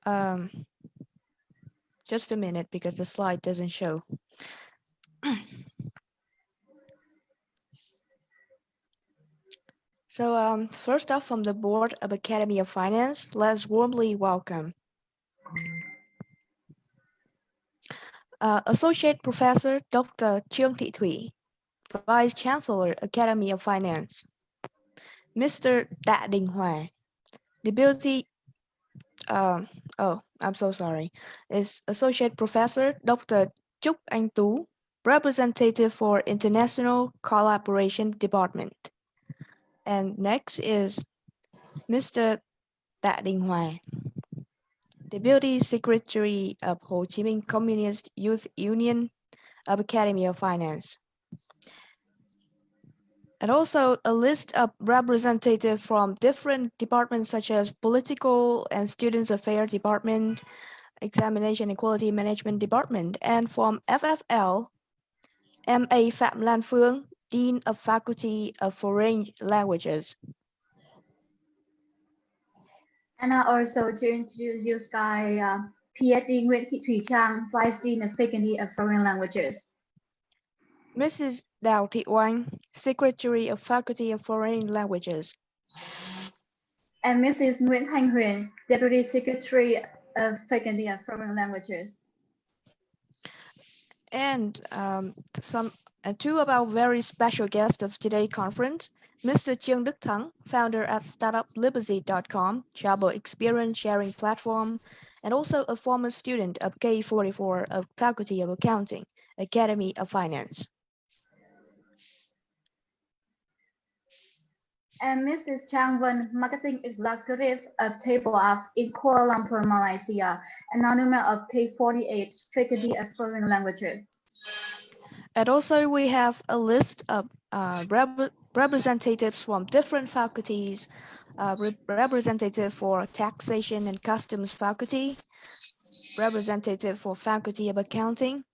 Um, just a minute because the slide doesn't show. So first off, from the Board of Academy of Finance, let's warmly welcome Associate Professor Dr. Trương Thị Thủy, Vice Chancellor, Academy of Finance, Mr. Tạ Đình Hòa, Deputy, I'm so sorry, is Associate Professor Dr. Trúc Anh Tú, Representative for International Collaboration Department. And next is Mr. Tạ Đình Hòa, Deputy Secretary of Ho Chi Minh Communist Youth Union of Academy of Finance. And also a list of representatives from different departments such as Political and Students Affairs Department, Examination and Quality Management Department, and from FFL, M.A. Phạm Lan Phương, Dean of Faculty of Foreign Languages. And also to introduce you guys, PhD Nguyễn Thị Thùy Trang, Vice Dean of Faculty of Foreign Languages. Mrs. Đào Thị Oanh, Secretary of Faculty of Foreign Languages. And Mrs. Nguyễn Thanh Huyền, Deputy Secretary of Faculty of Foreign Languages. And two of our very special guests of today's conference, Mr. Trương Đức Thắng, founder at startupliberty.com, travel experience sharing platform, and also a former student of K44 of Faculty of Accounting, Academy of Finance. And Mrs. Chang Wen, Marketing Executive of Table App in Kuala Lumpur, Malaysia, and alumni of K48, Faculty of Foreign Languages. And also we have a list of representatives from different faculties, representative for Taxation and Customs Faculty, representative for Faculty of Accounting,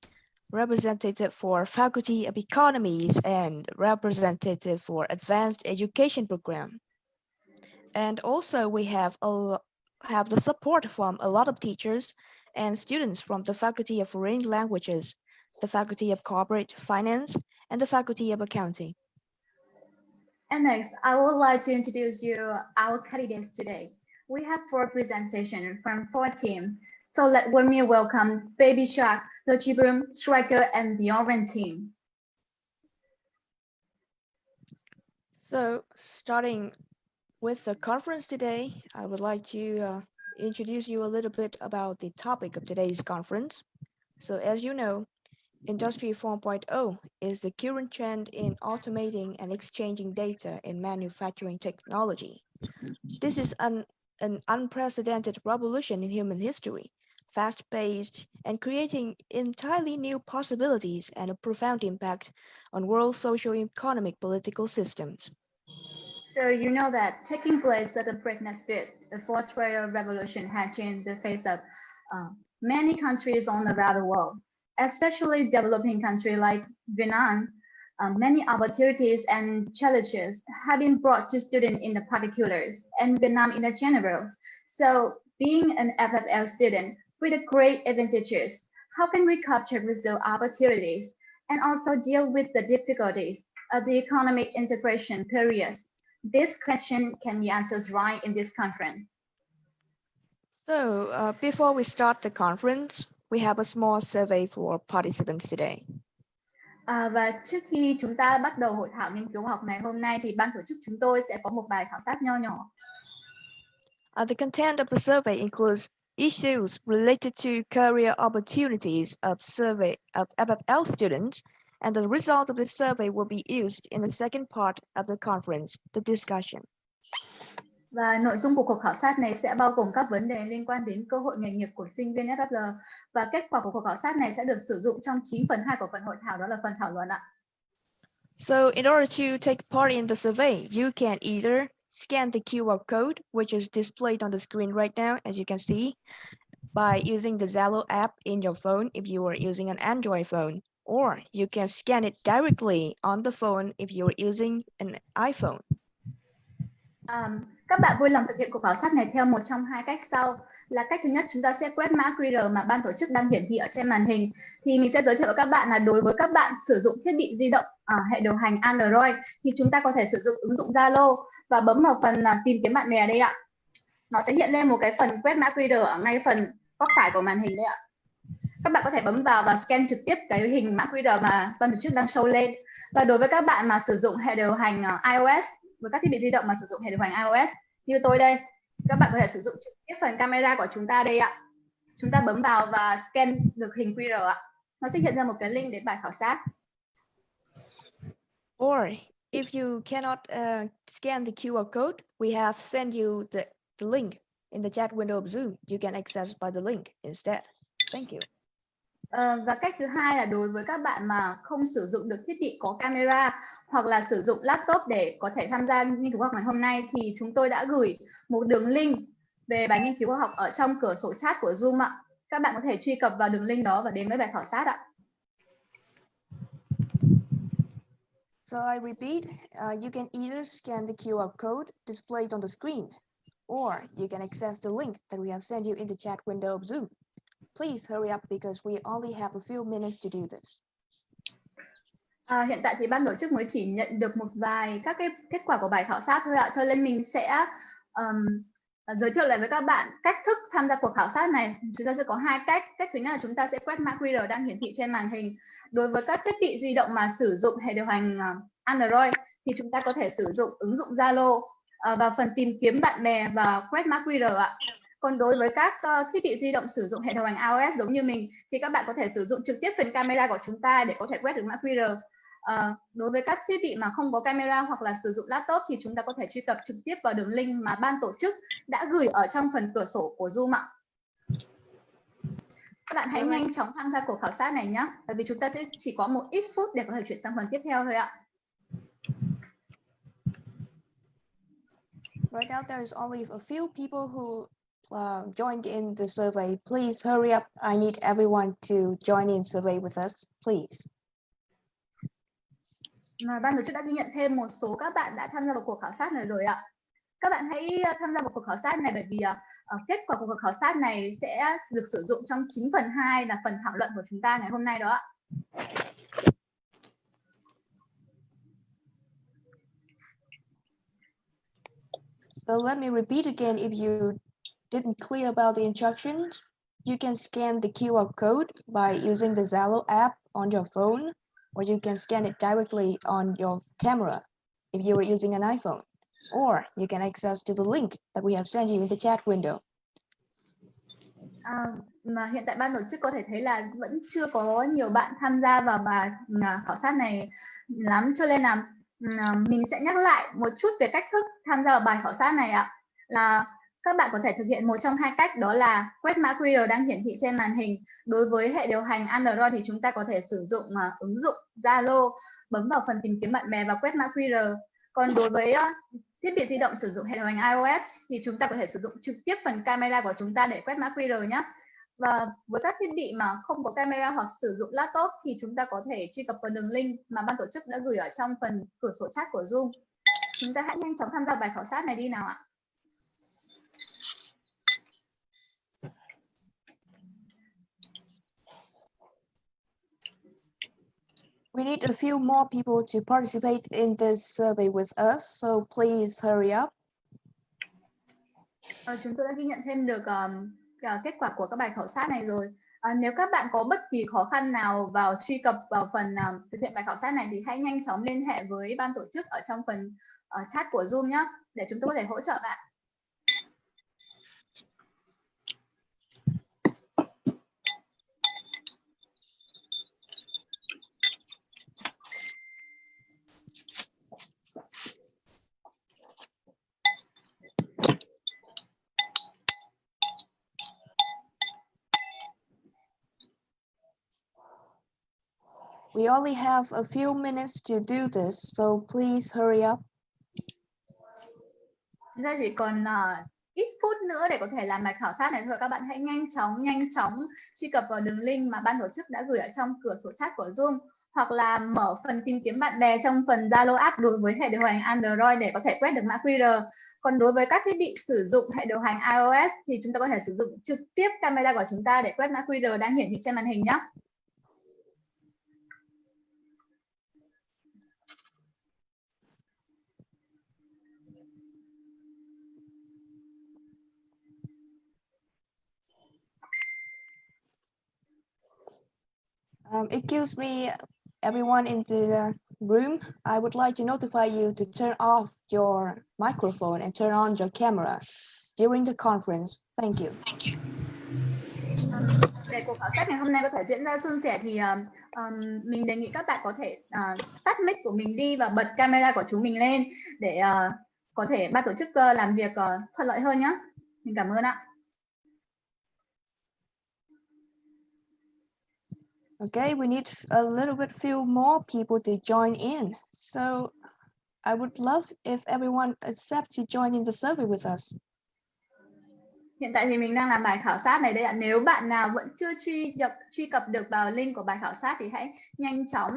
representative for Faculty of Economics, and representative for Advanced Education Program. And also we have the support from a lot of teachers and students from the Faculty of Foreign Languages, the Faculty of Corporate Finance, and the Faculty of Accounting. And next, I would like to introduce you our candidates today. We have 4 presentations from 4 teams. So let me welcome Baby Shark, the Chibum, Striker, and the Orange team. So starting with the conference today, I would like to introduce you a little bit about the topic of today's conference. So as you know, Industry 4.0 is the current trend in automating and exchanging data in manufacturing technology. This is an unprecedented revolution in human history, fast-paced and creating entirely new possibilities and a profound impact on world socio-economic political systems. So you know that taking place at a breakneck speed, the fourth rail revolution had changed the face of many countries all around the world, especially developing countries like Vietnam. Many opportunities and challenges have been brought to students in the particulars and Vietnam in the general. So being an FFL student with a great advantages, how can we capture these opportunities and also deal with the difficulties of the economic integration periods? This question can be answered right in this conference. So before we start the conference, we have a small survey for participants today. Và trước khi chúng ta bắt đầu hội thảo nghiên cứu học ngày hôm nay thì ban tổ chức chúng tôi sẽ có một bài khảo sát nho nhỏ. The content of the survey includes issues related to career opportunities of FFL students, and the result of this survey will be used in the second part of the conference, the discussion. Và nội dung của cuộc khảo sát này sẽ bao gồm các vấn đề liên quan đến cơ hội nghề nghiệp của sinh viên FFL, và kết quả của cuộc khảo sát này sẽ được sử dụng trong 9 phần 2 của phần hội thảo, đó là phần thảo luận ạ. So in order to take part in the survey, you can either scan the QR code, which is displayed on the screen right now, as you can see, by using the Zalo app in your phone if you are using an Android phone, or you can scan it directly on the phone if you are using an iPhone. Các bạn vui lòng thực hiện cuộc khảo sát này theo một trong hai cách sau. Là cách thứ nhất, chúng ta sẽ quét mã QR mà ban tổ chức đang hiển thị ở trên màn hình. Thì mình sẽ giới thiệu với các bạn là đối với các bạn sử dụng thiết bị di động hệ điều hành Android thì chúng ta có thể sử dụng ứng dụng Zalo và bấm vào phần tìm kiếm bạn bè đây ạ. Nó sẽ hiện lên một cái phần quét mã QR ở ngay phần góc phải của màn hình đây ạ. Các bạn có thể bấm vào và scan trực tiếp cái hình mã QR mà ban tổ chức đang show lên. Và đối với các bạn mà sử dụng hệ điều hành iOS, với các thiết bị di động mà sử dụng hệ điều hành iOS như tôi đây, các bạn có thể sử dụng trực tiếp phần camera của chúng ta đây ạ. Chúng ta bấm vào và scan được hình QR ạ. Nó sẽ hiện ra một cái link đến bài khảo sát. Or if you cannot scan the QR code, we have sent you the link in the chat window of Zoom. You can access by the link instead. Thank you. Và cách thứ hai là đối với các bạn mà không sử dụng được thiết bị có camera hoặc là sử dụng laptop để có thể tham gia nghiên cứu khoa học ngày hôm nay thì chúng tôi đã gửi một đường link về bài nghiên cứu khoa học ở trong cửa sổ chat của Zoom ạ. Các bạn có thể truy cập vào đường link đó và đến với bài khảo sát ạ. So I repeat, you can either scan the QR code displayed on the screen, or you can access the link that we have sent you in the chat window of Zoom. Please hurry up because we only have a few minutes to do this. Hiện tại thì ban tổ chức mới chỉ nhận được một vài các cái kết quả của bài khảo sát thôi ạ, cho nên mình sẽ giới thiệu lại với các bạn cách thức tham gia cuộc khảo sát này. Chúng ta sẽ có hai cách. Cách thứ nhất là chúng ta sẽ quét mã QR đang hiển thị trên màn hình. Đối với các thiết bị di động mà sử dụng hệ điều hành Android thì chúng ta có thể sử dụng ứng dụng Zalo vào phần tìm kiếm bạn bè và quét mã QR ạ. Còn đối với các thiết bị di động sử dụng hệ điều hành iOS giống như mình thì các bạn có thể sử dụng trực tiếp phần camera của chúng ta để có thể quét được mã QR. Đối với các thiết bị mà không có camera hoặc là sử dụng laptop thì chúng ta có thể truy cập trực tiếp vào đường link mà ban tổ chức đã gửi ở trong phần cửa sổ của Zoom ạ. Các bạn hãy nhanh chóng tham gia cuộc khảo sát này nhé, bởi vì chúng ta sẽ chỉ có một ít phút để có thể chuyển sang phần tiếp theo thôi ạ. Right now there is only a few people who joined in the survey. Please hurry up. I need everyone to join in survey with us, please. Mà ban tổ chức đã ghi nhận thêm một số các bạn đã tham gia vào cuộc khảo sát này rồi ạ. Các bạn hãy tham gia vào cuộc khảo sát này bởi vì kết quả của cuộc khảo sát này sẽ được sử dụng trong chính phần 2 là phần thảo luận của chúng ta ngày hôm nay đó ạ. So let me repeat again, if you didn't clear about the instructions, you can scan the QR code by using the Zalo app on your phone, or you can scan it directly on your camera if you are using an iPhone, or you can access to the link that we have sent you in the chat window. Mà hiện tại ban tổ chức có thể thấy là vẫn chưa có nhiều bạn tham gia vào bài khảo sát này lắm, cho nên là mình sẽ nhắc lại một chút về cách thức tham gia vào bài khảo sát này ạ. Là các bạn có thể thực hiện một trong hai cách, đó là quét mã QR đang hiển thị trên màn hình. Đối với hệ điều hành Android thì chúng ta có thể sử dụng ứng dụng Zalo, bấm vào phần tìm kiếm bạn bè và quét mã QR. Còn đối với thiết bị di động sử dụng hệ điều hành iOS thì chúng ta có thể sử dụng trực tiếp phần camera của chúng ta để quét mã QR nhé. Và với các thiết bị mà không có camera hoặc sử dụng laptop thì chúng ta có thể truy cập vào đường link mà ban tổ chức đã gửi ở trong phần cửa sổ chat của Zoom. Chúng ta hãy nhanh chóng tham gia bài khảo sát này đi nào ạ. We need a few more people to participate in this survey with us, so please hurry up. Chúng tôi đã ghi nhận thêm được kết quả của các bài khảo sát này rồi. Nếu các bạn có bất kỳ khó khăn nào vào truy cập vào phần thực hiện bài khảo sát này thì hãy nhanh chóng liên hệ với ban tổ chức ở trong phần chat của Zoom nhé, để chúng tôi có thể hỗ trợ bạn. We only have a few minutes to do this, so please hurry up. Chúng ta chỉ còn ít phút nữa để có thể làm bài khảo sát này thôi. Các bạn hãy nhanh chóng truy cập vào đường link mà ban tổ chức đã gửi ở trong cửa sổ chat của Zoom, hoặc là mở phần tìm kiếm bạn bè trong phần Zalo app đối với hệ điều hành Android để có thể quét được mã QR. Còn đối với các thiết bị sử dụng hệ điều hành iOS thì chúng ta có thể sử dụng trực tiếp camera của chúng ta để quét mã QR đang hiển thị trên màn hình nhé. Excuse me, everyone in the room. I would like to notify you to turn off your microphone and turn on your camera during the conference. Thank you. Để cuộc khảo sát ngày hôm nay có thể diễn ra suôn sẻ thì mình đề nghị các bạn có thể tắt mic của mình đi và bật camera của chúng mình lên để có thể ban tổ chức làm việc thuận lợi hơn nhé. Mình cảm ơn ạ. Okay, we need a little bit few more people to join in. So I would love if everyone accepts to join in the survey with us. Hiện tại thì mình đang làm bài khảo sát này đây ạ. Nếu bạn nào vẫn chưa truy cập được vào link của bài khảo sát thì hãy nhanh chóng,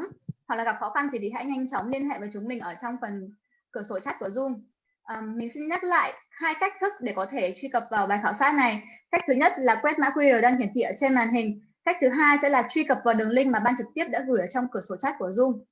hoặc là gặp khó khăn gì thì hãy nhanh chóng liên hệ với chúng mình ở trong phần cửa sổ chat của Zoom. Mình xin nhắc lại 2 cách thức để có thể truy cập vào bài khảo sát này. Cách thứ nhất là quét mã QR đang hiển thị ở trên màn hình. Cách thứ hai sẽ là truy cập vào đường link mà ban trực tiếp đã gửi ở trong cửa sổ chat của Zoom.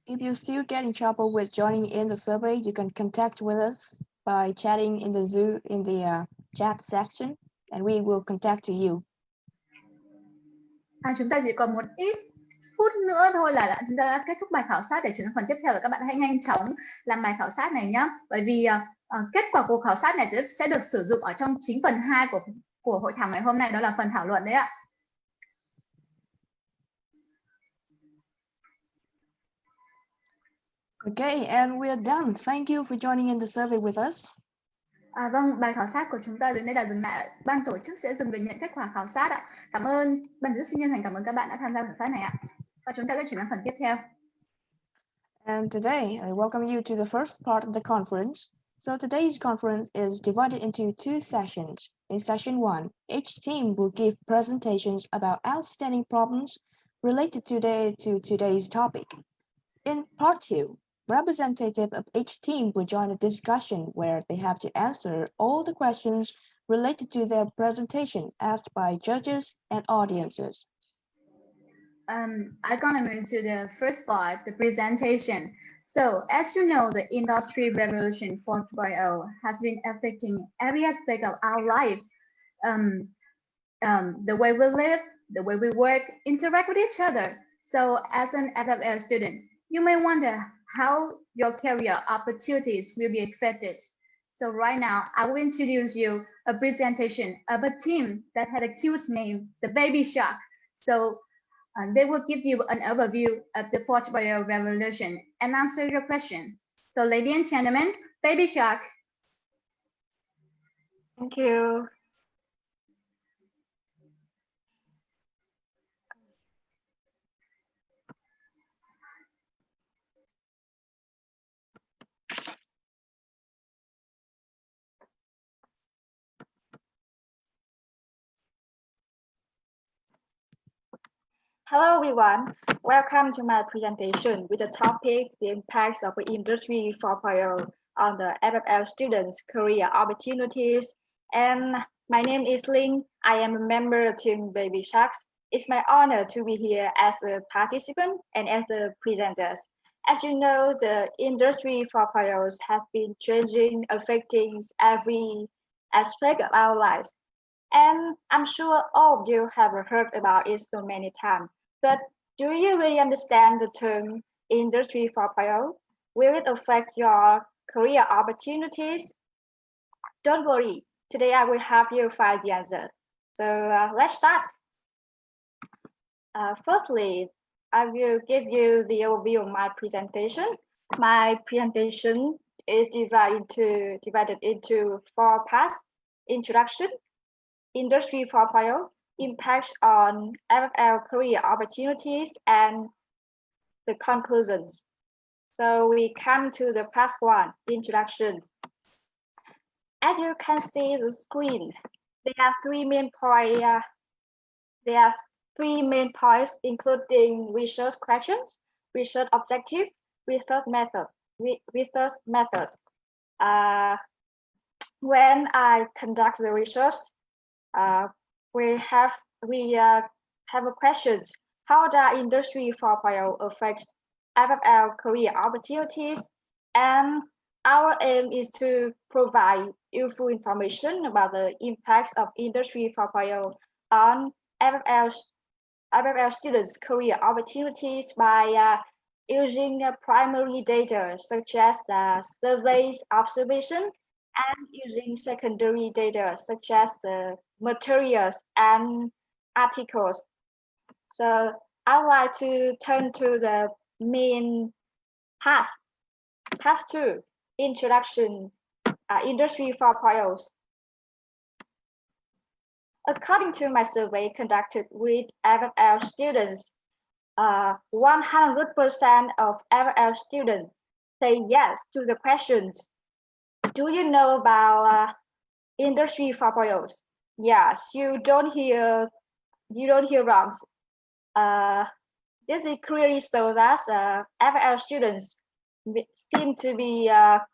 If you still get in trouble with joining in the survey, you can contact with us by chatting in the Zoom in the chat section, and we will contact to you. Chúng ta chỉ còn một ít phút nữa thôi là chúng ta đã kết thúc bài khảo sát. Để chuyển sang phần tiếp theo là các bạn hãy nhanh chóng làm bài khảo sát này nhé. Bởi vì kết quả cuộc khảo sát này sẽ được sử dụng ở trong chính phần 2 của hội thảo ngày hôm nay, đó là phần thảo luận đấy ạ. Okay, and we're done. Thank you for joining in the survey with us. Vâng, bài khảo sát của chúng ta đến đây là dừng lại. Ban tổ chức sẽ dừng việc nhận kết quả khảo sát ạ. Cảm ơn ban tổ chức, xin chân thành cảm ơn các bạn đã tham gia khảo sát này ạ. Và chúng ta sẽ chuyển sang phần tiếp theo. And today, I welcome you to the first part of the conference. So today's conference is divided into 2 sessions. In session 1, each team will give presentations about outstanding problems related to today's topic. In part 2, representatives of each team will join a discussion where they have to answer all the questions related to their presentation asked by judges and audiences. I'm gonna move to the first part, the presentation. So, as you know, the Industry Revolution 4.0 has been affecting every aspect of our life. The way we live, the way we work, interact with each other. So, as an FFL student, you may wonder how your career opportunities will be affected. So right now, I will introduce you a presentation of a team that had a cute name, the Baby Shark. So they will give you an overview of the 4.0 revolution and answer your question. So ladies and gentlemen, Baby Shark. Thank you. Hello everyone, welcome to my presentation with the topic, the impacts of Industry 4.0 on the FFL students' career opportunities. And my name is Ling, I am a member of Team Baby Sharks. It's my honor to be here as a participant and as the presenters. As you know, the Industry 4.0 have been changing, affecting every aspect of our lives. And I'm sure all of you have heard about it so many times. But do you really understand the term Industry 4.0? Will it affect your career opportunities? Don't worry, today I will help you find the answer. So let's start. Firstly, I will give you the overview of my presentation. My presentation is divided into 4 parts: introduction, industry 4.0, impacts on FFL career opportunities, and the conclusions. So we come to the part 1, introduction. As you can see the screen, there are 3 main points. There are 3 main points, including research questions, research objective, research method. When I conduct the research, we have a questions. How does Industry 4.0 affect FFL career opportunities? And our aim is to provide useful information about the impacts of Industry 4.0 on FFL students' career opportunities by using primary data such as surveys, observation, and using secondary data such as the materials and articles. So I'd like to turn to the main part 2, introduction, Industry 4.0. According to my survey conducted with FFL students, 100% of FFL students say yes to the questions. Do you know about Industry 4.0? Yes, you don't hear wrong. This is clearly so that FFL students seem to be up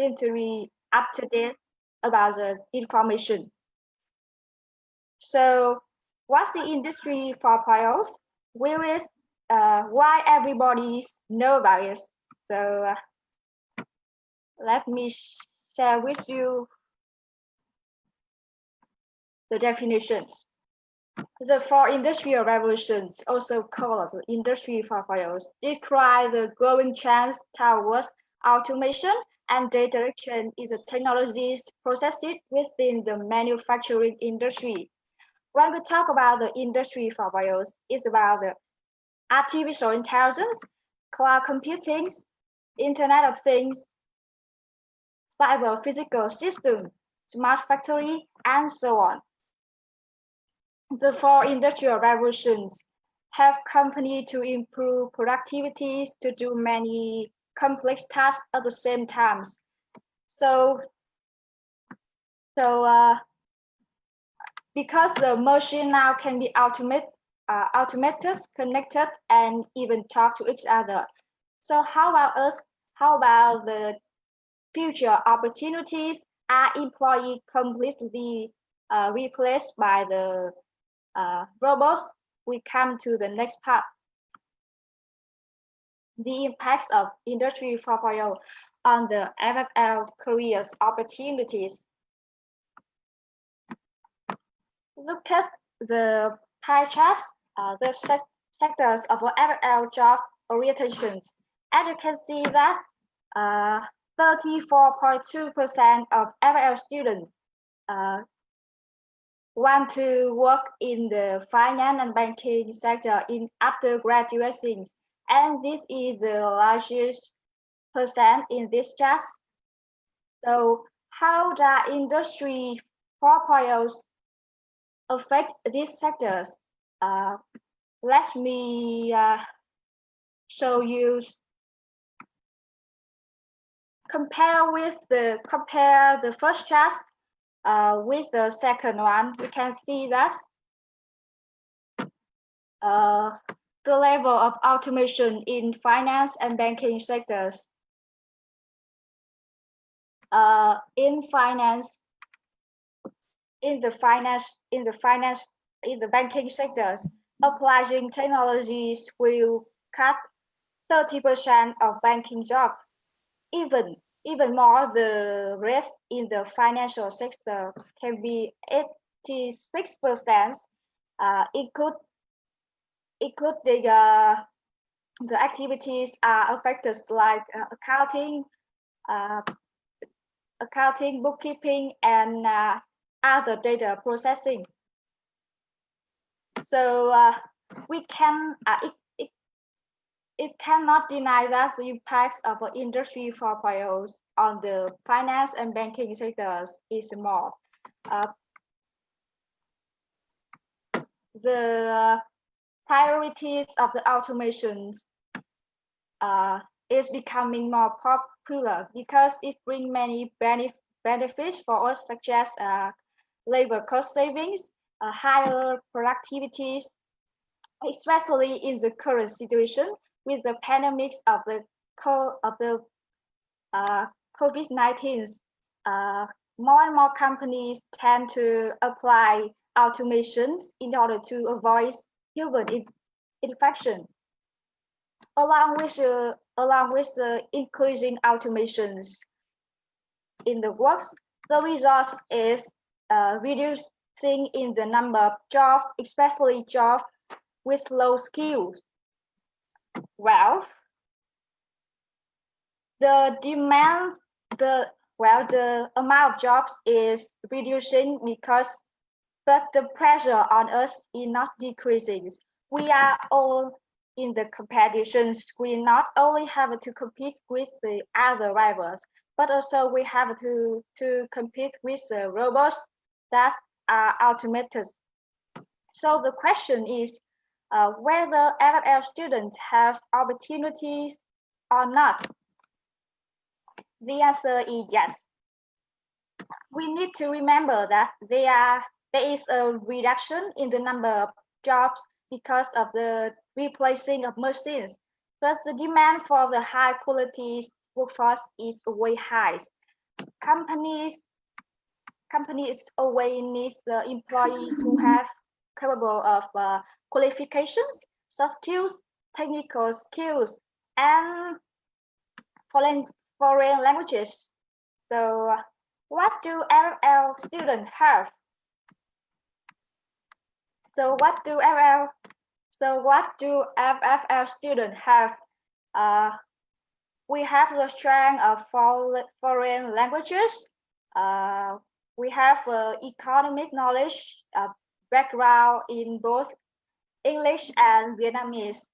to date about the information. So, what's the Industry 4.0? Where is why everybody know about it? So, let me share with you the definitions. The 4 industrial revolutions, also called Industry 4.0, describe the growing trends towards automation and data collection in the technologies processed within the manufacturing industry. When we talk about the Industry 4.0, it's about the artificial intelligence, cloud computing, Internet of Things, cyber physical system, smart factory, and so on. The 4 industrial revolutions have companies to improve productivity to do many complex tasks at the same time. Because the machine now can be automated, connected, and even talk to each other. So how about us? How about the future opportunities? Are employees completely replaced by the robots? We come to the next part. The impacts of Industry 4.0 on the FFL careers opportunities. Look at the pie chart, the sectors of FFL job orientations. As you can see that 34.2% of FFL students want to work in the finance and banking sector after graduation, and this is the largest percent in this chart. So how does Industry 4.0 affect these sectors? Let me show you. Compare the first chart with the second one. We can see that the level of automation in finance and banking sectors. In the banking sectors, applying technologies will cut 30% of banking jobs. Even more, the rest in the financial sector can be 86%, including the activities are affected like accounting, bookkeeping, and other data processing. So we can it cannot deny that the impacts of Industry 4.0 on the finance and banking sectors is more. The priorities of the automations is becoming more popular because it brings many benefits for us, such as labor cost savings, higher productivities, especially in the current situation with the pandemics of the COVID-19. More and more companies tend to apply automations in order to avoid human infection. Along with the increasing automations in the works, the result is reducing in the number of jobs, especially jobs with low skills. Well, the amount of jobs is reducing but the pressure on us is not decreasing. We are all in the competitions. We not only have to compete with the other rivals, but also we have to compete with the robots that are automated. So the question is whether FFL students have opportunities or not. The answer is yes. We need to remember that there is a reduction in the number of jobs because of the replacing of machines, but the demand for the high quality workforce is way high. Companies always need the employees who have capable of qualifications, soft skills, technical skills, and foreign languages. So what do FFL students have? So what do FFL students have? We have the strength of foreign languages. We have economic knowledge, background in both English and Vietnamese.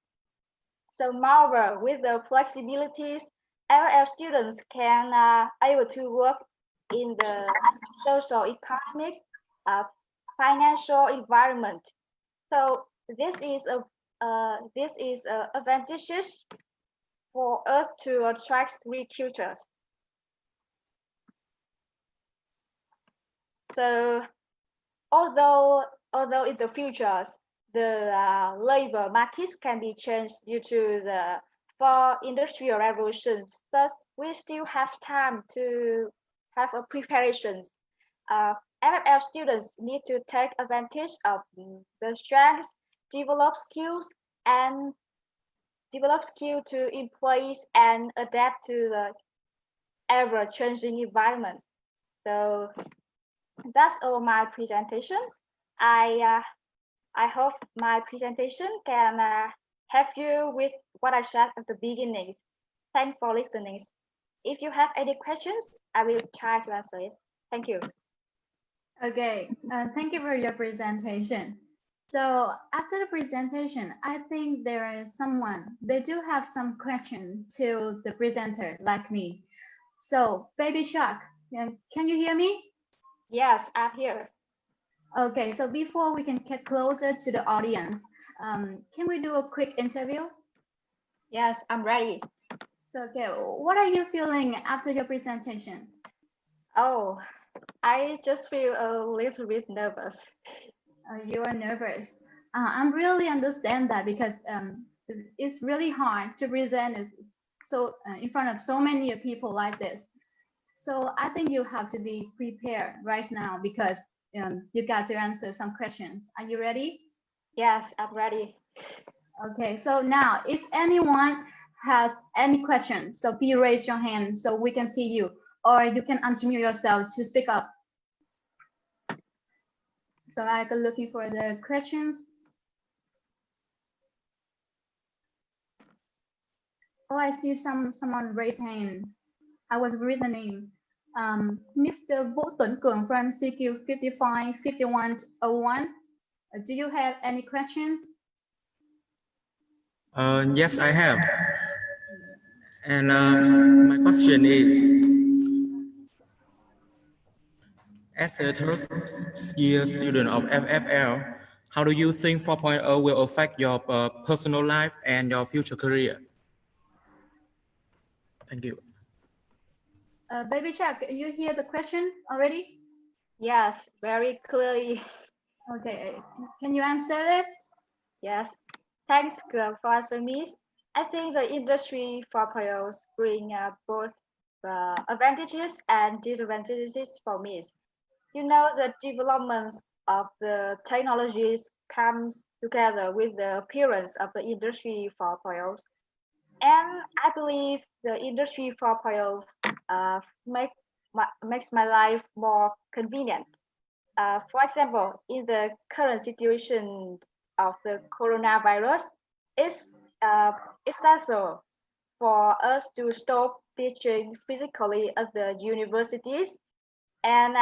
So moreover, with the flexibilities, FFL students can able to work in the social, economics, financial environment. So this is advantageous for us to attract recruiters. So although in the future the labor markets can be changed due to the 4 industrial revolutions, but we still have time to have a preparations. FFL students need to take advantage of the strengths, develop skills to employees and adapt to the ever-changing environment. So that's all my presentations. I hope my presentation can help you with what I said at the beginning. Thanks for listening. If you have any questions, I will try to answer it. Thank you. Okay, thank you for your presentation. So after the presentation, I think there is someone, they do have some question to the presenter like me. So Baby Shark, can you hear me? Yes, I'm here. Okay, so before we can get closer to the audience, can we do a quick interview? Yes, I'm ready. So, okay, what are you feeling after your presentation? Oh, I just feel a little bit nervous. You are nervous. I really understand that because it's really hard to present it in front of so many people like this. So I think you have to be prepared right now because you got to answer some questions. Are you ready? Yes, I'm ready. Okay, so now if anyone has any questions, so please raise your hand so we can see you, or you can unmute yourself to speak up. So I go looking for the questions. Oh, I see someone raise hand. I was read the name. Mr. Vũ Tuấn Cường from CQ 555101. Do you have any questions? Yes, I have. And my question is, as a third year student of FFL, how do you think 4.0 will affect your personal life and your future career? Thank you. Baby Chuck, you hear the question already? Yes, very clearly. Okay, can you answer it? Yes, thanks for answering me. I think the industry 4.0 bring both advantages and disadvantages for me. You know, the development of the technologies comes together with the appearance of the industry 4.0. And I believe the industry 4.0 makes my life more convenient. For example, in the current situation of the coronavirus, it's essential for us to stop teaching physically at the universities, and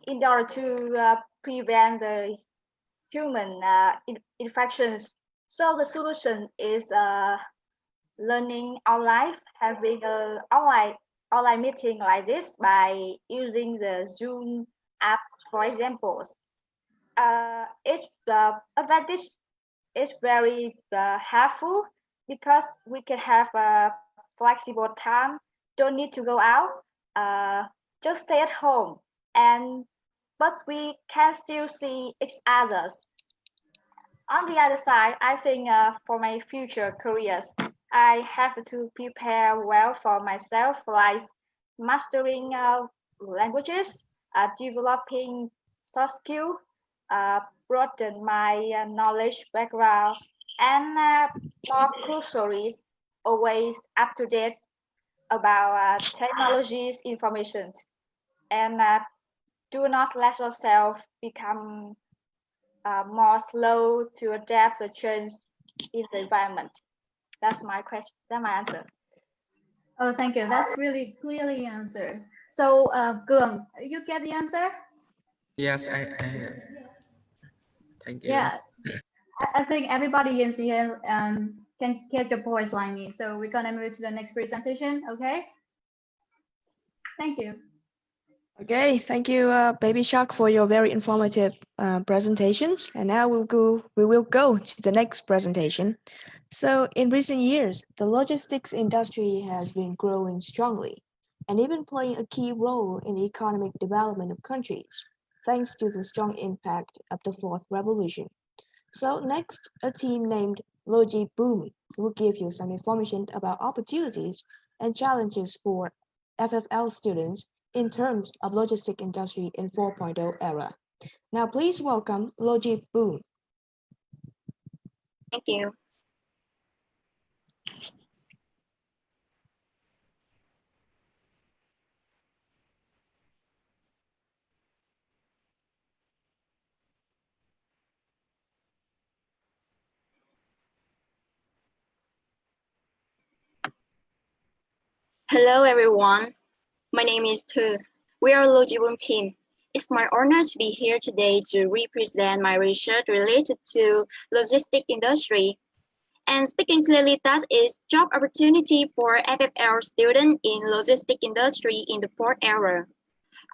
in order to prevent the human infections. So the solution is learning online, having a online meeting like this by using the Zoom app, for example. Its advantage is very helpful because we can have a flexible time, don't need to go out, just stay at home, and but we can still see each others. On the other side, I think for my future careers, I have to prepare well for myself, like mastering languages, developing soft skills, broaden my knowledge background, and more crucially, always up to date about technologies information, and do not let yourself become more slow to adapt the change in the environment. That's my question. That's my answer. Oh, thank you. That's really clearly answered. So, Cường, you get the answer? Yes, I have. Thank you. Yeah, I think everybody in here can get your voice like me. So we're gonna move to the next presentation. Okay. Thank you. Okay, thank you, Baby Shark, for your very informative presentations. And now we will go to the next presentation. So, in recent years, the logistics industry has been growing strongly and even playing a key role in the economic development of countries, thanks to the strong impact of the Fourth Revolution. So, next, a team named Logi Boom will give you some information about opportunities and challenges for FFL students in terms of logistic industry in 4.0 era. Now please welcome Logi Boom. Thank you. Hello everyone, my name is Tu. We are a Logi Room team. It's my honor to be here today to represent my research related to logistic industry. And speaking clearly, that is job opportunity for FFL students in logistic industry in the fourth era.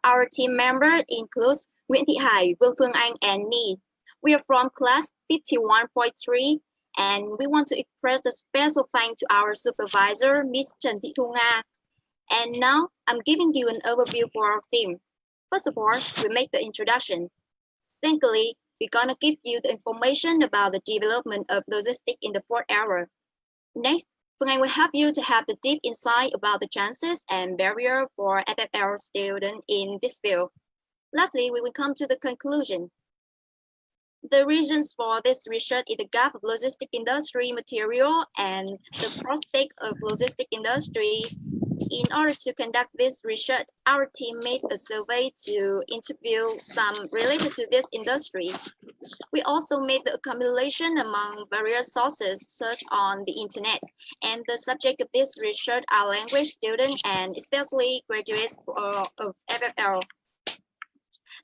Our team member includes Nguyễn Thị Hải, Vương Phương Anh, and me. We are from class 51.3, and we want to express a special thanks to our supervisor, Miss Trần Thị Thu Nga. And now I'm giving you an overview for our theme. First of all, we make the introduction. Secondly, we're gonna give you the information about the development of logistics in the fourth era. Next, Phương Anh will help you to have the deep insight about the chances and barrier for FFL students in this field. Lastly, we will come to the conclusion. The reasons for this research is the gap of logistic industry material and the prospect of logistic industry. In order to conduct this research, our team made a survey to interview some related to this industry. We also made the accumulation among various sources searched on the internet, and the subject of this research are language students and especially graduates of FFL.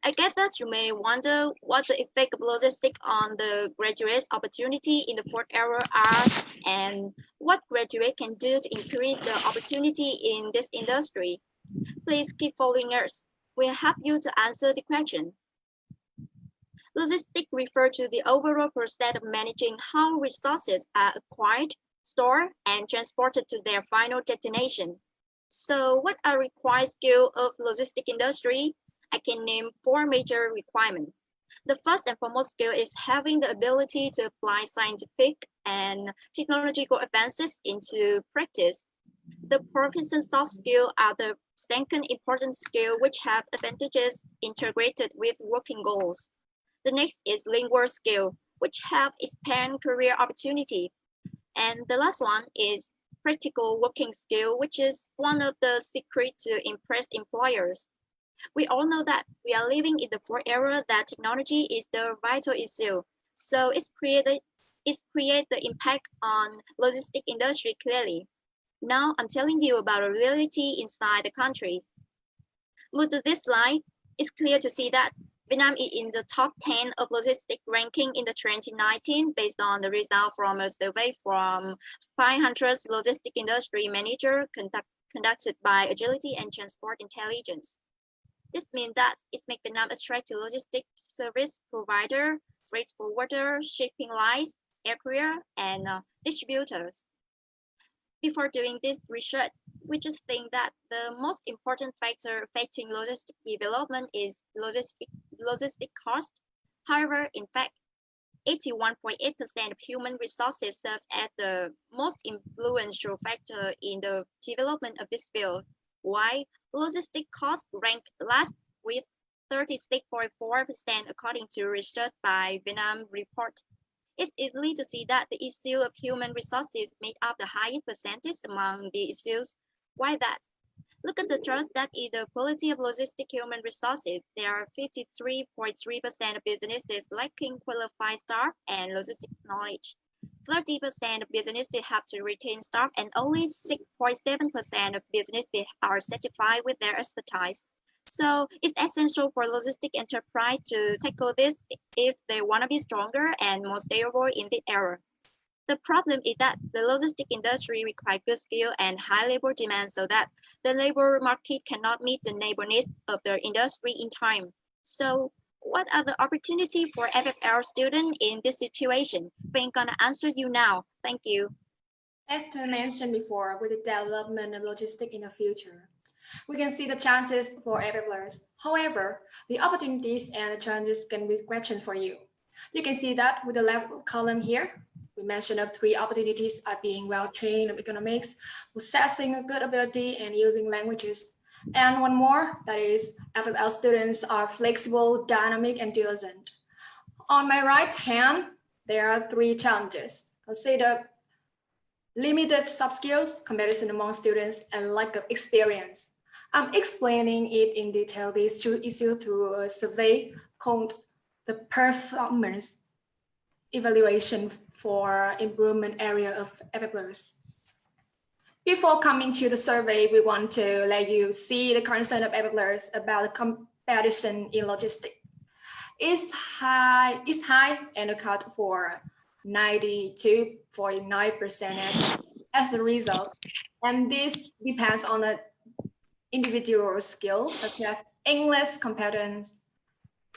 I guess that you may wonder what the effect of logistics on the graduate's opportunity in the fourth era are and what graduate can do to increase the opportunity in this industry. Please keep following us. We'll help you to answer the question. Logistics refer to the overall process of managing how resources are acquired, stored, and transported to their final destination. So what are required skills of logistics industry? I can name 4 major requirements. The first and foremost skill is having the ability to apply scientific and technological advances into practice. The proficient soft skills are the second important skill which have advantages integrated with working goals. The next is lingual skill, which have expand career opportunity. And the last one is practical working skill, which is one of the secrets to impress employers. We all know that we are living in the fourth era that technology is the vital issue. So it's create the impact on logistic industry clearly. Now I'm telling you about a reality inside the country. Move to this slide. It's clear to see that Vietnam is in the top 10 of logistics ranking in the 2019 based on the result from a survey from 500 logistic industry managers conducted by Agility and Transport Intelligence. This means that it makes Vietnam attractive logistics service provider, freight forwarder, shipping lines, air carrier, and distributors. Before doing this research, we just think that the most important factor affecting logistic development is logistic cost. However, in fact, 81.8% of human resources serve as the most influential factor in the development of this field. Why? Logistic costs rank last with 36.4% according to research by Vietnam Report. It's easy to see that the issue of human resources made up the highest percentage among the issues. Why that? Look at the charts that is the quality of logistic human resources. There are 53.3% of businesses lacking qualified staff and logistic knowledge. 30% of businesses have to retain staff and only 6.7% of businesses are satisfied with their expertise. So it's essential for logistic enterprise to tackle this if they want to be stronger and more stable in this era. The problem is that the logistic industry requires good skill and high labor demand so that the labor market cannot meet the labor needs of the industry in time. So what are the opportunities for FFL students in this situation? I'm gonna answer you now. Thank you. As I mentioned before, with the development of logistics in the future, we can see the chances for FFLers. However, the opportunities and the challenges can be questions for you. You can see that with the left column here. We mentioned of 3 opportunities are being well-trained in economics, possessing a good ability and using languages. And one more, that is FFL students are flexible, dynamic, and diligent. On my right hand, there are 3 challenges. Consider limited soft skills, comparison among students, and lack of experience. I'm explaining it in detail, these 2 issues through a survey called the performance evaluation for improvement area of FFLers. Before coming to the survey, we want to let you see the concern of FFLers about the competition in logistics. It's high and account for 92.9% as a result. And this depends on the individual skills such as English competence,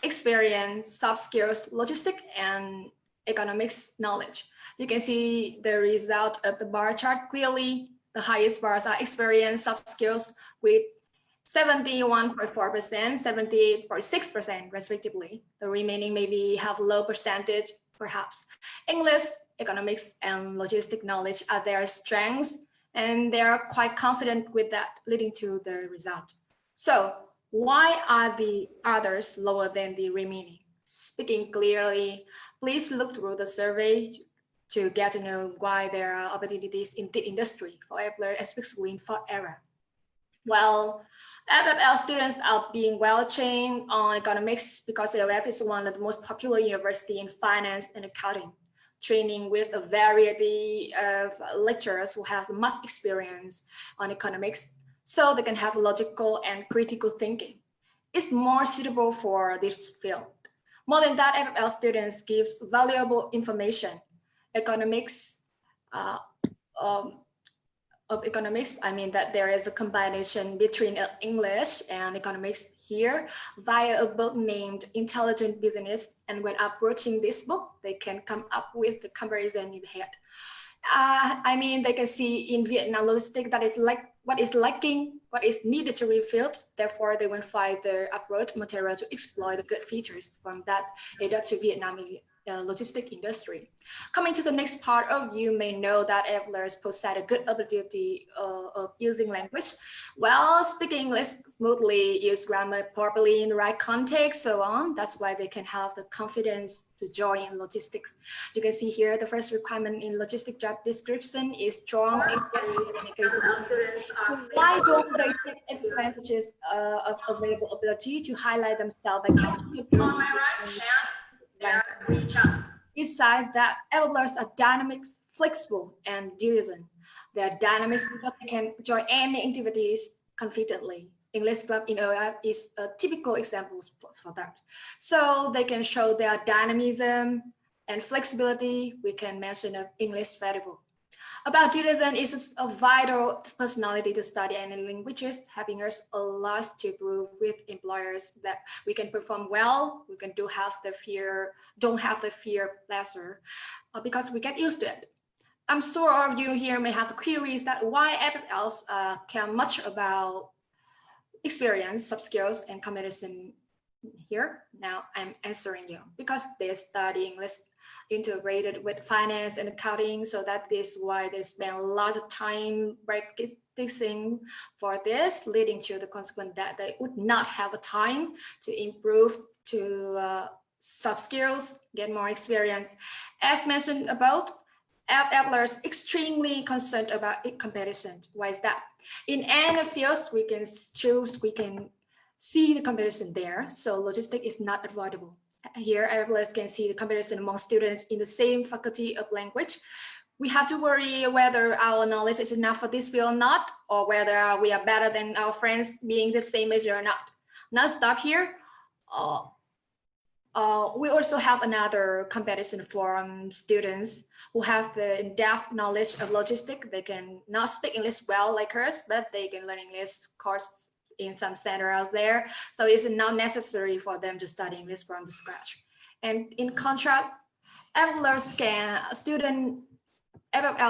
experience, soft skills, logistics, and economics knowledge. You can see the result of the bar chart clearly. The highest bars are experience, soft skills with 71.4%, 78.6% respectively. The remaining maybe have low percentage, perhaps. English, economics, and logistic knowledge are their strengths, and they are quite confident with that, leading to the result. So why are the others lower than the remaining? Speaking clearly, please look through the survey to get to know why there are opportunities in the industry for FFL, especially in fourth era. Well, FFL students are being well trained on economics because AOF is one of the most popular university in finance and accounting, training with a variety of lecturers who have much experience on economics, so they can have logical and critical thinking. is more suitable for this field. More than that, FFL students gives valuable information. Economics, of economics, I mean that there is a combination between English and economics here via a book named Intelligent Business. And when approaching this book, they can come up with the comparison in the head. I mean, they can see in Vietnam logistics that is like what is lacking, what is needed to be filled. Therefore, they will find their approach material to exploit the good features from that adapt to Vietnamese logistic industry. Coming to the next part of, you may know that AFLers possess a good ability of using language. Well, speaking English smoothly, use grammar properly in the right context, so on. That's why they can have the confidence to join in logistics. You can see here the first requirement in logistic job description is strong English communication. Why don't they take advantages of available ability to highlight themselves by catching Besides that, AFLers are dynamic, flexible, and diligent. They are dynamic because they can join any activities confidently. English club in OF is a typical example for that. So they can show their dynamism and flexibility. We can mention an English variable. About Judaism is a vital personality to study any languages, having us a lot to prove with employers that we can perform well, we can don't have the fear pleasure, because we get used to it. I'm sure all of you here may have queries that why FFLs care much about experience, soft skills, and communication here. Now I'm answering you because they study English integrated with finance and accounting, so that is why they spend a lot of time practicing for this, leading to the consequence that they would not have a time to improve to soft skills, get more experience. As mentioned about, FFLers extremely concerned about competition. Why is that? In any fields we can choose, we can see the comparison there. So logistics is not avoidable. Here, FFLers can see the comparison among students in the same faculty of language. We have to worry whether our knowledge is enough for this field or not, or whether we are better than our friends being the same major or not. Not stop here. We also have another comparison from students who have the in-depth knowledge of logistics. They can not speak English well like us, but they can learn English course in some center out there. So it's not necessary for them to study English from the scratch. And in contrast, FFL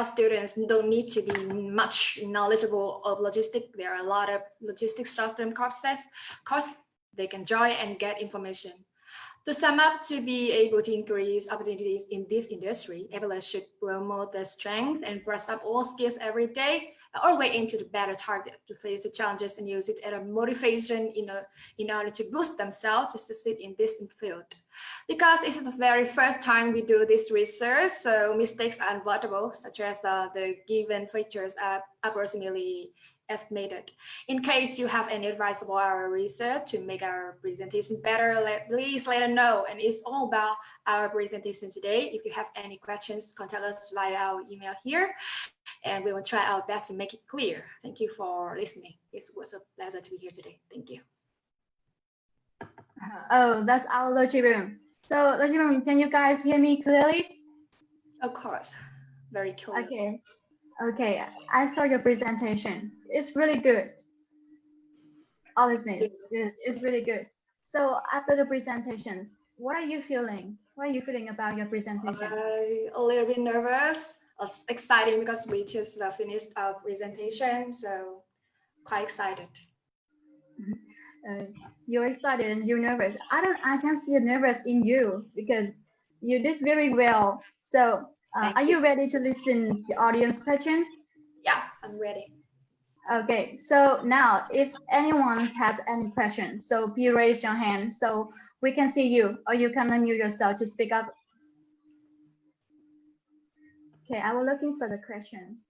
students don't need to be much knowledgeable of logistics. There are a lot of logistics short-term courses they can join and get information. To sum up, to be able to increase opportunities in this industry, FFL should promote the strength and brush up all skills every day, all way into the better target to face the challenges and use it as a motivation in order to boost themselves to succeed in this field. Because this is the very first time we do this research, so mistakes are unavoidable, such as the given features are approximately estimated. In case you have any advice about our research to make our presentation better, please let us know. And it's all about our presentation today. If you have any questions, contact us via our email here, and we will try our best to make it clear. Thank you for listening. It was a pleasure to be here today. Thank you. Oh, that's our logi room. So logi room, can you guys hear me clearly? Of course, very clear. Okay, I saw your presentation. It's really good. Honestly, it's really good. So after the presentations, what are you feeling? What are you feeling about your presentation? A little bit nervous, exciting because we just finished our presentation, so quite excited. You're excited and you're nervous. I can see nervous in you because you did very well. So are you ready to listen the audience questions? Yeah, I'm ready. Okay, so now if anyone has any questions, so please raise your hand so we can see you, or you can unmute yourself to speak up. Okay, I was looking for the questions.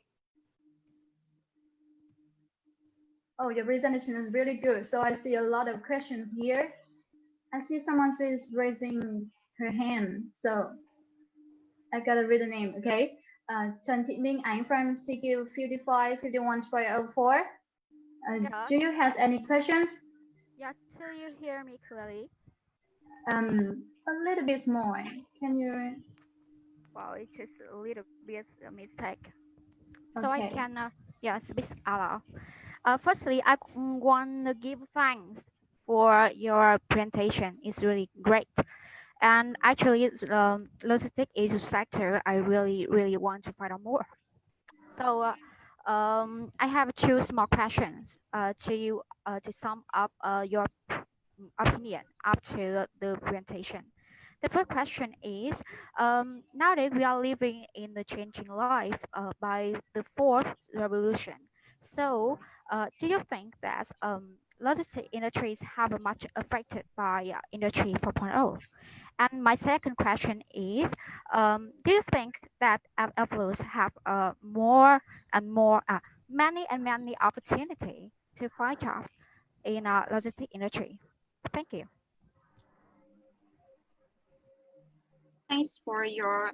Oh, your presentation is really good. So I see a lot of questions here. I see someone is raising her hand. So I gotta read the name, okay? Trần Thị Minh Ánh from CQ 5551.04. Do you have any questions? Yeah, do you hear me clearly? A little bit more. Can you? Well, it's just a little bit a mistake. So I Okay. can, speak aloud. Firstly, I want to give thanks for your presentation. It's really great. And actually, logistics is a sector I really want to find out more. So, I have two small questions to you to sum up your opinion up to the presentation. The first question is, now that we are living in the changing life by the fourth revolution, so do you think that logistic industries have much affected by Industry 4.0? And my second question is, do you think that FLOs have more and more, many and many opportunities to find jobs in logistic industry? Thank you. Thanks for your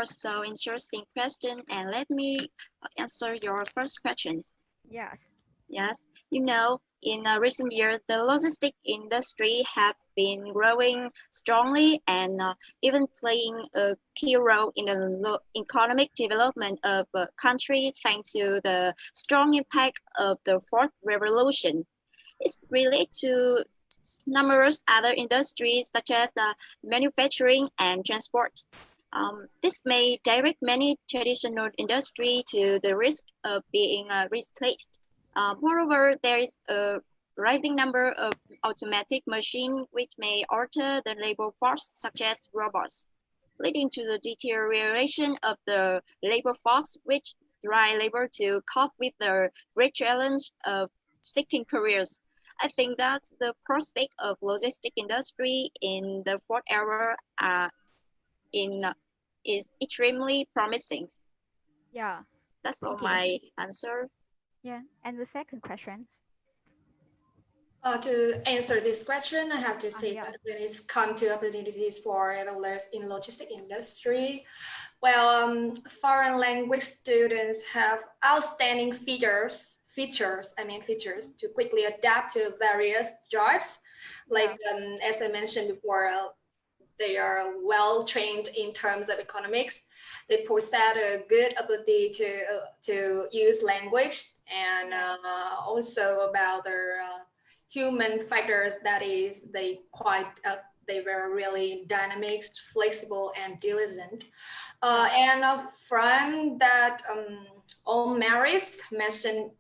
so interesting question, and let me answer your first question. Yes. Yes, in recent years, the logistic industry have been growing strongly and even playing a key role in the economic development of a country thanks to the strong impact of the fourth revolution. It's related to numerous other industries such as manufacturing and transport. This may direct many traditional industry to the risk of being replaced. Moreover, there is a rising number of automatic machines which may alter the labor force, such as robots, leading to the deterioration of the labor force, which drive labor to cope with the great challenge of seeking careers. I think that the prospect of logistic industry in the fourth era is extremely promising. Yeah. That's all Thank you. my answer. Yeah. And the second question. To answer this question, I have to say Yeah. that when it's come to opportunities for travelers in logistic industry, well, foreign language students have outstanding features to quickly adapt to various jobs. Like as I mentioned before, they are well trained in terms of economics. They possess a good ability to use language, and also about their human factors. That is, they were really dynamic, flexible, and diligent. And from that all merits mentioned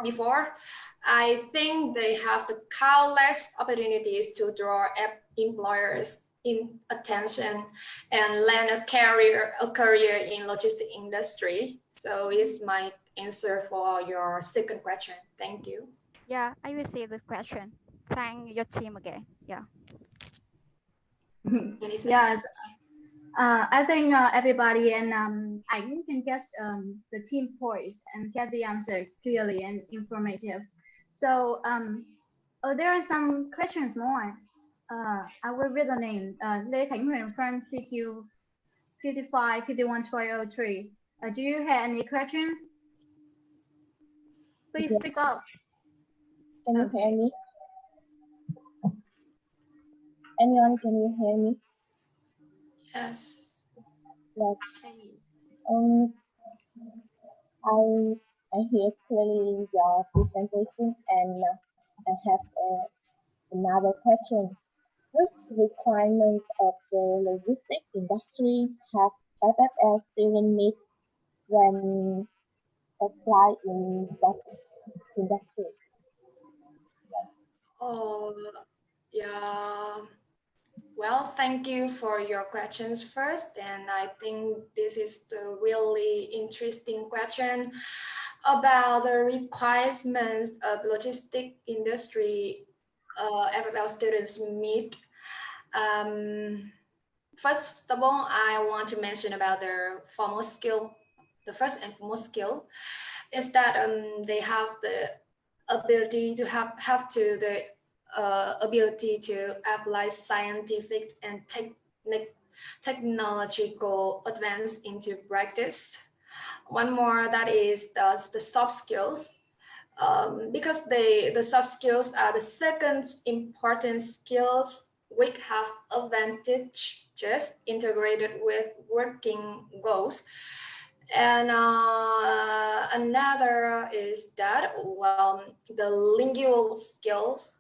before, I think they have the countless opportunities to draw employers in attention and land a career in logistic industry. So it's my answer for your second question. Thank you. Yeah, I received this question. Thank your team again. Yeah. Yes. I think everybody and I can get the team points and get the answer clearly and informative. So there are some questions more. I will read the name. Lê Khánh Huyền from CQ 5551-1203. Do you have any questions? Please speak up. Can you hear me? Anyone, can you hear me? Yes. Yes. I hear clearly your presentation, and I have another question. Which requirements of the logistics industry have FFL students meet when apply in that industry? Oh, yeah. Well, thank you for your questions first. And I think this is the really interesting question about the requirements of logistic industry FFL students meet. First of all, I want to mention about their formal skill. The first and foremost skill is that they have the ability to ability to apply scientific and technological advance into practice. One more, that is the soft skills. because the soft skills are the second important skills which have advantages integrated with working goals. And another is that, well, the lingual skills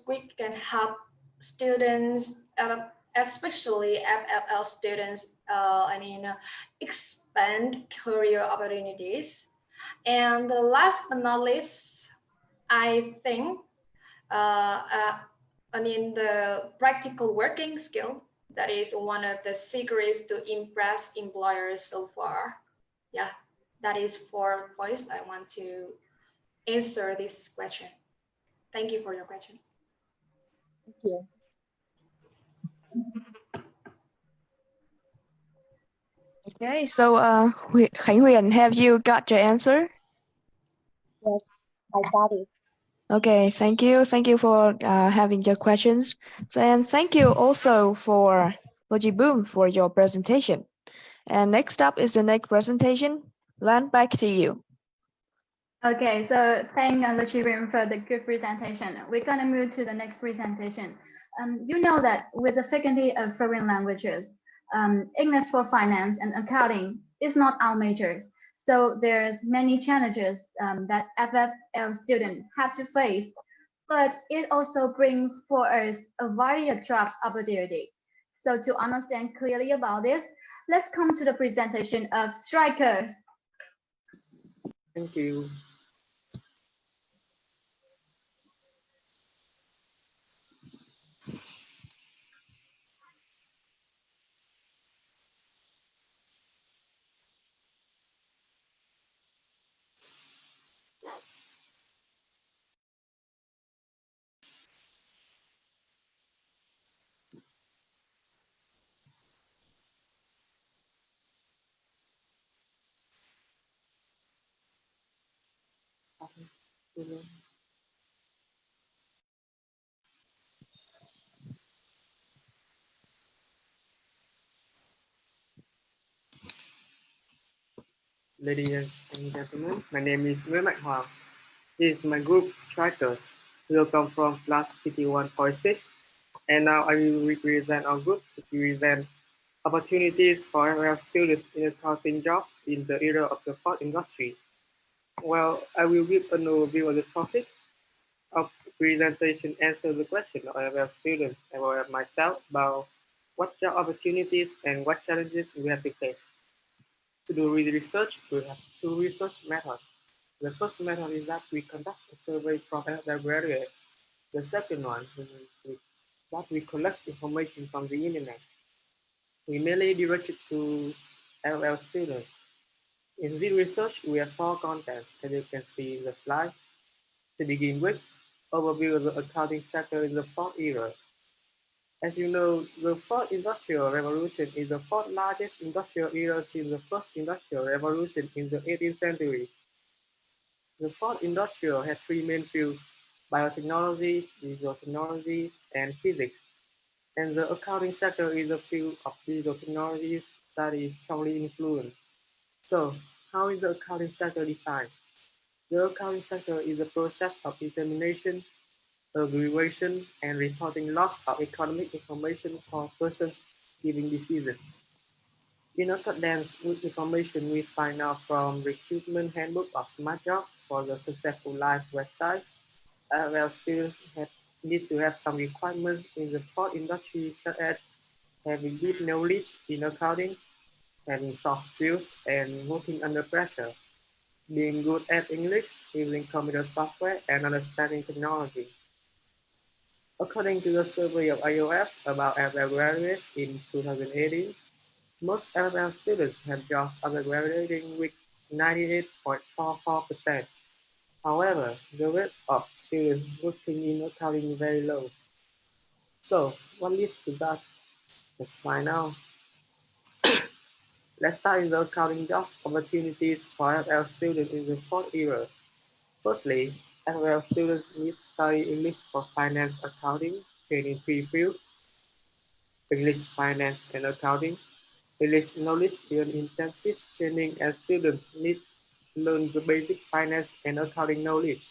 which can help students, especially FFL students, expand career opportunities. And the last but not least, I think, the practical working skill, that is one of the secrets to impress employers so far. Yeah, that is 4 points I want to answer this question. Thank you for your question. Thank you. Okay, so Khánh Huyền, have you got your answer? Yes, I got it. Okay, thank you. Thank you for having your questions. And thank you also for Boom for your presentation. And next up is the next presentation. Lan, back to you. Okay, so thank Logirim for the good presentation. We're gonna move to the next presentation. You know that with the faculty of foreign languages, English for finance and accounting is not our majors. So there's many challenges that FFL students have to face, but it also brings for us a variety of jobs opportunity. So to understand clearly about this, let's come to the presentation of strikers. Thank you. Ladies and gentlemen, my name is Nguyễn Mạnh Hoàng. This is my group strikers. We will come from class 51.6, and now I will represent our group to present opportunities for our students in accounting jobs in the era of the fourth industry. Well, I will give an overview of the topic of presentation, answer the question of our students and myself about what job opportunities and what challenges we have to face. To do research, we have two research methods. The first method is that we conduct a survey from our graduates. The second one is that we collect information from the internet. We mainly direct it to LL students. In this research, we have 4 contents, as you can see in the slide. To begin with, overview of the accounting sector in the fourth era. As you know, the fourth industrial revolution is the fourth largest industrial era since the first industrial revolution in the 18th century. The fourth industrial had 3 main fields: biotechnology, digital technologies, and physics. And the accounting sector is a field of digital technologies that is strongly influenced. So, how is the accounting sector defined? The accounting sector is a process of determination, aggregation, and reporting loss of economic information for persons giving decisions. In accordance with information we find out from Recruitment Handbook of Smart Job for the Successful Life website, students need to have some requirements in the fourth industry, such as having deep knowledge in accounting, having soft skills, and working under pressure, being good at English, using computer software, and understanding technology. According to the survey of IOF about FL graduates in 2018, most FL students have jobs after graduating with 98.44%. However, the rate of students working in accounting is very low. So, what leads to that? Let's find out. Let's start with the accounting jobs opportunities for FL students in the fourth era. Firstly, FL students need to study English for finance accounting, training 3 fields: English, finance, and accounting. English knowledge is an intensive training, and students need learn the basic finance and accounting knowledge.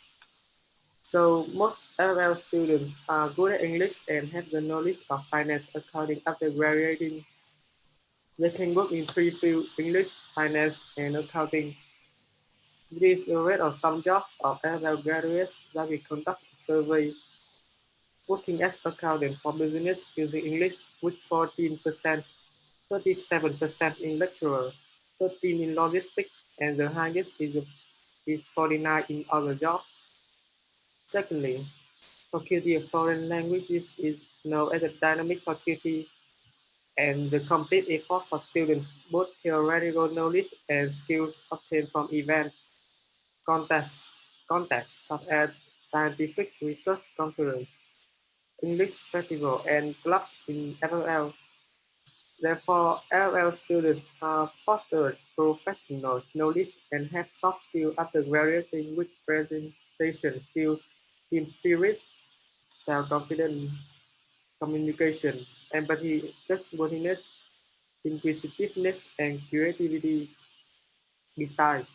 So most FFL students are good at English and have the knowledge of finance accounting after graduating. They can work in three fields: English, finance, and accounting. This is a rate of some jobs of FFL graduates that we conduct a survey. Working as accountant for business using English with 14%, 37% in lecturer, 13% in logistics, and the highest is 49% in other jobs. Secondly, faculty of foreign languages is known as a dynamic faculty, and the complete effort for students, both theoretical knowledge and skills obtained from events, contests such as scientific research conference, English festival, and clubs in FLL. Therefore, LL students are fostered professional knowledge and have soft skills after graduating with presentation skills, team spirit, self-confidence, communication, empathy, trustworthiness, inquisitiveness, and creativity. Besides,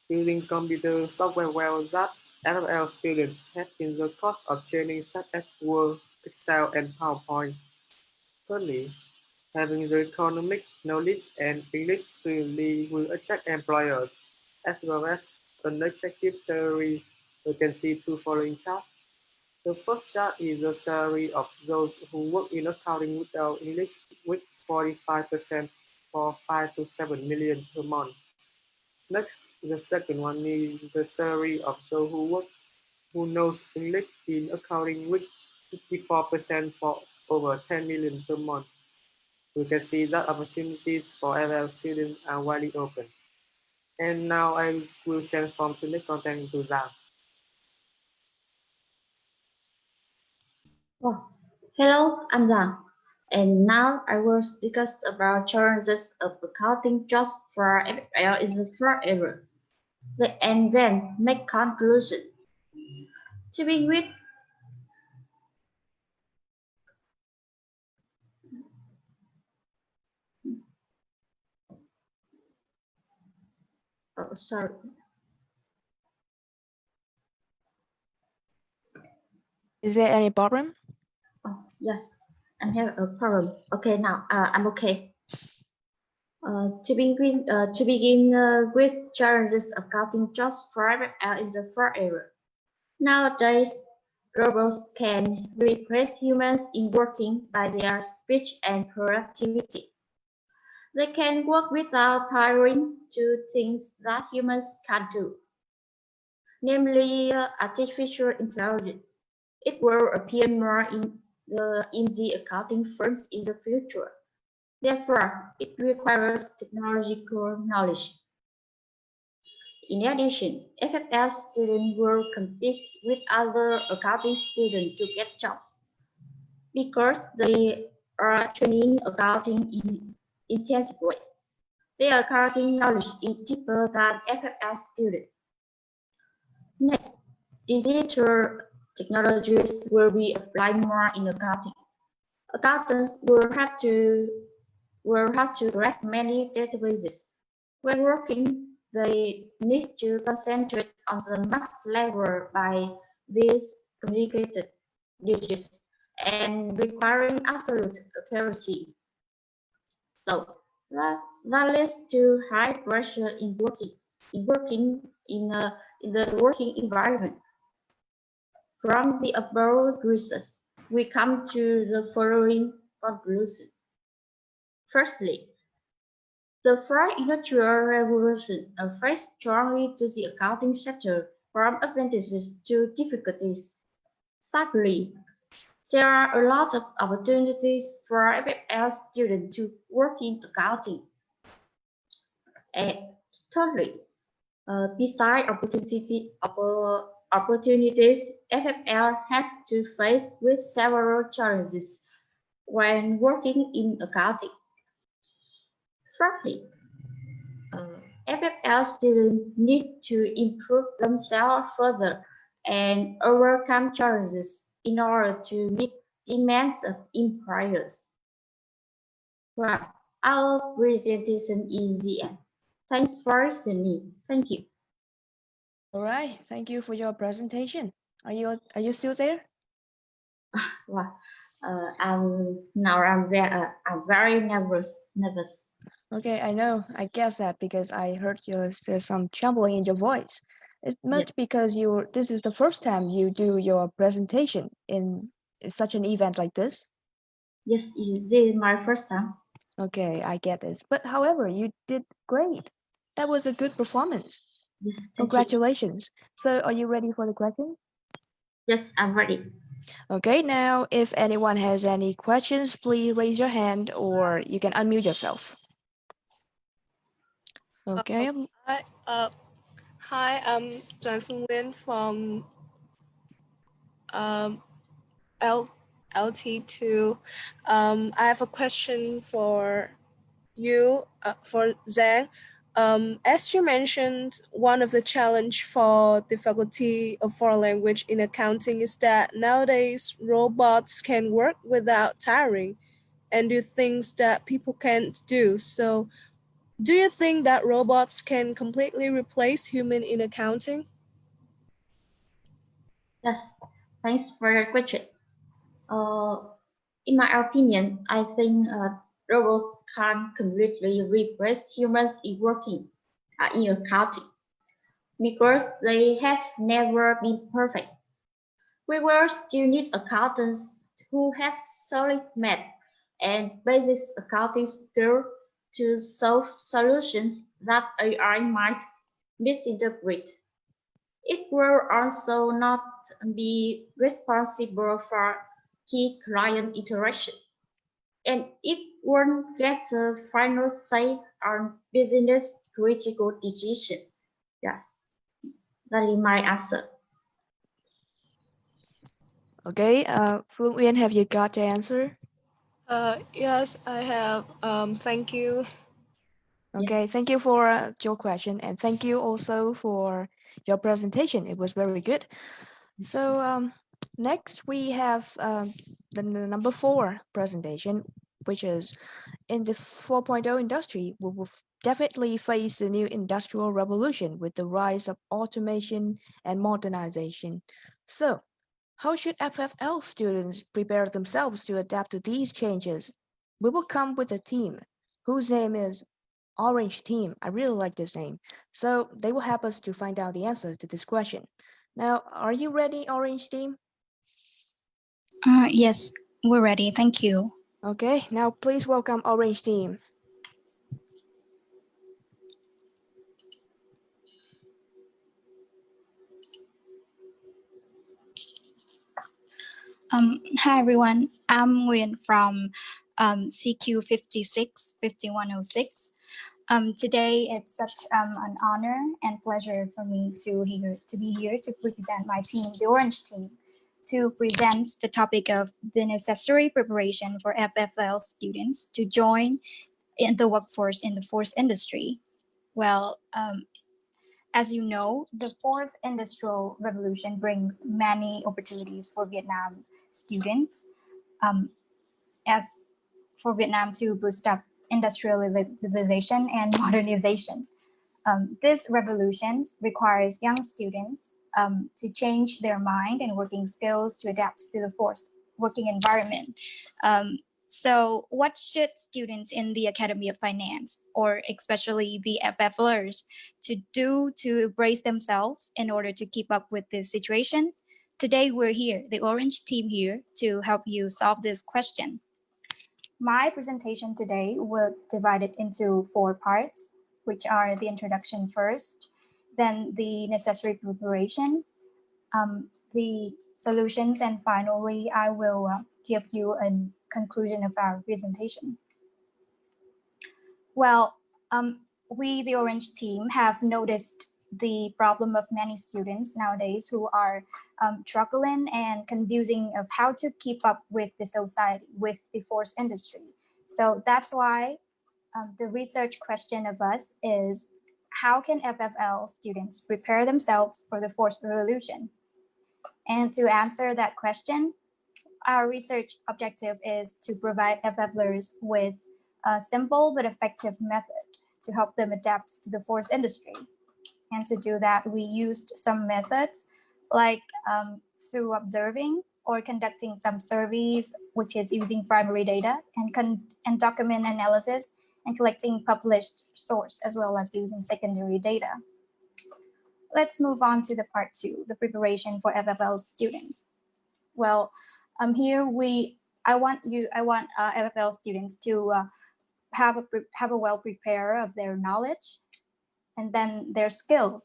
using computer software well that LL students have in the course of training such as Word, Excel, and PowerPoint. Thirdly, having the economic knowledge and English fluently will attract employers, as well as an attractive salary. You can see two following charts. The first chart is the salary of those who work in accounting without English with 45% for 5 to 7 million per month. Next, the second one is the salary of those who knows English in accounting with 54% for over 10 million per month. We can see that opportunities for LL students are widely open. And now I will transform to the content into that. Oh, hello, I'm Giang. And now I will discuss about challenges of accounting jobs for FFL in the first era. And then make conclusion. To begin with, oh, sorry. Is there any problem? Oh, yes, I'm having a problem. Okay, now I'm okay. To begin with challenges of accounting jobs for FFL in the first era. Nowadays, robots can replace humans in working by their speed and productivity. They can work without tiring to things that humans can't do, namely artificial intelligence. It will appear more in the accounting firms in the future. Therefore, it requires technological knowledge. In addition, FFL students will compete with other accounting students to get jobs because they are training accounting in intensive way. Their accounting knowledge is deeper than FFL students. Next, digital technologies will be applied more in accounting. Accountants will have to grasp many databases. When working, they need to concentrate on the math level by these complicated digits and requiring absolute accuracy. So that leads to high pressure in the working environment. From the above research, we come to the following conclusion. Firstly, the fourth industrial revolution affects strongly to the accounting sector from advantages to difficulties. Sadly, there are a lot of opportunities for FFL students to work in accounting. And thirdly, besides opportunities, FFL has to face with several challenges when working in accounting. Firstly, FFL students need to improve themselves further and overcome challenges in order to meet demands of employers. Well, our presentation is the end. Thanks for listening. Thank you. All right, thank you for your presentation. Are you still there? Wow. I'm very nervous. Okay, I know. I guess that because I heard there's some trembling in your voice. It must because this is the first time you do your presentation in such an event like this. Yes, this is my first time. Okay, I get this. But however, you did great. That was a good performance. Yes, thank you. Congratulations. So are you ready for the question? Yes, I'm ready. Okay, now if anyone has any questions, please raise your hand or you can unmute yourself. Okay. Hi, I'm Jonathan Nguyen from LT2. I have a question for you, for Zhang. As you mentioned, one of the challenge for the faculty of foreign language in accounting is that nowadays robots can work without tiring and do things that people can't do. So do you think that robots can completely replace human in accounting? Yes, thanks for your question. In my opinion, I think robots can't completely replace humans in working in accounting because they have never been perfect. We will still need accountants who have solid math and basic accounting skills to solve solutions that AI might misinterpret. It will also not be responsible for key client interaction, and it won't get the final say on business critical decisions. Yes, that is my answer. Okay, Phương Uyên, have you got the answer? Yes, I have. Thank you. Okay, thank you for your question and thank you also for your presentation. It was very good. So next we have the number 4 presentation, which is in the 4.0 industry, we will definitely face the new industrial revolution with the rise of automation and modernization. So how should FFL students prepare themselves to adapt to these changes? We will come with a team whose name is Orange Team. I really like this name. So they will help us to find out the answer to this question. Now, are you ready, Orange Team? Yes, we're ready. Thank you. Okay, now please welcome Orange Team. Hi, everyone. I'm Nguyen from CQ 56-5106. Today, it's such an honor and pleasure for me to be here to represent my team, the Orange Team, to present the topic of the necessary preparation for FFL students to join in the workforce in the fourth industry. Well, as you know, the fourth industrial revolution brings many opportunities for Vietnam students, as for Vietnam to boost up industrialization and modernization. This revolution requires young students to change their mind and working skills to adapt to the forced working environment. So what should students in the Academy of Finance, or especially the FFLers, to do to brace themselves in order to keep up with this situation? Today we're here, the Orange Team here, to help you solve this question. My presentation today will divide it into 4 parts, which are the introduction first, then the necessary preparation, the solutions, and finally, I will give you a conclusion of our presentation. Well, we, the Orange Team, have noticed the problem of many students nowadays who are struggling and confusing of how to keep up with the society, with the force industry. So that's why the research question of us is, how can FFL students prepare themselves for the fourth revolution? And to answer that question, our research objective is to provide FFLers with a simple but effective method to help them adapt to the forest industry. And to do that, we used some methods like through observing or conducting some surveys, which is using primary data and document analysis and collecting published source, as well as using secondary data. Let's move on to the part 2, the preparation for FFL students. Well, here I want FFL students to have a well prepared of their knowledge and then their skill.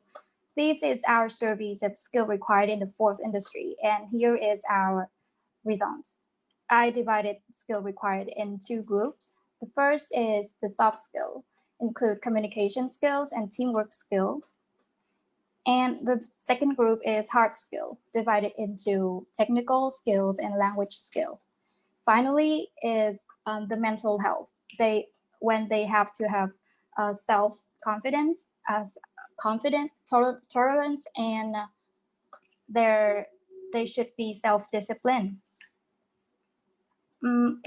This is our surveys of skill required in the forest industry, and here is our results. I divided skill required in 2 groups. The first is the soft skill, include communication skills and teamwork skill. And the second group is hard skill, divided into technical skills and language skill. Finally is the mental health. When they have to have self-confidence, tolerance, and they should be self-disciplined.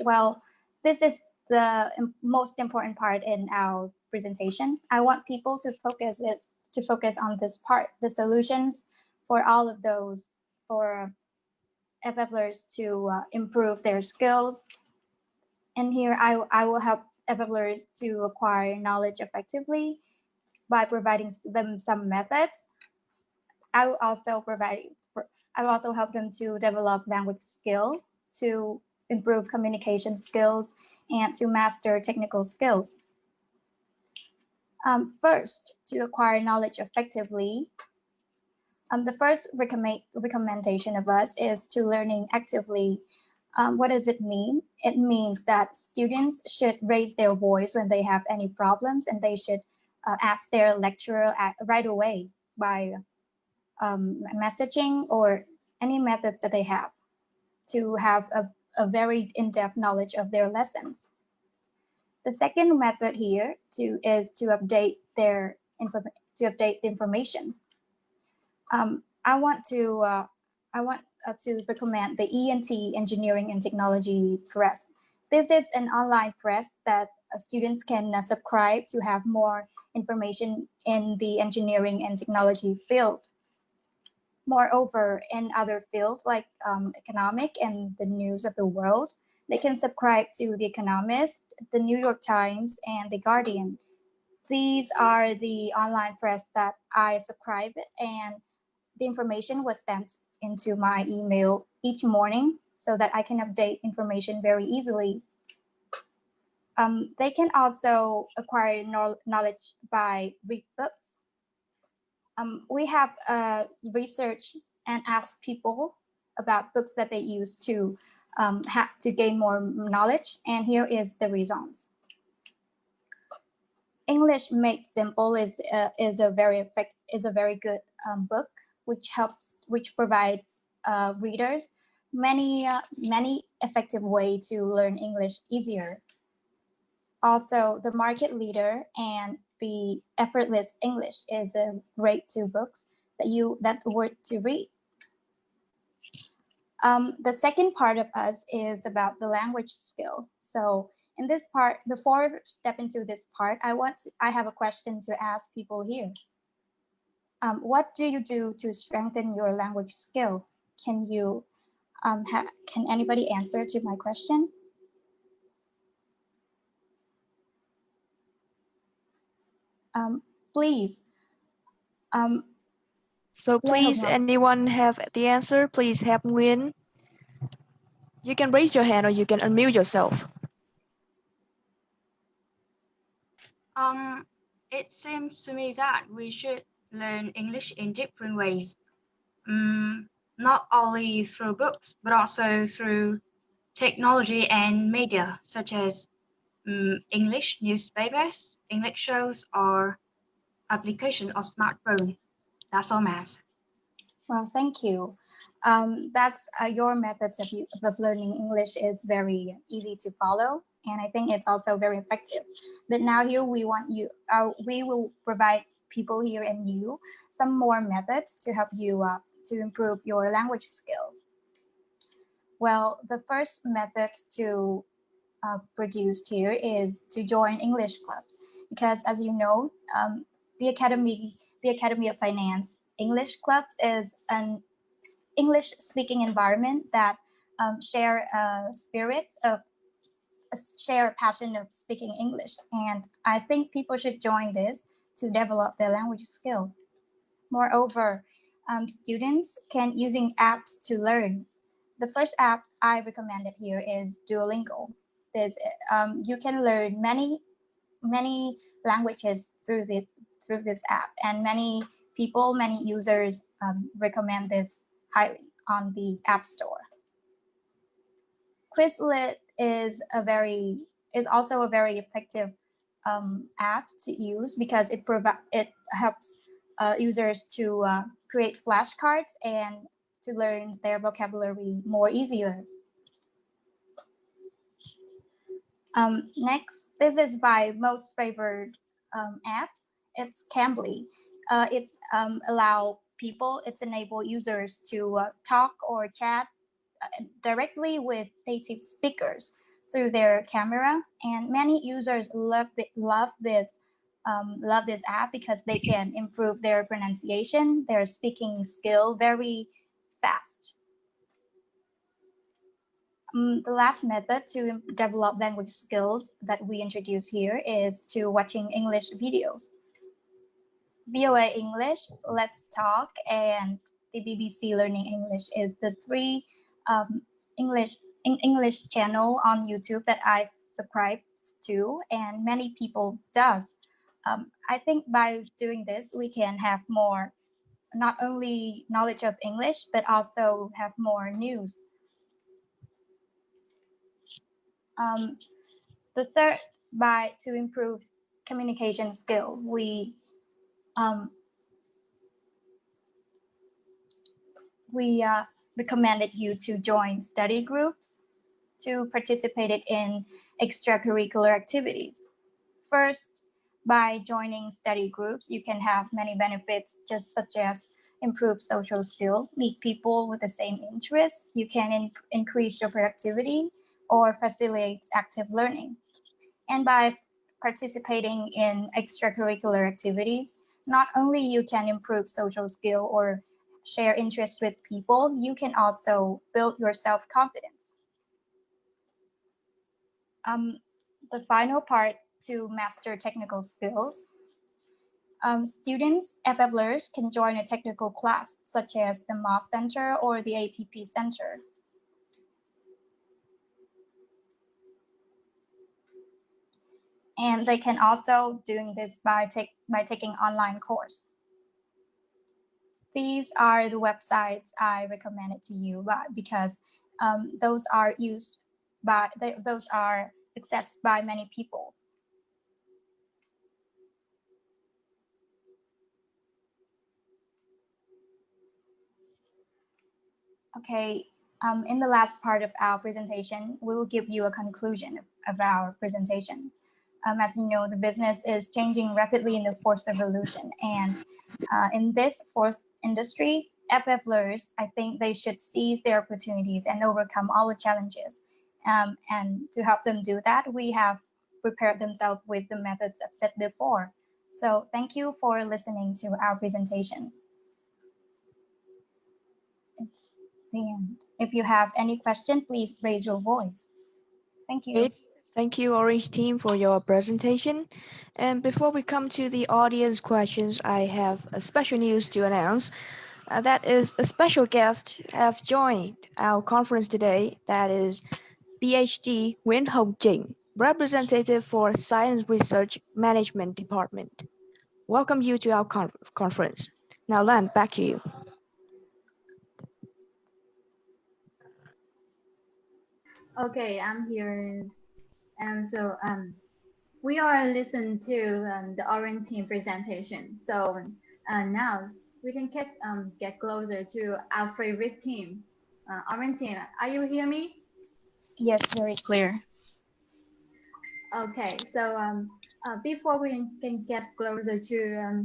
Well, this is the most important part in our presentation. I want people to focus on this part, the solutions for all of those, for FFLers to improve their skills. And here I will help FFLers to acquire knowledge effectively by providing them some methods. I will also help them to develop language skill, to improve communication skills, and to master technical skills. First, to acquire knowledge effectively, the first recommendation of us is to learning actively. What does it mean? It means that students should raise their voice when they have any problems, and they should ask their lecturer right away by messaging or any method that they have to have a very in-depth knowledge of their lessons. The second method here is to update the information. I want to recommend the ENT, Engineering and Technology Press. This is an online press that students can subscribe to have more information in the engineering and technology field. Moreover, in other fields like economic and the news of the world, they can subscribe to The Economist, the New York Times, and The Guardian. These are the online press that I subscribe, and the information was sent into my email each morning so that I can update information very easily. They can also acquire knowledge by read books. We have researched and asked people about books that they use to gain more knowledge, and here is the results. English Made Simple is a very good book which provides readers many effective ways to learn English easier. Also, The Market Leader and The Effortless English is a great 2 books that worth to read. The second part of us is about the language skill. So in this part, before I step into this part, I have a question to ask people here. What do you do to strengthen your language skill? Can anybody answer to my question? Please. So please, anyone have the answer? Please help Nguyen. You can raise your hand or you can unmute yourself. It seems to me that we should learn English in different ways, not only through books, but also through technology and media, such as English newspapers, English shows, or application or smartphone. That's all, Matt. Well, thank you. That's your methods of learning English is very easy to follow, and I think it's also very effective. But now here we will provide people here and you some more methods to help you to improve your language skill. Well, the first method to produced here is to join English clubs. because as you know, the Academy of Finance English Clubs is an English speaking environment that share a passion of speaking English. And I think people should join this to develop their language skill. Moreover, students can using apps to learn. The first app I recommended here is Duolingo. You can learn many languages through this app, and many users recommend this highly on the App Store. Quizlet is also a very effective app to use because it helps users to create flashcards and to learn their vocabulary more easier. Next, this is my most favorite apps. It's Cambly. It's enable users to talk or chat directly with native speakers through their camera, and many users love this app because they can improve their pronunciation, their speaking skill very fast. The last method to develop language skills that we introduce here is to watching English videos. VOA English, Let's Talk, and the BBC Learning English is the three English channel on YouTube that I've subscribed to, and many people does. I think by doing this, we can have more, not only knowledge of English, but also have more news. The third, to improve communication skill, we recommended you to join study groups to participate in extracurricular activities. First, by joining study groups, you can have many benefits, just such as improve social skill, meet people with the same interests, you can increase your productivity or facilitate active learning. And by participating in extracurricular activities, not only you can improve social skill or share interests with people, you can also build your self-confidence. The final part, to master technical skills. Students, FFLers, can join a technical class, such as the MOS Center or the ATP Center. And they can also doing this by taking online course. These are the websites I recommended to you because those are accessed by many people. Okay, in the last part of our presentation, we will give you a conclusion of our presentation. As you know, the business is changing rapidly in the fourth revolution, and in this fourth industry, FFLers, I think they should seize their opportunities and overcome all the challenges. And to help them do that, we have prepared themselves with the methods I've said before. So thank you for listening to our presentation. It's the end. If you have any question, please raise your voice. Thank you. Okay. Thank you, Orange team, for your presentation. And before we come to the audience questions, I have a special news to announce. That is, a special guest have joined our conference today. That is PhD Nguyễn, representative for Science Research Management Department. Welcome you to our conference. Now, Lan, back to you. Okay, I'm here. And so we are listening to the Orange team presentation. So now we can get closer to our favorite team. Orange team, are you hear me? Yes, very clear. Okay, so before we can get closer to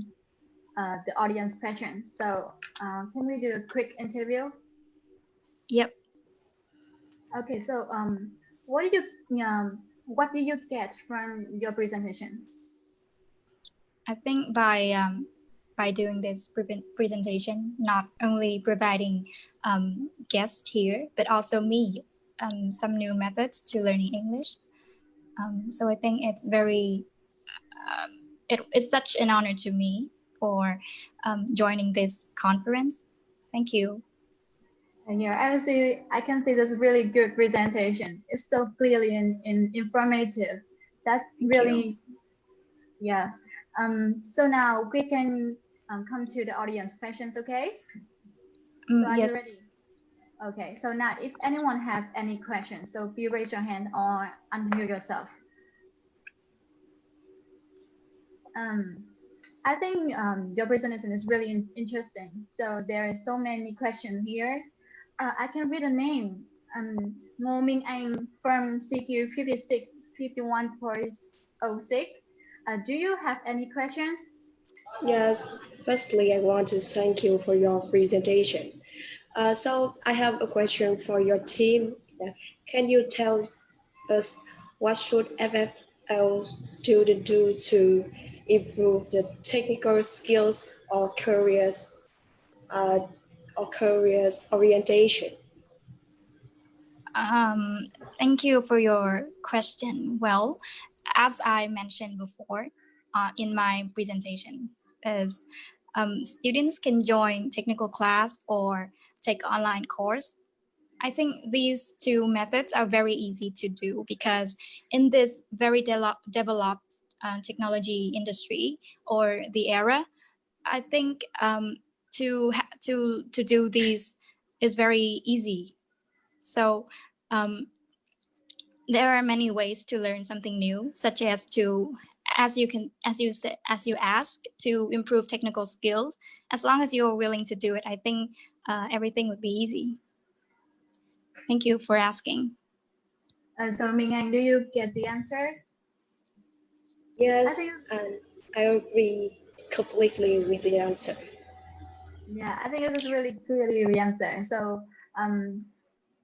the audience questions, so can we do a quick interview? Yep. Okay, so what do you get from your presentation? I think by doing this presentation, not only providing guests here, but also me some new methods to learning English. So I think it's very, it's such an honor to me for joining this conference. Thank you. And yeah, I can see this really good presentation. It's so clearly and informative. That's really, yeah. So now we can come to the audience questions, okay? So are you Yes. ready? Okay, so now if anyone have any questions, so please raise your hand or unmute yourself. I think your presentation is really interesting. So there are so many questions here. I can read a name. Ngô Minh Anh from CQ 5651.06. Do you have any questions? Yes, firstly, I want to thank you for your presentation. So I have a question for your team. Can you tell us what should FFL students do to improve the technical skills or careers orientation? Thank you for your question. Well, as I mentioned before in my presentation, is students can join technical class or take online course. I think these two methods are very easy to do because in this very developed technology industry or the era, I think to do these is very easy. So there are many ways to learn something new, such as as you ask, to improve technical skills. As long as you're willing to do it, I think everything would be easy. Thank you for asking. So Minh Anh, do you get the answer? Yes, I agree completely with the answer. Yeah, I think it is really clearly the answer. So,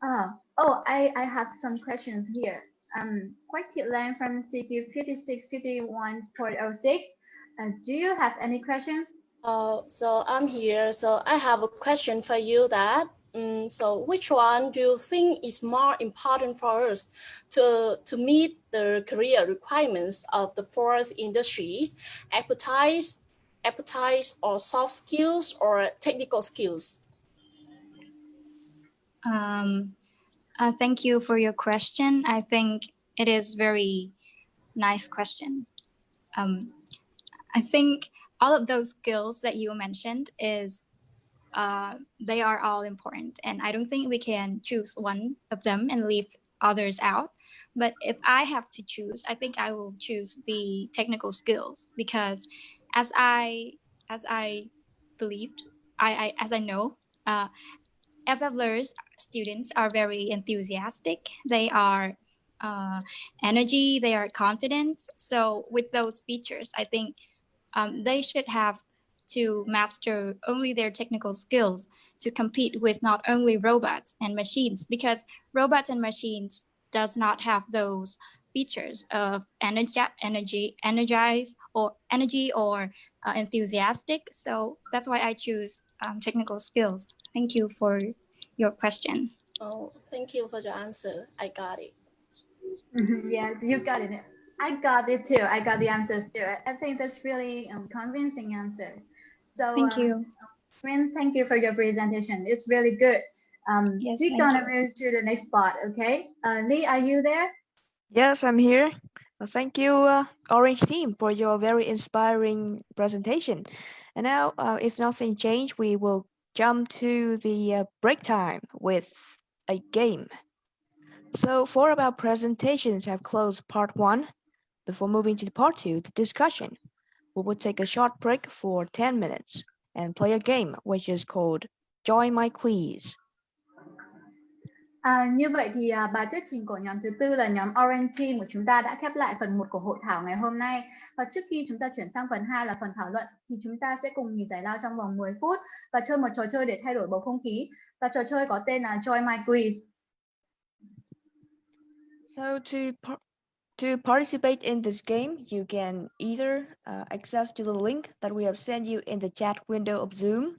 I have some questions here. Quite Lan from CQ 5651.06. Do you have any questions? So I'm here. So I have a question for you that, so which one do you think is more important for us to meet the career requirements of the fourth industries, appetite or soft skills or technical skills? Thank you for your question. I think it is very nice question. I think all of those skills that you mentioned they are all important, and I don't think we can choose one of them and leave others out. But if I have to choose, I think I will choose the technical skills because as I believed, as I know, FFLers students are very enthusiastic. They are energy, they are confident. So with those features, I think they should have to master only their technical skills to compete with not only robots and machines, because robots and machines does not have those features of energy or enthusiastic. So that's why I choose technical skills. Thank you for your question. Oh, thank you for your answer. I got it. Yes, you got it. I got it too. I got the answers too. I think that's really convincing answer. So thank you. Khuyến, thank you for your presentation. It's really good. Yes, we're gonna move to the next part, okay? Lee, are you there? Yes, I'm here. Thank you, Orange team, for your very inspiring presentation. And now, if nothing changed, we will jump to the break time with a game. So for our presentations have closed part 1. Before moving to part 2, the discussion, we will take a short break for 10 minutes and play a game which is called Join My Quiz. Như vậy thì bài thuyết trình của nhóm thứ tư là nhóm Orange Team của chúng ta đã khép lại phần 1 của hội thảo ngày hôm nay. Và trước khi chúng ta chuyển sang phần 2 là phần thảo luận thì chúng ta sẽ cùng nghỉ giải lao trong vòng 10 phút và chơi một trò chơi để thay đổi bầu không khí. Và trò chơi có tên là Join My Quiz. So To participate in this game, you can either access to the link that we have sent you in the chat window of Zoom,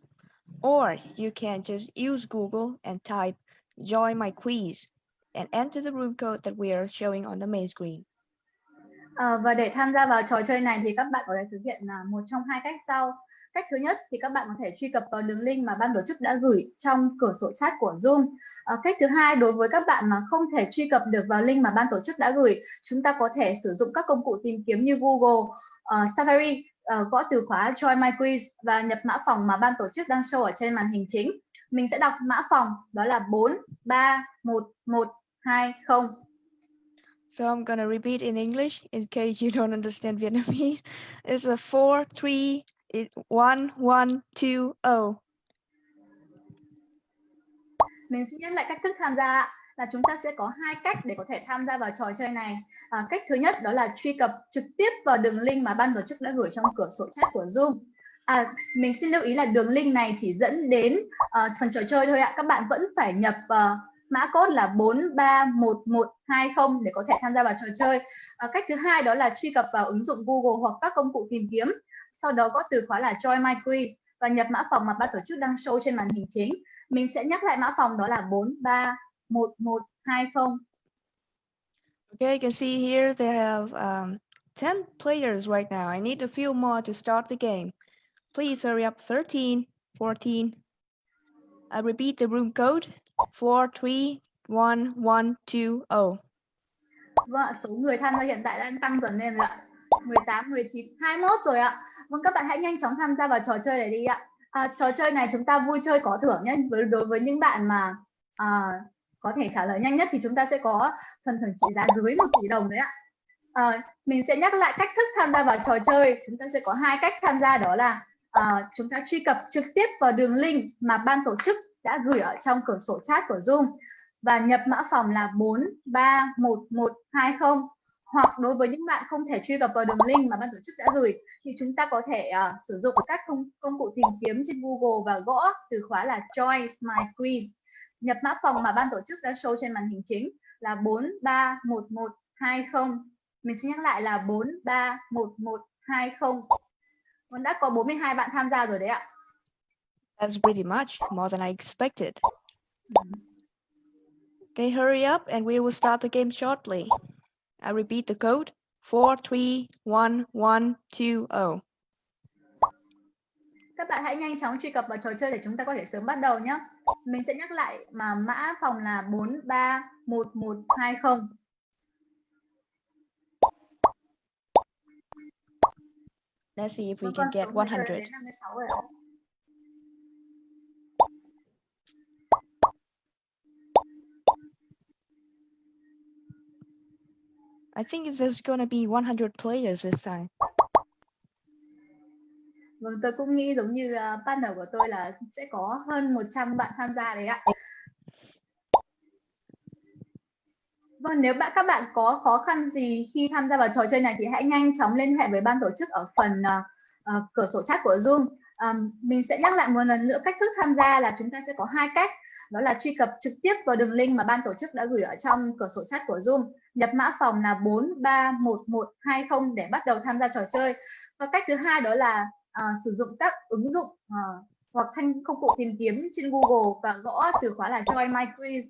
or you can just use Google and type "Join my quiz" and enter the room code that we are showing on the main screen. Và để tham gia vào trò chơi này thì các bạn có thể thực hiện một trong hai cách sau. Cách thứ nhất thì các bạn có thể truy cập vào đường link mà ban tổ chức đã gửi trong cửa sổ chat của Zoom. Cách thứ hai, đối với các bạn mà không thể truy cập được vào link mà ban tổ chức đã gửi, chúng ta có thể sử dụng các công cụ tìm kiếm như Google, Safari, gõ từ khóa Join My Quiz và nhập mã phòng mà ban tổ chức đang show ở trên màn hình chính. Mình sẽ đọc mã phòng, đó là 4311120. So I'm gonna repeat in English in case you don't understand Vietnamese. It's a 4311120. Mình xin nhắc lại cách thức tham gia là chúng ta sẽ có hai cách để có thể tham gia vào trò chơi này. Cách thứ nhất đó là truy cập trực tiếp vào đường link mà ban tổ chức đã gửi trong cửa sổ chat của Zoom. Mình xin lưu ý là đường link này chỉ dẫn đến phần trò chơi thôi ạ. Các bạn vẫn phải nhập mã code là 4311120 để có thể tham gia vào trò chơi. Cách thứ hai đó là truy cập vào ứng dụng Google hoặc các công cụ tìm kiếm. Sau đó gõ từ khóa là Join My Quiz và nhập mã phòng mà ban tổ chức đang show trên màn hình chính. Mình sẽ nhắc lại mã phòng, đó là 4311120. Okay, you can see here they have 10 players right now. I need a few more to start the game. Please hurry up. 13, 14. I repeat the room code, 4311120. Vâng, số người tham gia hiện tại đang tăng dần lên rồi ạ. 18, 19, 21 rồi ạ. Vâng, các bạn hãy nhanh chóng tham gia vào trò chơi này đi ạ. Trò chơi này chúng ta vui chơi có thưởng nhé. Đối với những bạn mà có thể trả lời nhanh nhất thì chúng ta sẽ có phần thưởng trị giá dưới 1 tỷ đồng đấy ạ. Mình sẽ nhắc lại cách thức tham gia vào trò chơi. Chúng ta sẽ có hai cách tham gia, đó là chúng ta truy cập trực tiếp vào đường link mà ban tổ chức đã gửi ở trong cửa sổ chat của Zoom và nhập mã phòng là 4311120. Hoặc đối với những bạn không thể truy cập vào đường link mà ban tổ chức đã gửi thì chúng ta có thể sử dụng các công cụ tìm kiếm trên Google và gõ từ khóa là Join My Quiz. Nhập mã phòng mà ban tổ chức đã show trên màn hình chính là 4311120. Mình xin nhắc lại là 4311120. Đã có 42 bạn tham gia rồi đấy ạ. That's pretty much more than I expected. Okay, hurry up and we will start the game shortly. I repeat the code, 4311120. Các bạn hãy nhanh chóng truy cập vào trò chơi để chúng ta có thể sớm bắt đầu nhé. Mình sẽ nhắc lại mà mã phòng là 4311120. Let's see if we can get 100. Đến 56 rồi ạ. I think there's gonna be 100 players this time. Vâng, tôi cũng nghĩ giống như partner của tôi là sẽ có hơn 100 bạn tham gia đấy ạ. Vâng, nếu các bạn có khó khăn gì khi tham gia vào trò chơi này thì hãy nhanh chóng liên hệ với ban tổ chức ở phần cửa sổ chat của Zoom. Mình sẽ nhắc lại một lần nữa cách thức tham gia là chúng ta sẽ có hai cách, đó là truy cập trực tiếp vào đường link mà ban tổ chức đã gửi ở trong cửa sổ chat của Zoom, nhập mã phòng là 4311120 để bắt đầu tham gia trò chơi. Và cách thứ hai đó là sử dụng các ứng dụng hoặc công cụ tìm kiếm trên Google và gõ từ khóa là Join My Quiz,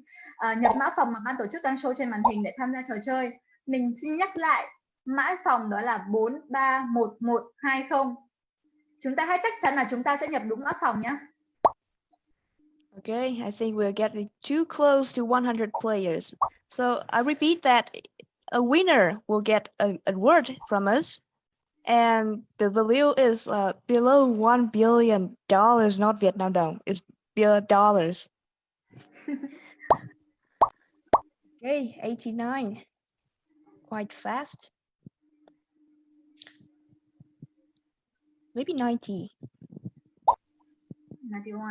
nhập mã phòng mà ban tổ chức đang show trên màn hình để tham gia trò chơi. Mình xin nhắc lại mã phòng, đó là 4311120. Chúng ta hãy chắc chắn là chúng ta sẽ nhập đúng mã phòng nhé. Okay, I think we're getting too close to 100 players. So I repeat that a winner will get an award from us. And the value is below $1 billion, not Vietnam đồng. It's dollars. Okay, 89. Quite fast. Maybe 90. 91.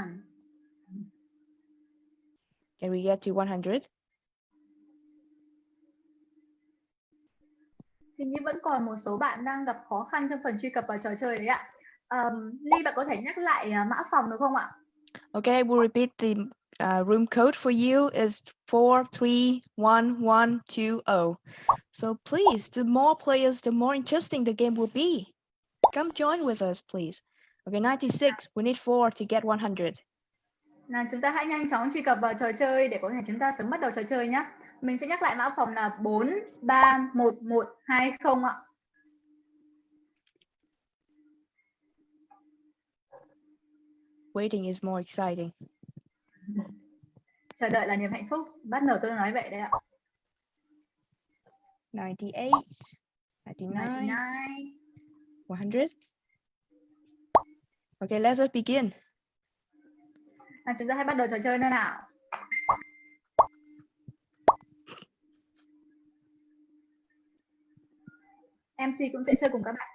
Can we get to 100? Hình như vẫn còn một số bạn đang gặp khó khăn trong phần truy cập vào trò chơi đấy ạ. Ly, bạn có thể nhắc lại mã phòng được không ạ? Okay, we'll repeat room code for you is 431120. So please, the more players, the more interesting the game will be. Come join with us, please. Okay, 96. We need 4 to get 100. Nào, chúng ta hãy nhanh chóng truy cập vào trò chơi để có thể chúng ta sớm bắt đầu trò chơi nhé. Mình sẽ nhắc lại mã phòng là 431120 ạ. Waiting is more exciting. Chờ đợi là niềm hạnh phúc. Bắt đầu tôi nói vậy đấy ạ. 98, 99, 100. Okay, let us begin. Nào, chúng ta hãy bắt đầu trò chơi nữa nào. MC cũng sẽ chơi cùng các bạn.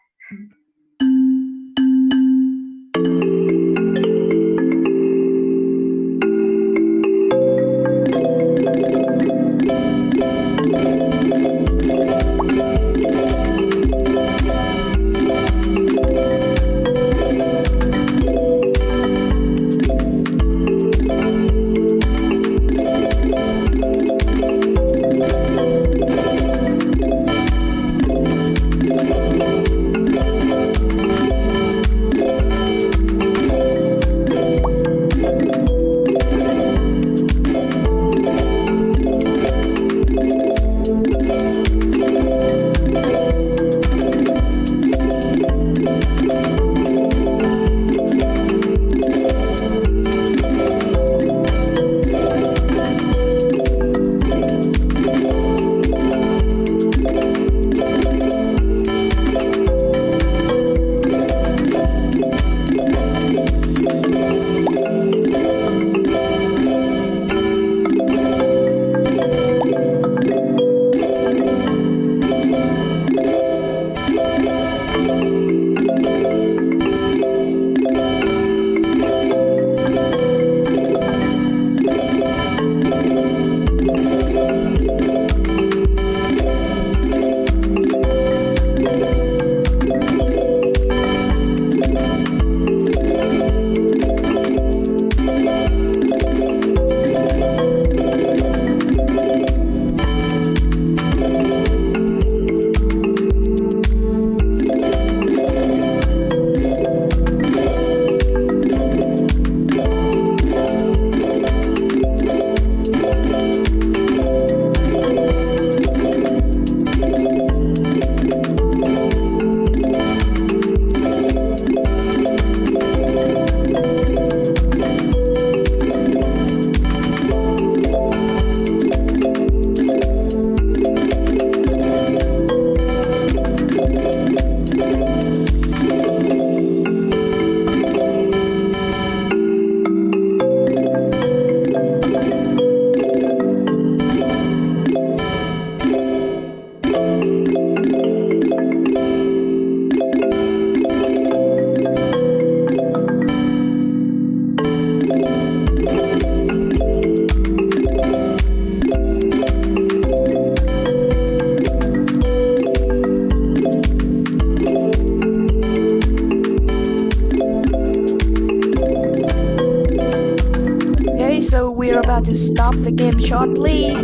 We're about to stop the game shortly.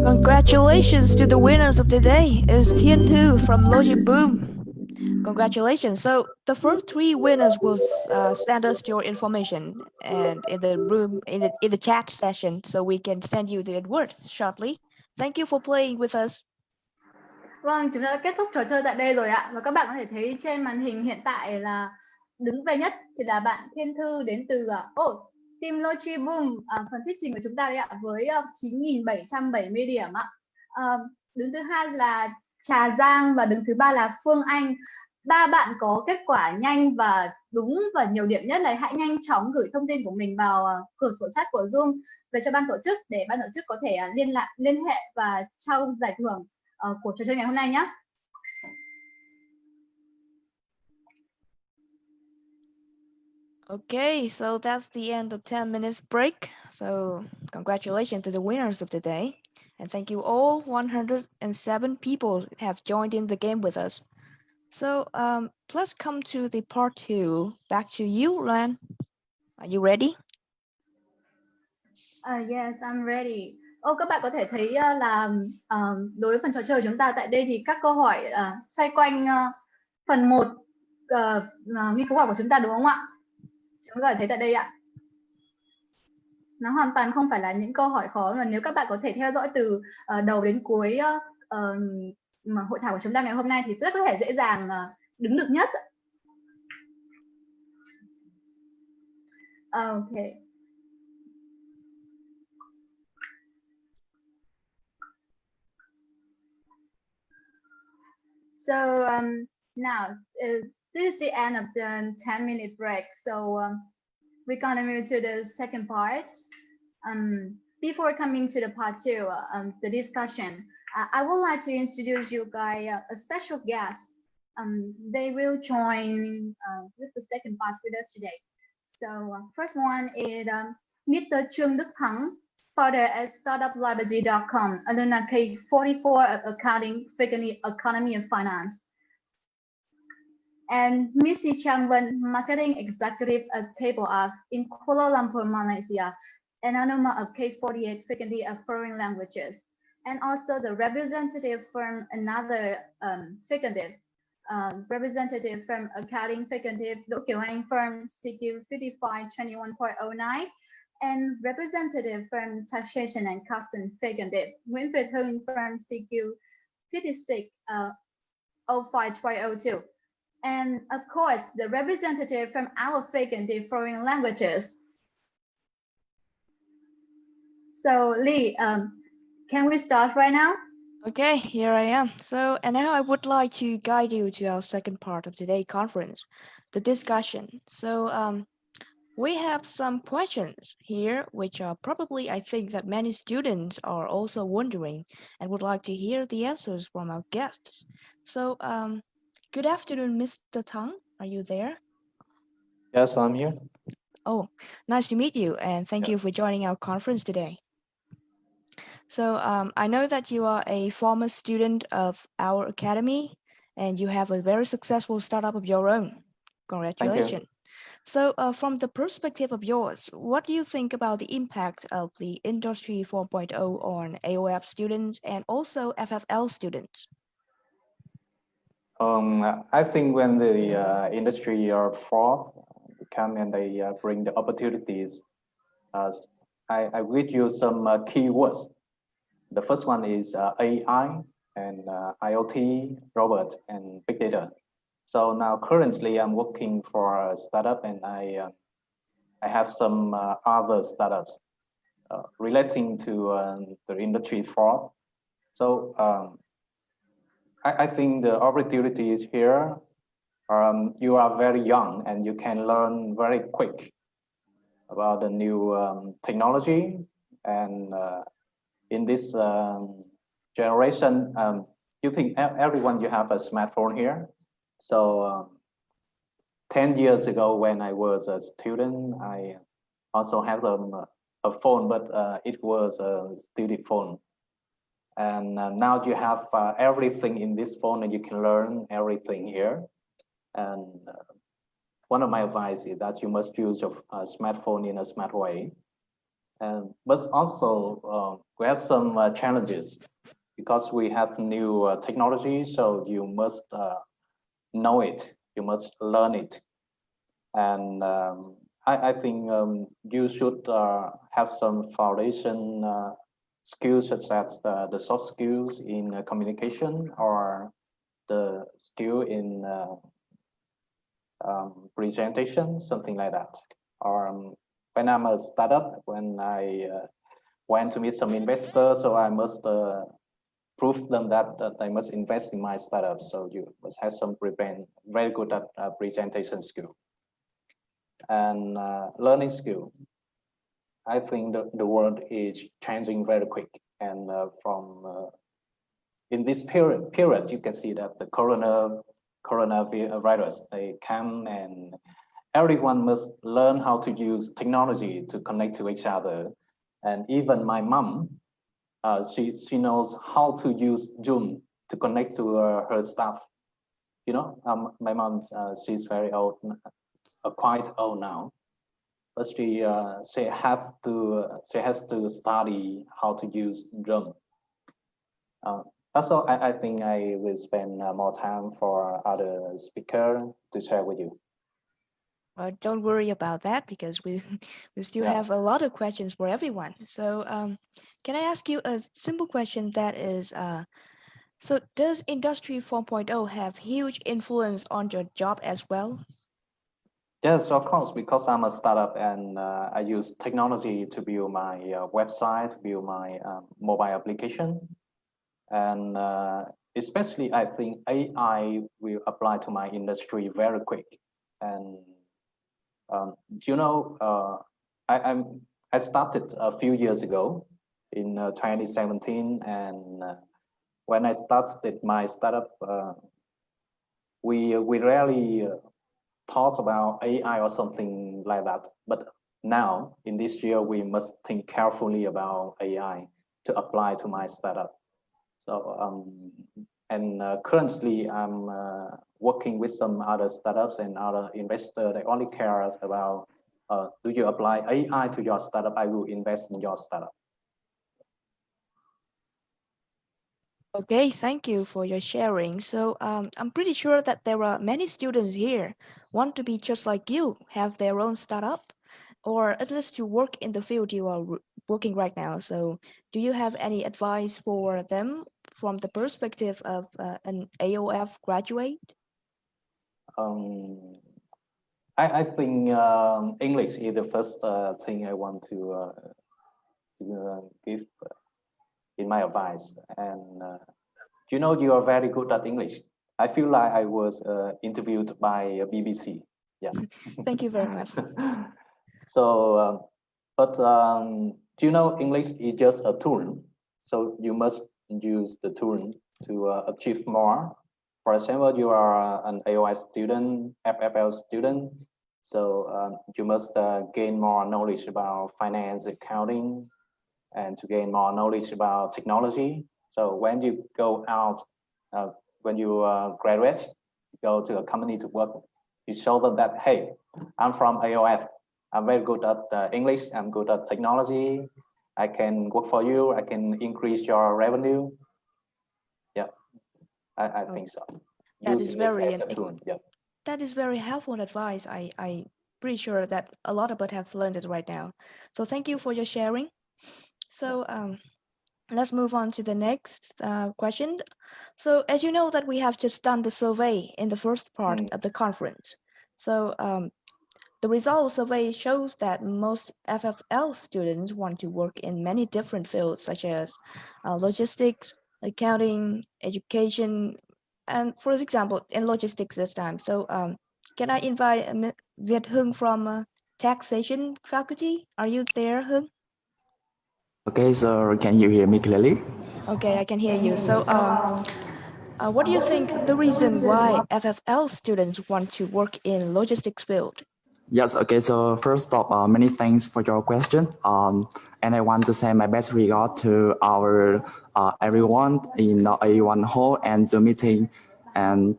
Congratulations to the winners of today is Thiên Thư from Logic Boom. Congratulations. So the first three winners will send us your information and in the room in the chat session so we can send you the award shortly. Thank you for playing with us. Vâng, chúng ta đã kết thúc trò chơi tại đây rồi ạ. Và các bạn có thể thấy trên màn hình hiện tại là đứng về nhất thì là bạn Thiên Thư đến từ team Logi Boom, phần thuyết trình của chúng ta đấy ạ, với 9.770 điểm ạ. Đứng thứ hai là Trà Giang và đứng thứ ba là Phương Anh. Ba bạn có kết quả nhanh và đúng và nhiều điểm nhất là hãy nhanh chóng gửi thông tin của mình vào cửa sổ chat của Zoom về cho ban tổ chức để ban tổ chức có thể liên hệ và trao giải thưởng của trò chơi ngày hôm nay nhé. Okay, so that's the end of 10 minutes break. So congratulations to the winners of today. And thank you all 107 people have joined in the game with us. So let's come to the part 2. Back to you, Lan. Are you ready? Yes, I'm ready. Các bạn có thể thấy là đối với phần trò chơi của chúng ta tại đây thì các câu hỏi xoay quanh phần 1 nghiên cứu khoa học của chúng ta đúng không ạ? Chúng ta thấy tại đây ạ. Nó hoàn toàn không phải là những câu hỏi khó mà nếu các bạn có thể theo dõi từ đầu đến cuối mà hội thảo của chúng ta ngày hôm nay thì rất có thể dễ dàng đứng được nhất. Okay. So now this is the end of the 10-minute break. So we're gonna move to the second part. Before coming to the part 2, the discussion, I would like to introduce you guys a special guest. They will join with the second part with us today. So first one is Mr. Trương Đức Thắng, founder at startuplibrary.com, alumni K44 of Accounting, Faculty, Economy and Finance. And Missy Chang Wen, Marketing Executive at Table Art in Kuala Lumpur, Malaysia, an alumna of K48 Faculty of Foreign Languages. And also the representative from another faculty, representative from Accounting Faculty, Đỗ Kiều Anh from CQ 5521.09, and representative from Taxation and Customs Faculty, Nguyễn Việt Hưng from CQ 5605.02. And of course, the representative from our faculty foreign languages. So Lee, can we start right now? Okay, here I am. So, and now I would like to guide you to our second part of today's conference, the discussion. So, we have some questions here, which are probably, I think, that many students are also wondering and would like to hear the answers from our guests. So, good afternoon, Mr. Tang. Are you there? Yes, I'm here. Oh, nice to meet you, and thank you for joining our conference today. So, I know that you are a former student of our academy, and you have a very successful startup of your own. Congratulations. So from the perspective of yours, what do you think about the impact of the Industry 4.0 on AOF students and also FFL students? I think when the industry are fourth, they come and they bring the opportunities. I read you some keywords. The first one is AI and IoT, robot, and big data. So now currently I'm working for a startup and I have some other startups relating to the industry fourth. So I think the opportunity is here. You are very young and you can learn very quick about the new technology. And in this generation, you think everyone you have a smartphone here. So 10 years ago when I was a student, I also had a phone, but it was a student phone. And now you have everything in this phone and you can learn everything here. And one of my advice is that you must use your smartphone in a smart way. But also we have some challenges because we have new technology, so you must know it, you must learn it. And I think you should have some foundation skills such as the soft skills in communication or the skill in presentation, something like that. Or when I'm a startup, when I went to meet some investors, so I must prove them that they must invest in my startup. So you must have some very good at presentation skill and learning skill. I think the world is changing very quick, and from in this period, you can see that the coronavirus, they come and everyone must learn how to use technology to connect to each other. And even my mom, she knows how to use Zoom to connect to her staff. You know, my mom, she's very old, quite old now, but she has to study how to use Zoom. That's all. I think I will spend more time for other speaker to share with you. Well, don't worry about that because we still have a lot of questions for everyone. So can I ask you a simple question that is, so does Industry 4.0 have huge influence on your job as well? Yes, of course, because I'm a startup and I use technology to build my website, to build my mobile application. And especially, I think AI will apply to my industry very quick. And you know, I started a few years ago in 2017, and when I started my startup, we rarely thought about AI or something like that. But now, in this year, we must think carefully about AI to apply to my startup. So, currently I'm working with some other startups and other investors. They only care about, do you apply AI to your startup? I will invest in your startup. Okay, thank you for your sharing. So I'm pretty sure that there are many students here want to be just like you, have their own startup, or at least to work in the field you are working right now. So do you have any advice for them from the perspective of an AOF graduate? I think English is the first thing I want to give in my advice. And you know, you are very good at English. I feel like I was interviewed by BBC. Yeah. Thank you very much. So, you know, English is just a tool. So you must use the tool to achieve more. For example, you are an AOI student, FFL student. So you must gain more knowledge about finance, accounting, and to gain more knowledge about technology. So when you go out, when you graduate, go to a company to work, you show them that, hey, I'm from AOF. I'm very good at English. I'm good at technology. I can work for you. I can increase your revenue. Yeah, I think so. That is very yeah. That is very helpful advice. I'm pretty sure that a lot of us have learned it right now. So thank you for your sharing. So let's move on to the next question. So as you know that we have just done the survey in the first part of the conference. So the result survey shows that most FFL students want to work in many different fields such as logistics, accounting, education, and for example, in logistics this time. So can I invite Việt Hưng from taxation faculty? Are you there, Hưng? Okay, so can you hear me clearly? Okay, I can hear you. So what do you think the reason why FFL students want to work in logistics field? Yes, okay, so first off, many thanks for your question. And I want to send my best regard to our everyone in A1 hall and the meeting. And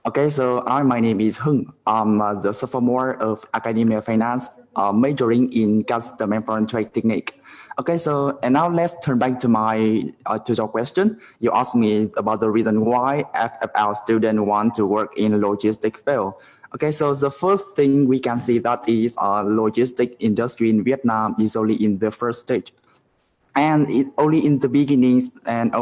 okay, so my name is Hưng. I'm the sophomore of academia finance, majoring in customer and foreign trade technique. Okay, so and now let's turn back to my to your question. You asked me about the reason why FFL students want to work in logistic field. Okay, so the first thing we can see that is logistic industry in Vietnam is only in the first stage. And it only in the beginnings, and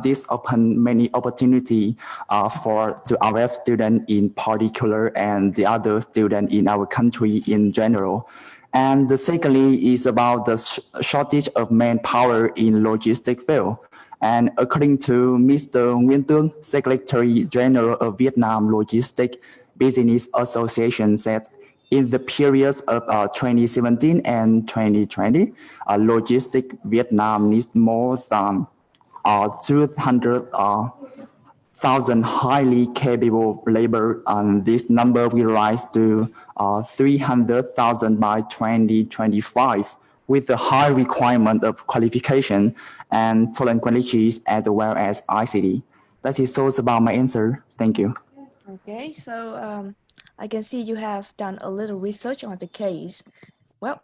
this open many opportunity to our student in particular and the other student in our country in general. And the secondly is about the shortage of manpower in logistic field. And according to Mr. Nguyen, Secretary General of Vietnam Logistic Business Association, said in the periods of 2017 and 2020, Logistic Vietnam needs more than 200,000 highly capable labor, and this number will rise to 300,000 by 2025, with the high requirement of qualification and foreign languages as well as ICT. That is all about my answer. Thank you. Okay, so I can see you have done a little research on the case. Well,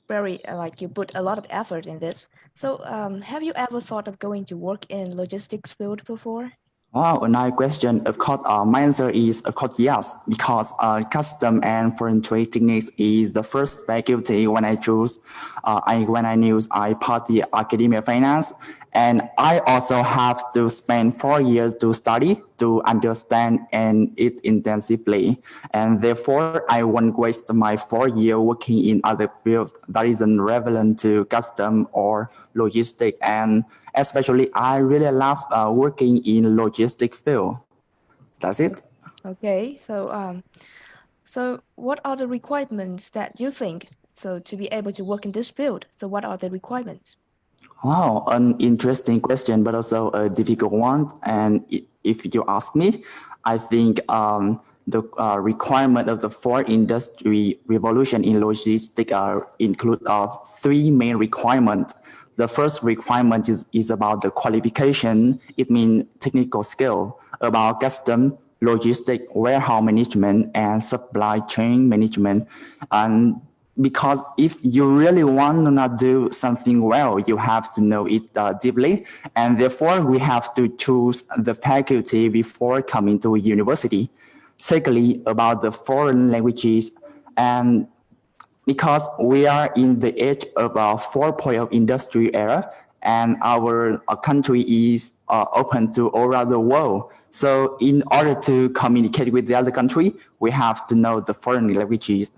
very like you put a lot of effort in this. So have you ever thought of going to work in logistics field before? Wow, a nice question. Of course, my answer is of course yes, because custom and foreign trade techniques is the first faculty when I choose. When I knew I part the academia finance, and I also have to spend 4 years to study to understand and it intensively, and therefore I won't waste my 4 year working in other fields that isn't relevant to custom or logistic. And especially, I really love working in logistic field. That's it. Okay, so what are the requirements that you think so to be able to work in this field? So what are the requirements? Wow, an interesting question, but also a difficult one. And if you ask me, I think the requirement of the fourth industry revolution in logistics include 3 main requirements. The first requirement is about the qualification. It means technical skill about custom, logistic, warehouse management, and supply chain management. And because if you really want to do something well, you have to know it deeply. And therefore, we have to choose the faculty before coming to a university. Secondly, about the foreign languages, and because we are in the age of a 4.0 industry era, and our country is open to all around the world. So in order to communicate with the other country, we have to know the foreign languages.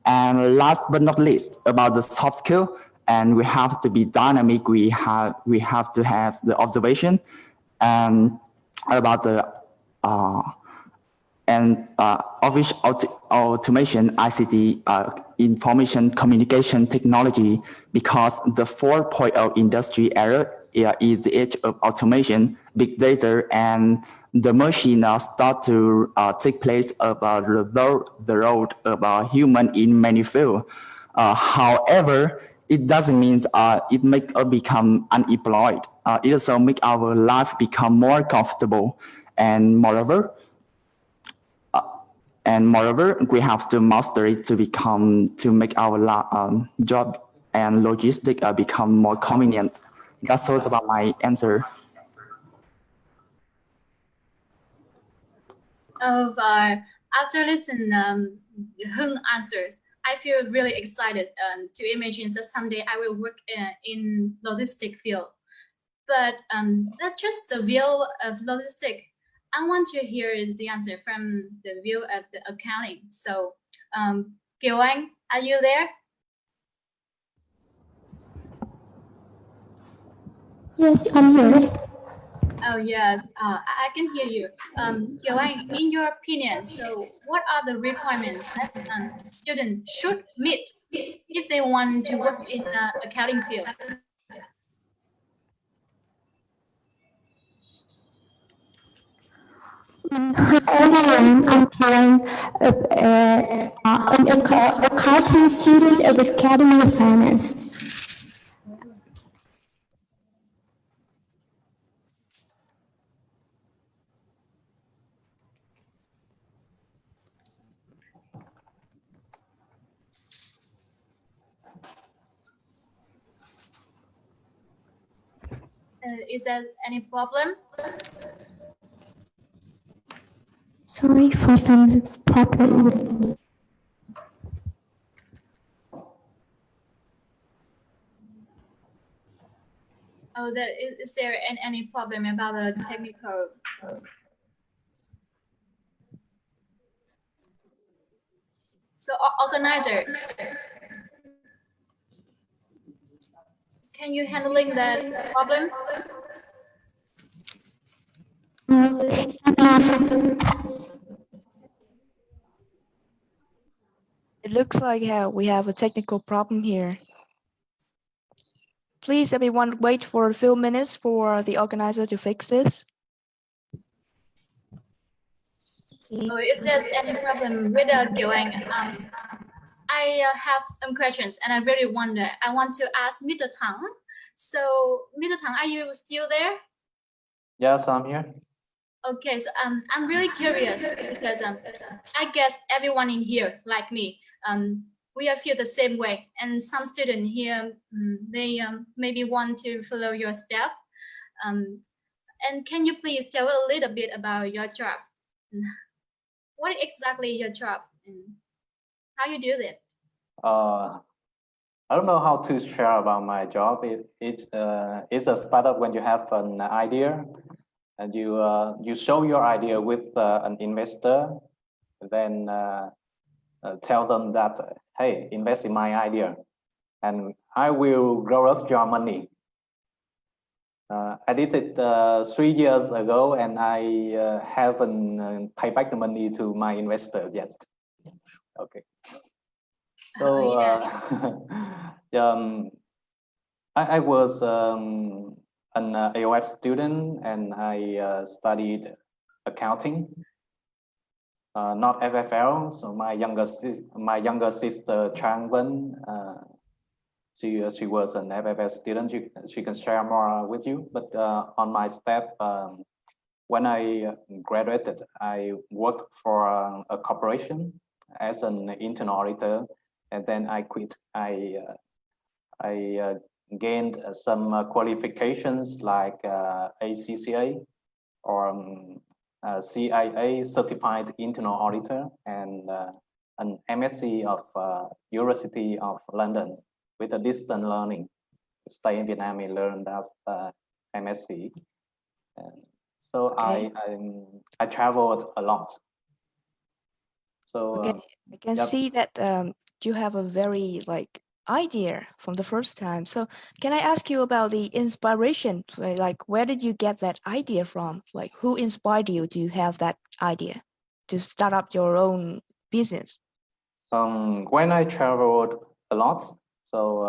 And last but not least, about the soft skill, and we have to be dynamic. We have to have the observation, and about the office automation, ICT, information communication technology, because the 4.0 industry era is the age of automation, big data, and the machine start to take place of the role of a human in many fields. However, it doesn't mean it make us become unemployed. It also make our life become more comfortable, and moreover, we have to master it to make our job and logistic become more convenient. That's all about my answer. After listening Hưng answers, I feel really excited to imagine that someday I will work in logistic field. But that's just the view of logistic. I want to hear the answer from the view of the accounting. So, Kiều Anh, are you there? Yes, I'm here. Oh yes, I can hear you. Kiều Anh, in your opinion, so what are the requirements that students should meet if they want to work in the accounting field? Everyone, I'm Karen, an accounting student at the Academy of Finance. Is there any problem? Sorry for some problem. Oh, is there any problem about the technical? So, organizer, can you handling that problem? It looks like we have a technical problem here. Please, everyone, wait for a few minutes for the organizer to fix this. So if there's any problem with Kiều Anh, I have some questions and I really wonder. I want to ask Mr. Thắng. So, Mr. Thắng, are you still there? Yes, I'm here. Okay, so I'm really curious because I guess everyone in here, like me, we feel the same way. And some students here, they maybe want to follow your step. And can you please tell a little bit about your job? What exactly your job and how you do that? I don't know how to share about my job. It's a startup when you have an idea and you show your idea with an investor, then tell them that, hey, invest in my idea and I will grow up your money. I did it 3 years ago and I haven't paid back the money to my investor yet. Okay. So I was an AOF student and I studied accounting, not FFL. So my younger sister Trang Vân, she was an FFL student. She can share more with you. But on my step, when I graduated, I worked for a corporation as an internal auditor, and then I quit. I gained some qualifications like ACCA or CIA certified internal auditor and an MSc of University of London with a distance learning. Stay in Vietnam and learn as MSc. So Okay. I traveled a lot. So Okay, I can see that you have a very idea from the first time. So can I ask you about the inspiration? Like where did you get that idea from? Like who inspired you to have that idea to start up your own business? When I traveled a lot, so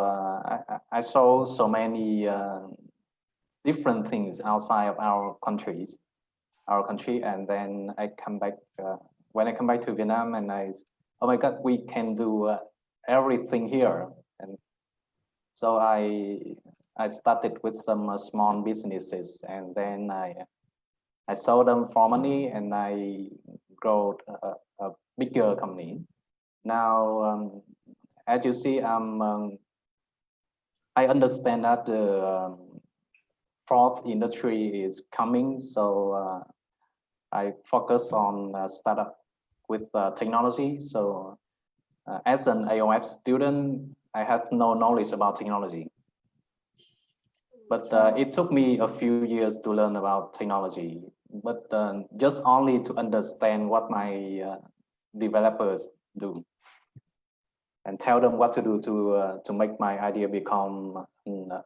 I saw so many different things outside of our country, and then I come back. When I come back to Vietnam, and oh my God, we can do everything here, and so I started with some small businesses, and then I sold them for money, and I grew a bigger company. Now, as you see, I understand that the fourth industry is coming, so I focus on startup with technology. So as an AOF student, I have no knowledge about technology. But it took me a few years to learn about technology, but just only to understand what my developers do and tell them what to do to make my idea become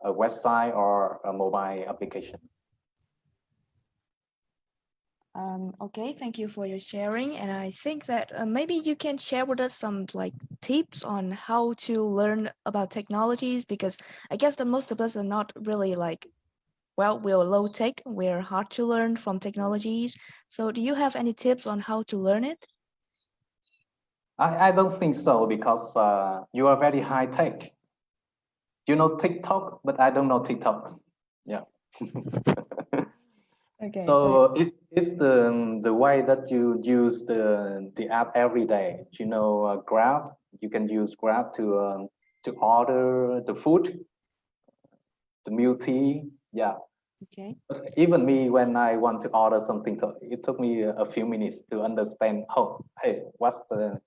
a website or a mobile application. Okay, thank you for your sharing. And I think that maybe you can share with us some tips on how to learn about technologies, because I guess that most of us are not really we're low tech, we're hard to learn from technologies. So do you have any tips on how to learn it? I don't think so, because you are very high tech. You know TikTok, but I don't know TikTok. Yeah. Okay. So it's the way that you use the app every day. You know, Grab. You can use Grab to order the food, the meal tea. Yeah. Okay. But even me, when I want to order something, so it took me a few minutes to understand what's the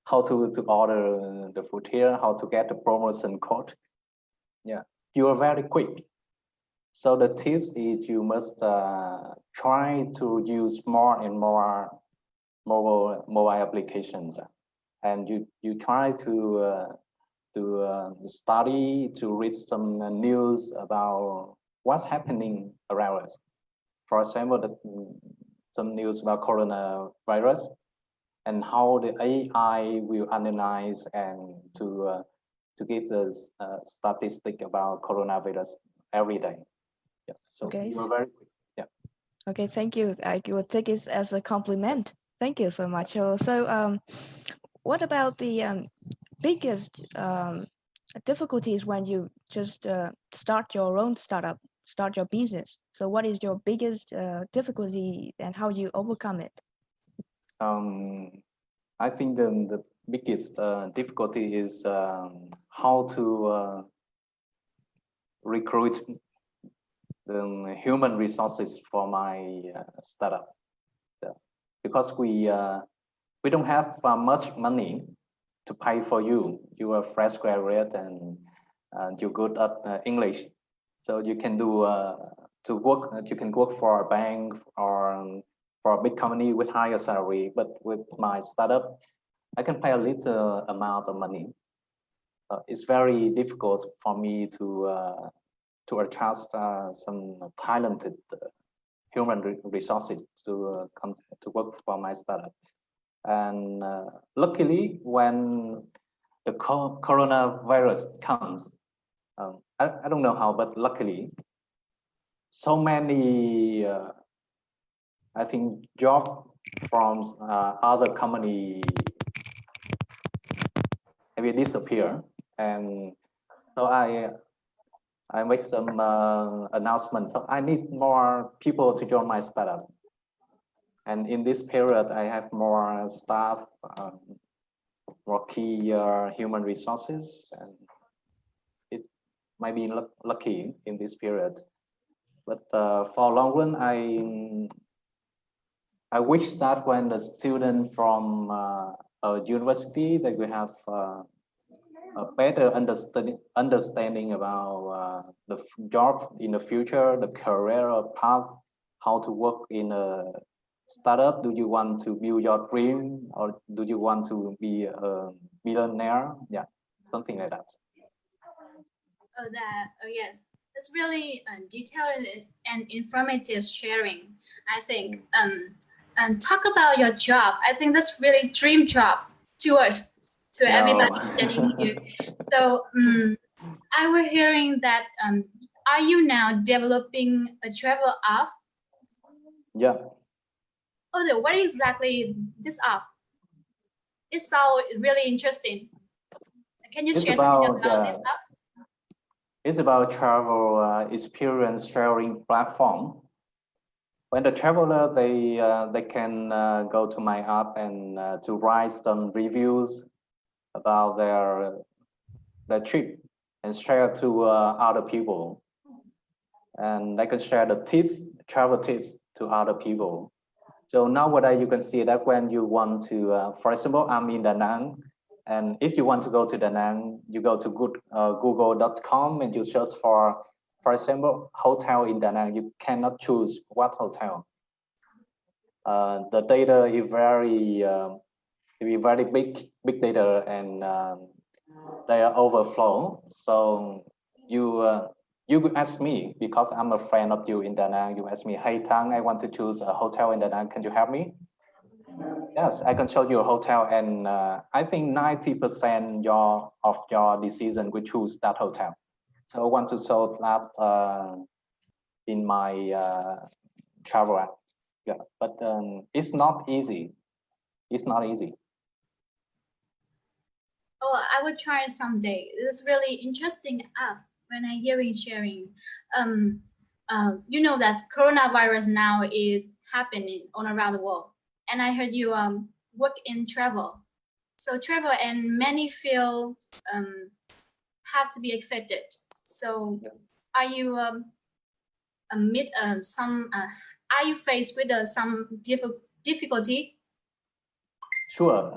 how to order the food here, how to get the promotion code. Yeah, you are very quick. So the tips is you must try to use more and more mobile applications, and you try to study, to read some news about what's happening around us. For example, some news about coronavirus and how the AI will analyze and to give the statistic about coronavirus every day. Yeah, so Okay. you are very quick. Yeah. Okay, thank you. I will take it as a compliment. Thank you so much. So, what about the biggest difficulties when you just start your own startup, start your business? So, what is your biggest difficulty and how do you overcome it? I think the biggest difficulty is how to recruit the human resources for my startup. Because we don't have much money to pay for you. You are fresh graduate and you're good at English, so you can do to work. You can work for a bank or for a big company with higher salary. But with my startup, I can pay a little amount of money. It's very difficult for me to attract some talented human resources to come to work for my startup. And luckily, when the coronavirus comes, I don't know how, but luckily, so many, I think, job from other company maybe disappear. And so I make some announcements. So I need more people to join my startup. And in this period, I have more staff, more key human resources, and it might be lucky in this period. But for long run, I wish that when the student from a university that we have a better understanding about the job in the future, the career path, how to work in a startup. Do you want to build your dream, or do you want to be a millionaire? Yeah, something like that. Oh yes, that's really detailed and informative sharing. I think and talk about your job. I think that's really dream job to us, to everybody standing here. So I was hearing that are you now developing a travel app? Yeah. Oh, what exactly this app? It sounds really interesting. Can you share something about this app? It's about travel experience sharing platform. When the traveler they can go to my app and to write some reviews about their trip and share to other people, and they can share the tips, travel tips to other people. So nowadays you can see that when you want to, for example, I'm in Da Nang, and if you want to go to Da Nang, you go to google.com and you search for example, hotel in Da Nang. You cannot choose what hotel. The data is very big data, and they are overflow. So you could ask me, because I'm a friend of you in Da Nang. You ask me, hey Tang, I want to choose a hotel in Da Nang. Can you help me? Yes, I can show you a hotel, and I think 90% of your decision will choose that hotel. So I want to solve that in my travel app. Yeah, but it's not easy. It's not easy. Oh, I will try someday. It's really interesting app when I hear you sharing. You know that coronavirus now is happening all around the world, and I heard you work in travel. So travel and many fields have to be affected. So are you meet some? Are you faced with some difficulty? Sure.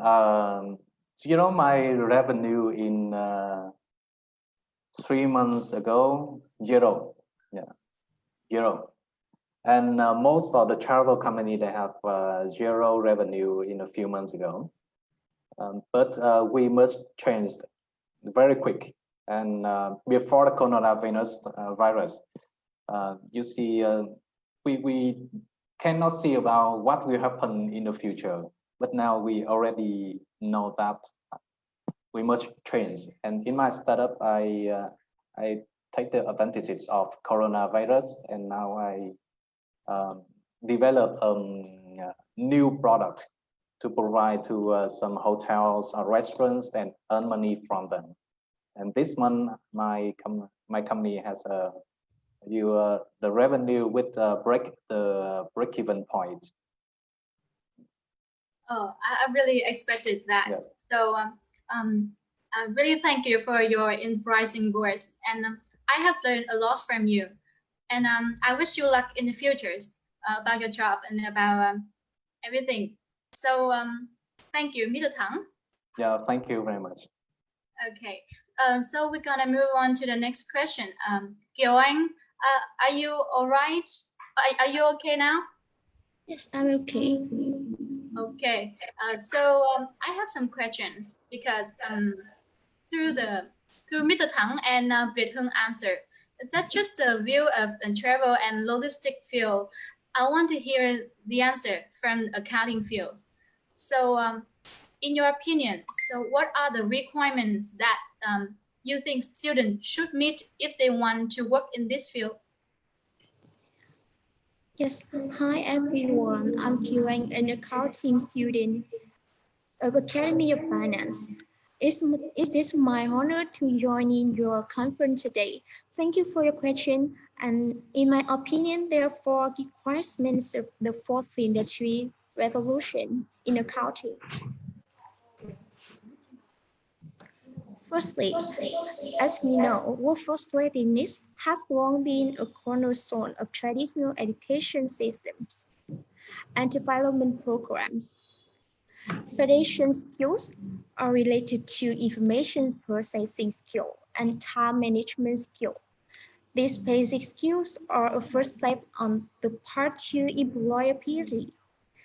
My revenue in 3 months ago, zero. Yeah, zero. And most of the travel company, they have zero revenue in a few months ago. But we must change very quick. And before the coronavirus, you see, we cannot see about what will happen in the future. But now we already know that we must change. And in my startup, I take the advantages of coronavirus, and now I develop a new product to provide to some hotels or restaurants and earn money from them. And this month, my company has the revenue with the break-even point. Oh, I really expected that. Yes. So I really thank you for your inspiring words, and I have learned a lot from you. And I wish you luck in the futures about your job and about everything. So thank you, Mr. Thắng. Yeah, thank you very much. Okay, so we're gonna move on to the next question. Kiều Anh, are you all right? Are you okay now? Yes, I'm okay. Okay, so I have some questions because through Mr. Thắng and Việt Hưng answer, that's just a view of travel and logistic field. I want to hear the answer from accounting field. So in your opinion, so what are the requirements that you think students should meet if they want to work in this field? Yes, hi everyone, I'm Kiều Anh, an accounting student of Academy of Finance. It is my honor to join in your conference today. Thank you for your question. And in my opinion, there are 4 requirements of the 4th industry revolution in accounting. Firstly, as we know, workforce readiness has long been a cornerstone of traditional education systems and development programs. Foundation skills are related to information processing skill and time management skill. These basic skills are a first step on the path to employability.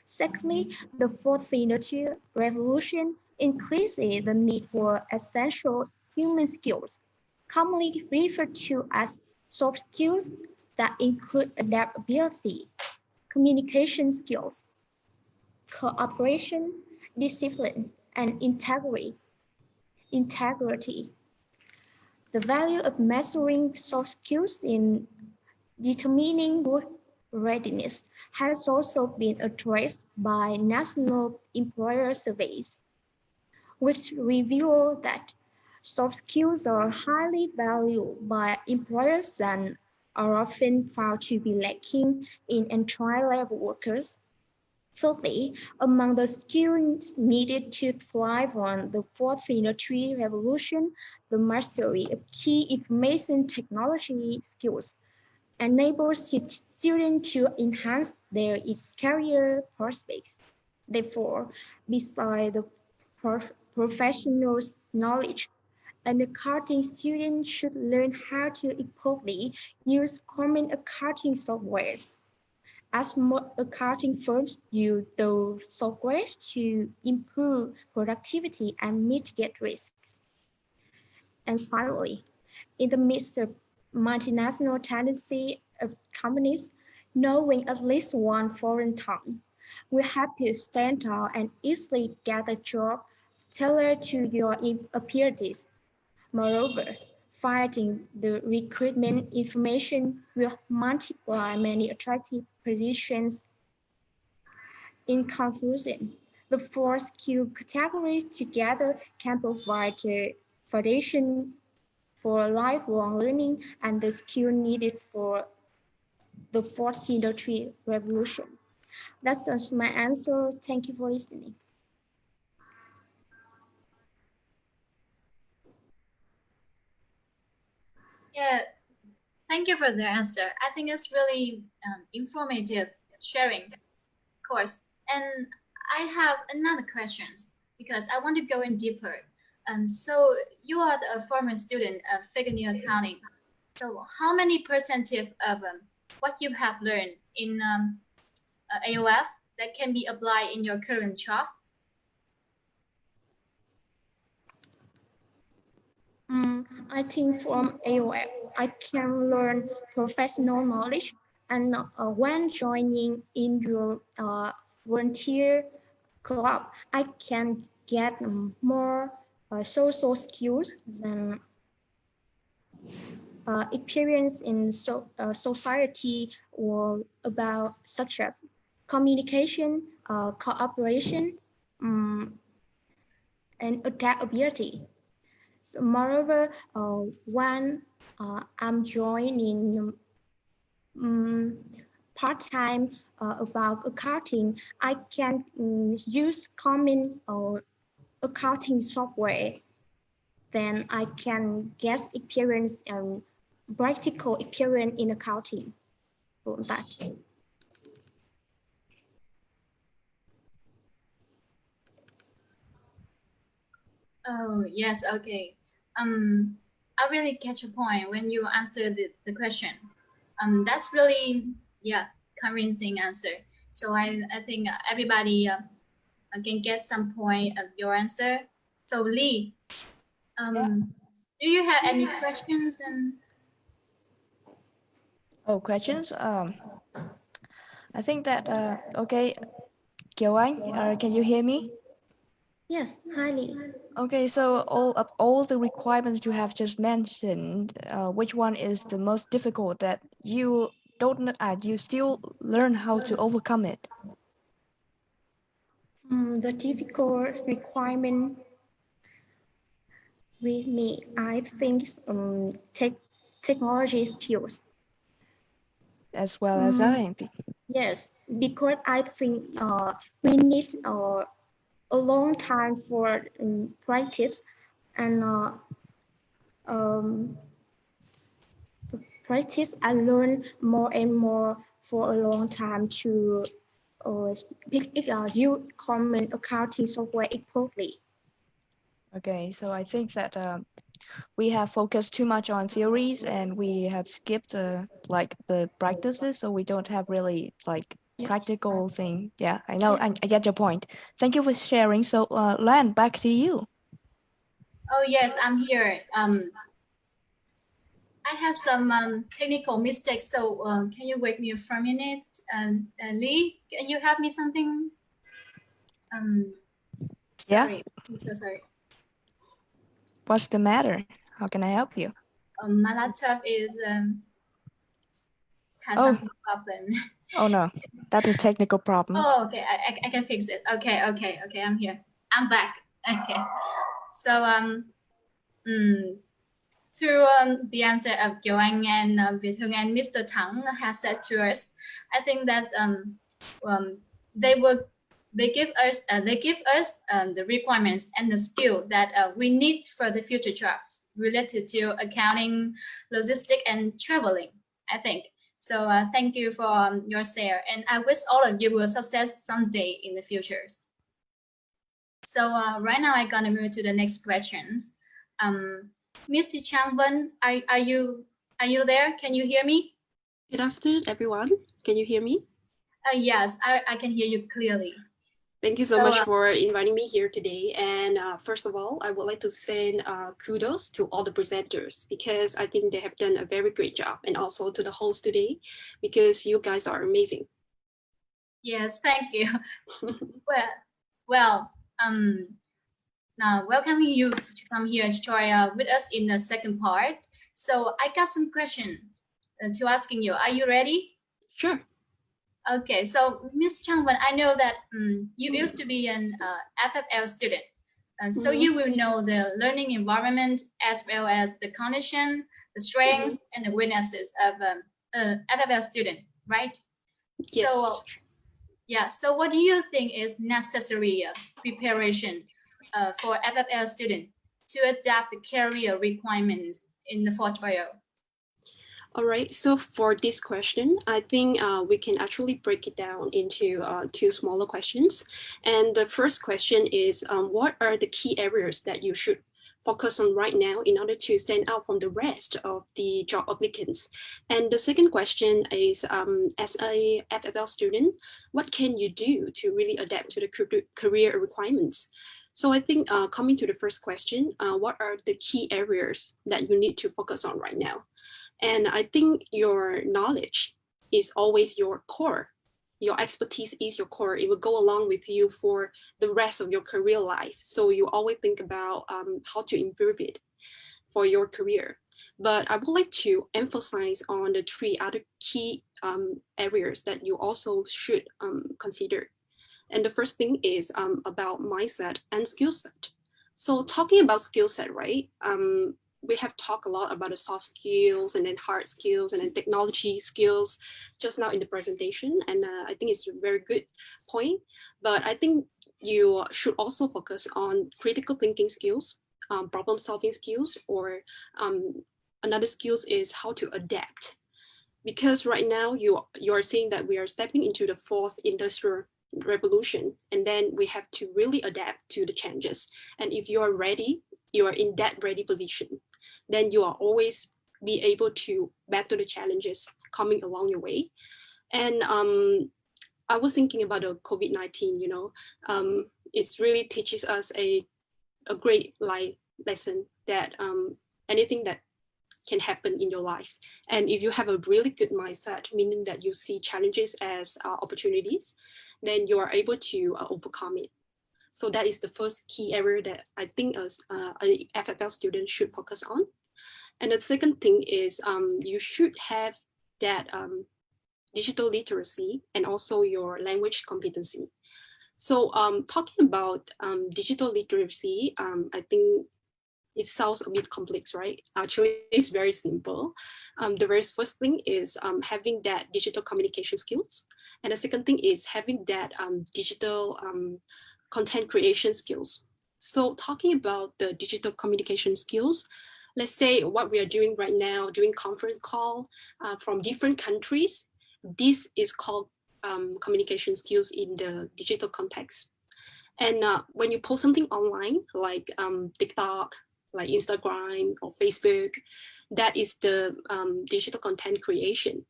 Secondly, the 4th industrial revolution increases the need for essential human skills, commonly referred to as soft skills that include adaptability, communication skills, cooperation, discipline, and integrity. The value of measuring soft skills in determining work readiness has also been addressed by national employer surveys, which reveal that soft skills are highly valued by employers and are often found to be lacking in entry-level workers. Thirdly, among the skills needed to thrive on the 4th industry revolution, the mastery of key information technology skills enables students to enhance their career prospects. Therefore, besides the professional knowledge, an accounting student should learn how to effectively use common accounting softwares. As more accounting firms use those softwares to improve productivity and mitigate risks. And finally, in the midst of multinational tendency of companies, knowing at least one foreign tongue will help you stand out and easily get a job tailored to your abilities. Moreover, finding the recruitment information will multiply many attractive positions. In conclusion, the 4 skill categories together can provide a foundation for lifelong learning and the skill needed for the 4th industry revolution. That's my answer. Thank you for listening. Yeah, Thank you for the answer. I think it's really informative sharing, of course. And I have another question because I want to go in deeper. So you are a former student of figure accounting. So how many percentage of what you have learned in AOF that can be applied in your current job? I think from AOF, I can learn professional knowledge, and when joining in your volunteer club, I can get more social skills than experience in society or about such as communication, cooperation, and adaptability. So moreover, when I'm joining part-time about accounting, I can use common accounting software. Then I can get experience and practical experience in accounting. For that. Oh, yes, okay. I really catch your point when you answer the question. That's really, yeah, convincing answer. So I think everybody can get some point of your answer. So Lee, do you have any questions? And Oh, questions? I think that, okay, Kiều Anh, can you hear me? Yes, highly. Okay, so all the requirements you have just mentioned, which one is the most difficult that you you still learn how to overcome it? The difficult requirement with me, I think technology skills. As well as I. Yes, because I think we need a long time for practice and practice and learn more and more for a long time to use common accounting software equally. Okay, so I think that we have focused too much on theories and we have skipped like the practices, so we don't have really like practical thing. Yeah, I know, I get your point. Thank you for sharing. So Lan, back to you. oh yes, I'm here. I have some technical mistakes, so can you wait me for a minute? Lee, can you help me something? Sorry, Yeah. I'm so sorry. What's the matter? How can I help you? My laptop is has something problem. Oh no, that's a technical problem. Oh, okay, I can fix it. Okay, I'm here. I'm back. Okay, so through the answer of Kiều Anh and Việt Hưng and Mr. Thắng has said to us, I think that they give us the requirements and the skill that we need for the future jobs related to accounting, logistics, and traveling, I think. So thank you for your share, and I wish all of you will success someday in the future. So right now I'm gonna move to the next questions. Mr. Chang Wen, are you there? Can you hear me? Good afternoon, everyone. Can you hear me? Yes, I can hear you clearly. Thank you so much for inviting me here today. And first of all, I would like to send kudos to all the presenters because I think they have done a very great job, and also to the host today because you guys are amazing. Yes, thank you. well, now welcoming you to come here and join with us in the second part. So I got some questions to asking you. Are you ready? Sure. Okay, so Ms. Changwan, I know that you used to be an FFL student, so you will know the learning environment as well as the condition, the strengths, and the weaknesses of FFL student, right? Yes. So, yeah. So, what do you think is necessary preparation for FFL student to adapt the career requirements in the portfolio? All right, so for this question, I think we can actually break it down into two smaller questions. And the first question is, what are the key areas that you should focus on right now in order to stand out from the rest of the job applicants? And the second question is, as a FFL student, what can you do to really adapt to the career requirements? So I think coming to the first question, what are the key areas that you need to focus on right now? And I think your knowledge is always your core. Your expertise is your core. It will go along with you for the rest of your career life. So you always think about how to improve it for your career. But I would like to emphasize on the three other key areas that you also should consider. And the first thing is about mindset and skill set. So talking about skill set, right? We have talked a lot about the soft skills and then hard skills and then technology skills just now in the presentation. And I think it's a very good point. But I think you should also focus on critical thinking skills, problem solving skills, or another skills is how to adapt. Because right now you are seeing that we are stepping into the fourth industrial revolution, and then we have to really adapt to the changes. And if you are ready, you are in that ready position, then you are always be able to battle the challenges coming along your way. And I was thinking about the COVID-19, you know, it really teaches us a great life lesson that anything that can happen in your life. And if you have a really good mindset, meaning that you see challenges as opportunities, then you are able to overcome it. So that is the first key area that I think as a FFL student should focus on. And the second thing is you should have that digital literacy and also your language competency. So talking about digital literacy, I think it sounds a bit complex, right? Actually, it's very simple. The very first thing is having that digital communication skills. And the second thing is having that digital content creation skills. So talking about the digital communication skills, let's say what we are doing right now, doing conference call from different countries, this is called communication skills in the digital context. And when you post something online, like TikTok, like Instagram or Facebook, that is the digital content creation.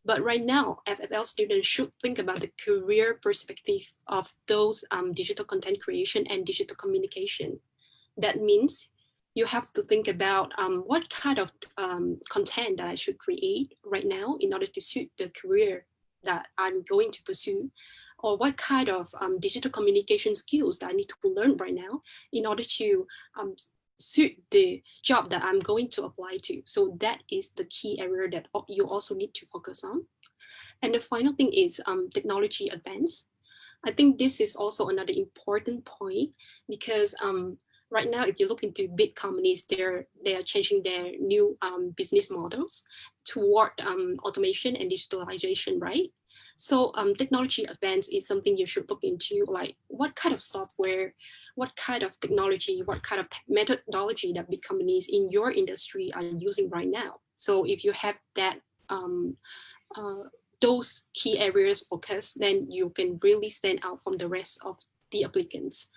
But right now, FFL students should think about the career perspective of those digital content creation and digital communication. That means you have to think about what kind of content that I should create right now in order to suit the career that I'm going to pursue, or what kind of digital communication skills that I need to learn right now in order to suit the job that I'm going to apply to. So that is the key area that you also need to focus on. And the final thing is technology advance. I think this is also another important point because right now, if you look into big companies, they are changing their new business models toward automation and digitalization, right? So technology advance is something you should look into, like what kind of software, what kind of technology, what kind of methodology that big companies in your industry are using right now. So if you have that those key areas focused, then you can really stand out from the rest of the applicants.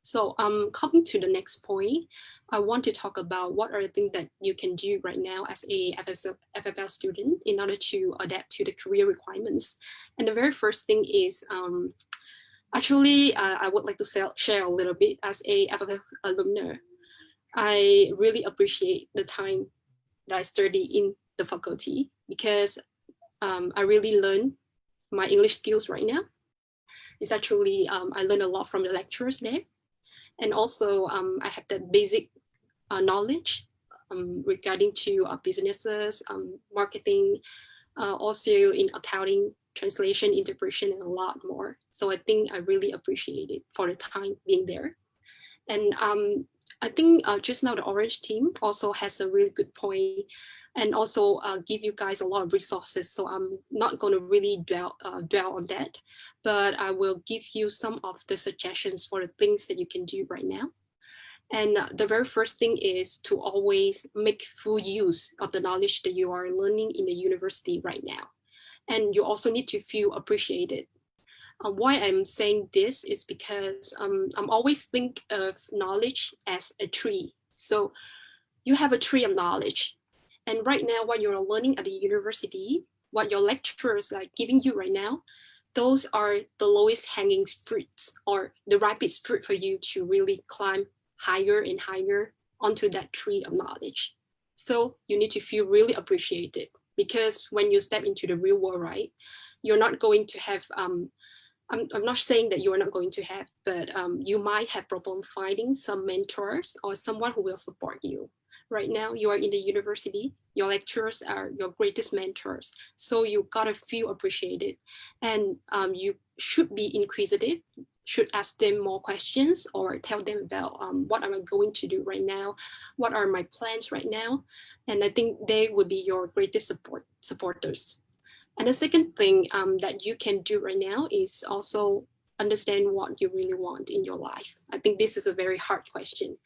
So coming to the next point, I want to talk about what are the things that you can do right now as a FFL student in order to adapt to the career requirements. And the very first thing is, actually, I would like to share a little bit as a FFL alumni. I really appreciate the time that I study in the faculty because I really learn my English skills right now. It's actually, I learned a lot from the lecturers there. And also I have the basic knowledge regarding to businesses, marketing, also in accounting, translation, interpretation, and a lot more. So I think I really appreciate it for the time being there. And I think just now the Orange team also has a really good point and also give you guys a lot of resources. So I'm not going to really dwell on that, but I will give you some of the suggestions for the things that you can do right now. And the very first thing is to always make full use of the knowledge that you are learning in the university right now. And you also need to feel appreciated. Why I'm saying this is because I'm always think of knowledge as a tree. So you have a tree of knowledge. And right now, what you're learning at the university, what your lecturers are giving you right now, those are the lowest hanging fruits or the ripest fruit for you to really climb higher and higher onto that tree of knowledge. So you need to feel really appreciated, because when you step into the real world, right, you're not going to have, I'm not saying that you are not going to have, but you might have problem finding some mentors or someone who will support you. Right now, you are in the university, your lecturers are your greatest mentors. So you gotta feel appreciated, and you should be inquisitive, should ask them more questions or tell them about what am I going to do right now? What are my plans right now? And I think they would be your greatest supporters. And the second thing that you can do right now is also understand what you really want in your life. I think this is a very hard question,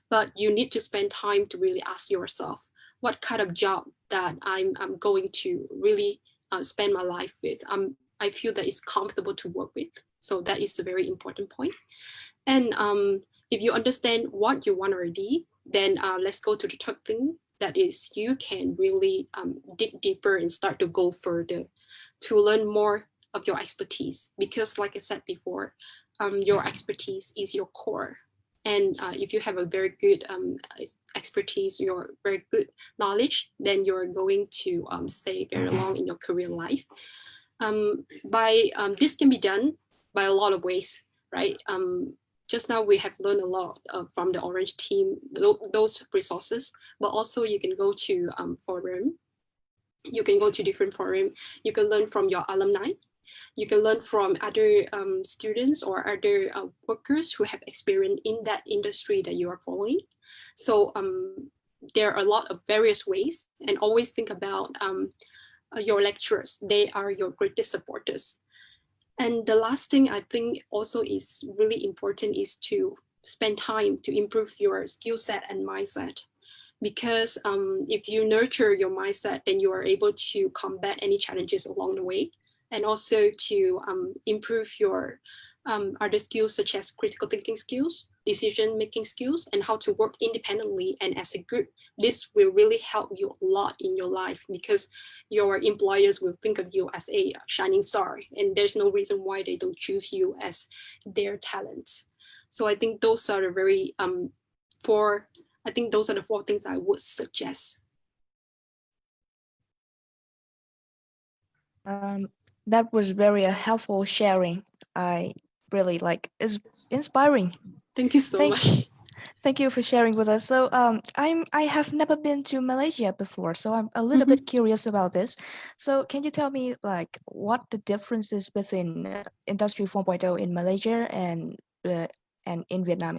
but you need to spend time to really ask yourself, what kind of job that I'm going to really spend my life with? I feel that it's comfortable to work with. So that is a very important point. And if you understand what you want already, then let's go to the third thing. That is, you can really dig deeper and start to go further to learn more of your expertise. Because like I said before, your expertise is your core. And if you have a very good expertise, your very good knowledge, then you're going to stay very long in your career life. This can be done by a lot of ways, right? Just now we have learned a lot from the Orange team, those resources, but also you can go to forum. You can go to different forum. You can learn from your alumni. You can learn from other students or other workers who have experience in that industry that you are following. So there are a lot of various ways, and always think about your lecturers. They are your greatest supporters. And the last thing I think also is really important is to spend time to improve your skill set and mindset. Because if you nurture your mindset, then you are able to combat any challenges along the way, and also to improve your other skills such as critical thinking skills, decision-making skills, and how to work independently and as a group. This will really help you a lot in your life, because your employers will think of you as a shining star, and there's no reason why they don't choose you as their talents. So I think those are the very I think those are the 4 things I would suggest. That was very helpful sharing. I really is inspiring. Thank you so much. Thank you for sharing with us. So I have never been to Malaysia before, so I'm a little bit curious about this. So can you tell me what the difference is between Industry 4.0 in Malaysia and in Vietnam?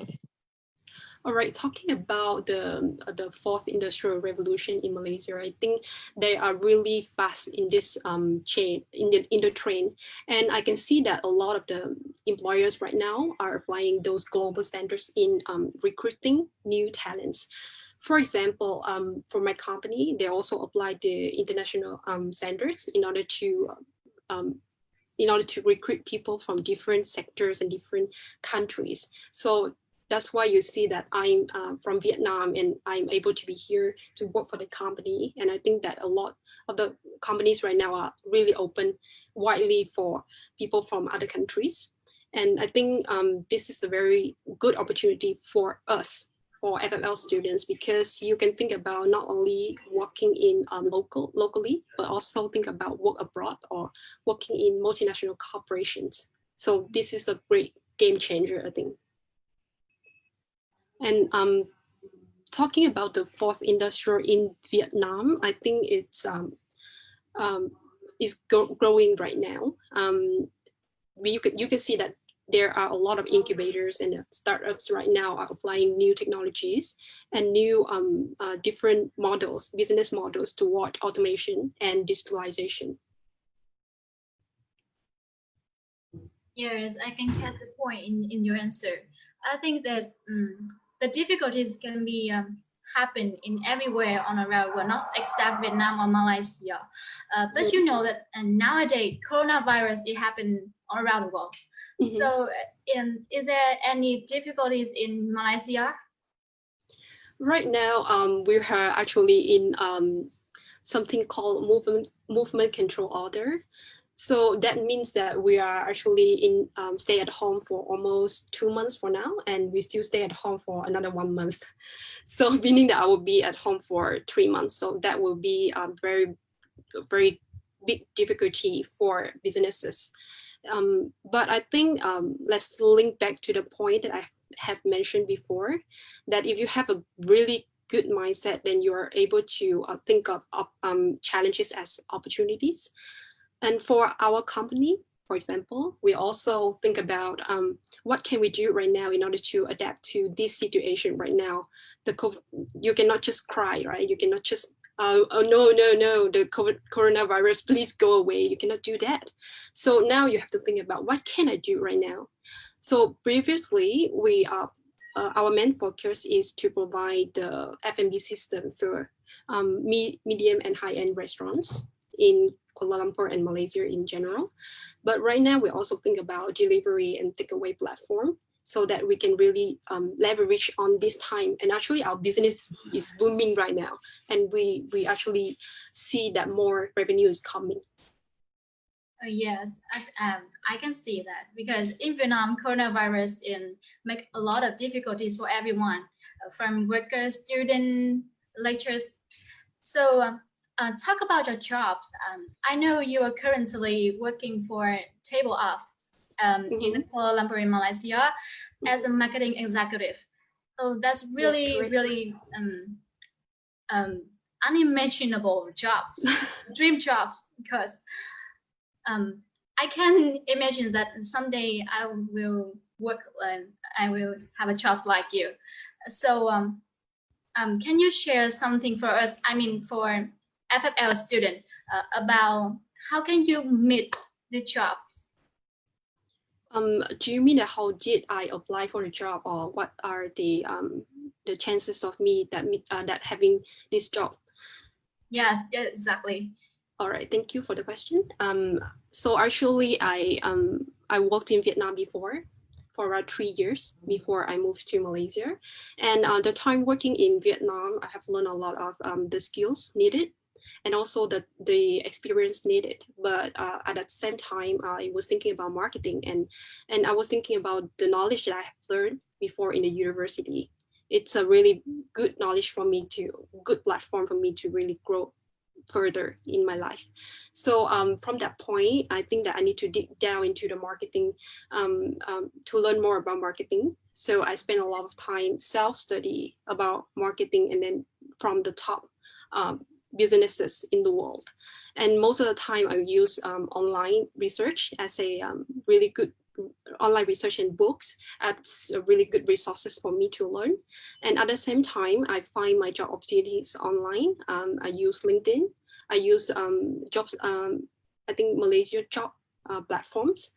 All right, talking about the 4th industrial revolution in Malaysia, I think they are really fast in this chain, in the train. And I can see that a lot of the employers right now are applying those global standards in recruiting new talents. For example, for my company, they also apply the international standards in order to recruit people from different sectors and different countries. So that's why you see that I'm from Vietnam and I'm able to be here to work for the company. And I think that a lot of the companies right now are really open widely for people from other countries. And I think this is a very good opportunity for us, for FFL students, because you can think about not only working in locally, but also think about work abroad or working in multinational corporations. So this is a great game changer, I think. And talking about the 4th industrial in Vietnam, I think it's growing right now. You can see that there are a lot of incubators and startups right now are applying new technologies and new different models, business models toward automation and digitalization. Yes, I can get the point in your answer. I think that the difficulties can be happen in everywhere on around the world, not except Vietnam or Malaysia. But you know that nowadays coronavirus it happened all around the world. So, is there any difficulties in Malaysia? Right now, we're actually in something called movement control order. So that means that we are actually in stay at home for almost 2 months for now, and we still stay at home for another 1 month. So meaning that I will be at home for 3 months. So that will be a very big difficulty for businesses. But I think let's link back to the point that I have mentioned before, that if you have a really good mindset, then you are able to think of challenges as opportunities. And for our company, for example, we also think about what can we do right now in order to adapt to this situation right now. You cannot just cry, right? You cannot just, oh no, the coronavirus, please go away. You cannot do that. So now you have to think about what can I do right now? So previously, our main focus is to provide the F&B system for medium and high-end restaurants in Kuala Lumpur and Malaysia in general. But right now, we also think about delivery and takeaway platform so that we can really leverage on this time. And actually, our business is booming right now. And we actually see that more revenue is coming. Yes, I can see that, because in Vietnam, coronavirus make a lot of difficulties for everyone, from workers, students, lecturers. So talk about your jobs. I know you are currently working for Table Off in Kuala Lumpur in Malaysia as a marketing executive. So that's really unimaginable jobs, dream jobs, because I can imagine that someday I will work, I will have a job like you. So can you share something for us, I mean for FFL student, about how can you meet the jobs? Do you mean that how did I apply for a job, or what are the chances of me that having this job? Yes, exactly. All right, thank you for the question. So actually, I worked in Vietnam before for around 3 years before I moved to Malaysia. And the time working in Vietnam, I have learned a lot of the skills needed and also the experience needed. But at the same time, I was thinking about marketing, and I was thinking about the knowledge that I have learned before in the university. It's a really good knowledge for me good platform for me to really grow further in my life. So from that point, I think that I need to dig down into the marketing to learn more about marketing. So I spent a lot of time self-study about marketing, and then from the top businesses in the world. And most of the time I use online research as a really good online research and books as really good resources for me to learn. And at the same time, I find my job opportunities online. I use LinkedIn. I use jobs, I think Malaysia job platforms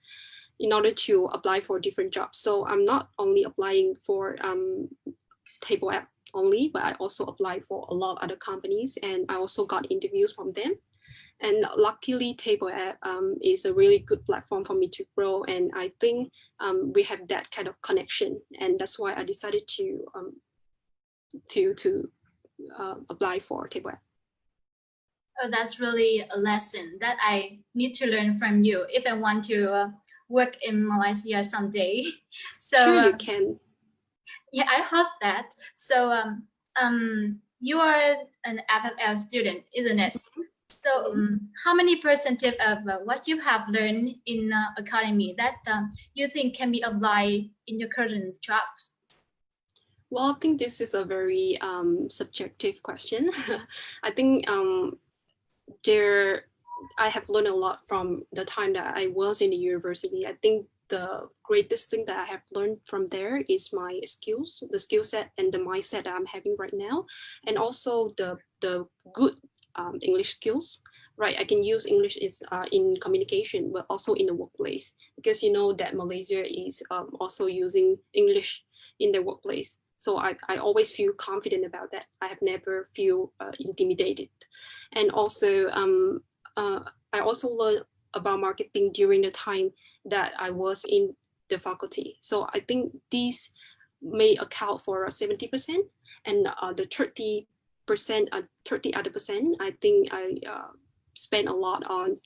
in order to apply for different jobs. So I'm not only applying for Table App only, but I also applied for a lot of other companies, and I also got interviews from them. And luckily, Table App is a really good platform for me to grow. And I think we have that kind of connection. And that's why I decided to apply for Table App. Oh, that's really a lesson that I need to learn from you if I want to work in Malaysia someday. So sure, you can. Yeah, I hope that. So you are an FFL student, isn't it? So how many percentage of what you have learned in academy that you think can be applied in your current jobs? Well, I think this is a very subjective question. I think I have learned a lot from the time that I was in the university. I think the greatest thing that I have learned from there is my skills, the skill set and the mindset that I'm having right now, and also the good English skills, right? I can use English in communication, but also in the workplace, because you know that Malaysia is also using English in their workplace. So I always feel confident about that. I have never feel intimidated. And also, I also learned about marketing during the time that I was in the faculty. So I think these may account for 70%, and the 30%, 30 other percent, I think I spent a lot on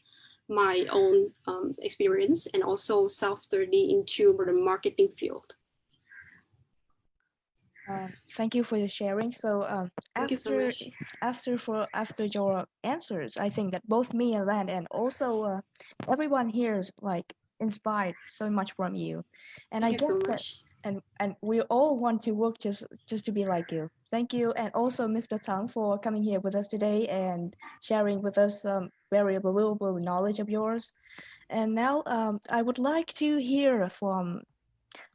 my own experience and also self-study into the marketing field. Thank you for your sharing. So Thank you so much. after your answers, I think that both me and Lan and also everyone here is like inspired so much from you, and Thank I you guess so that much. and we all want to work just to be like you. Thank you, and also Mr. Tang for coming here with us today and sharing with us some very valuable knowledge of yours. And now I would like to hear from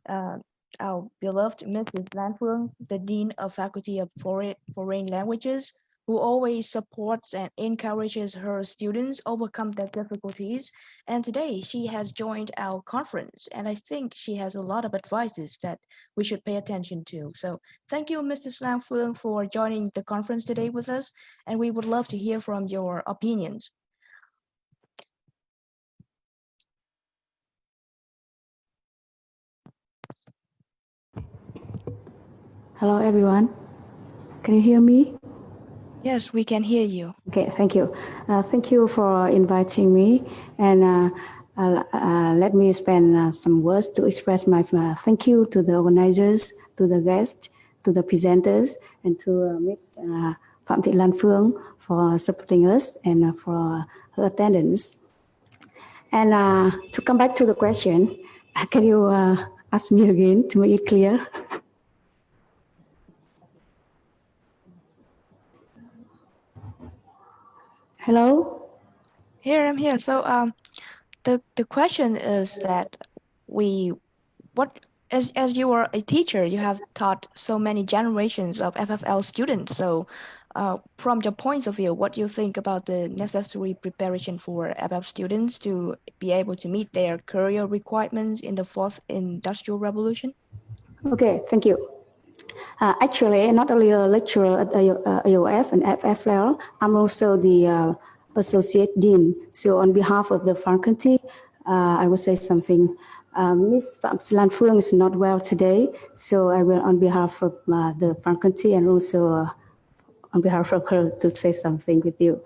uh, our beloved Mrs. Lan Phương, the Dean of Faculty of Foreign Languages, who always supports and encourages her students overcome their difficulties. And today she has joined our conference, and I think she has a lot of advices that we should pay attention to. So thank you, Mrs. Lan Phương, for joining the conference today with us, and we would love to hear from your opinions. Hello, everyone. Can you hear me? Yes, we can hear you. Okay, thank you. Thank you for inviting me, and let me spend some words to express my thank you to the organizers, to the guests, to the presenters, and to Ms. Phạm Thị Lan Phương for supporting us and for her attendance. And to come back to the question, can you ask me again to make it clear? Hello? Here, I'm here. So the question is that as you are a teacher, you have taught so many generations of FFL students. So from your point of view, what do you think about the necessary preparation for FFL students to be able to meet their career requirements in the fourth industrial revolution? Okay, thank you. Actually, not only a lecturer at AOF and FFL, I'm also the Associate Dean. So on behalf of the faculty, I will say something. Ms. Phạm Thị Lan Phương is not well today, so I will, on behalf of the faculty and also on behalf of her, to say something with you.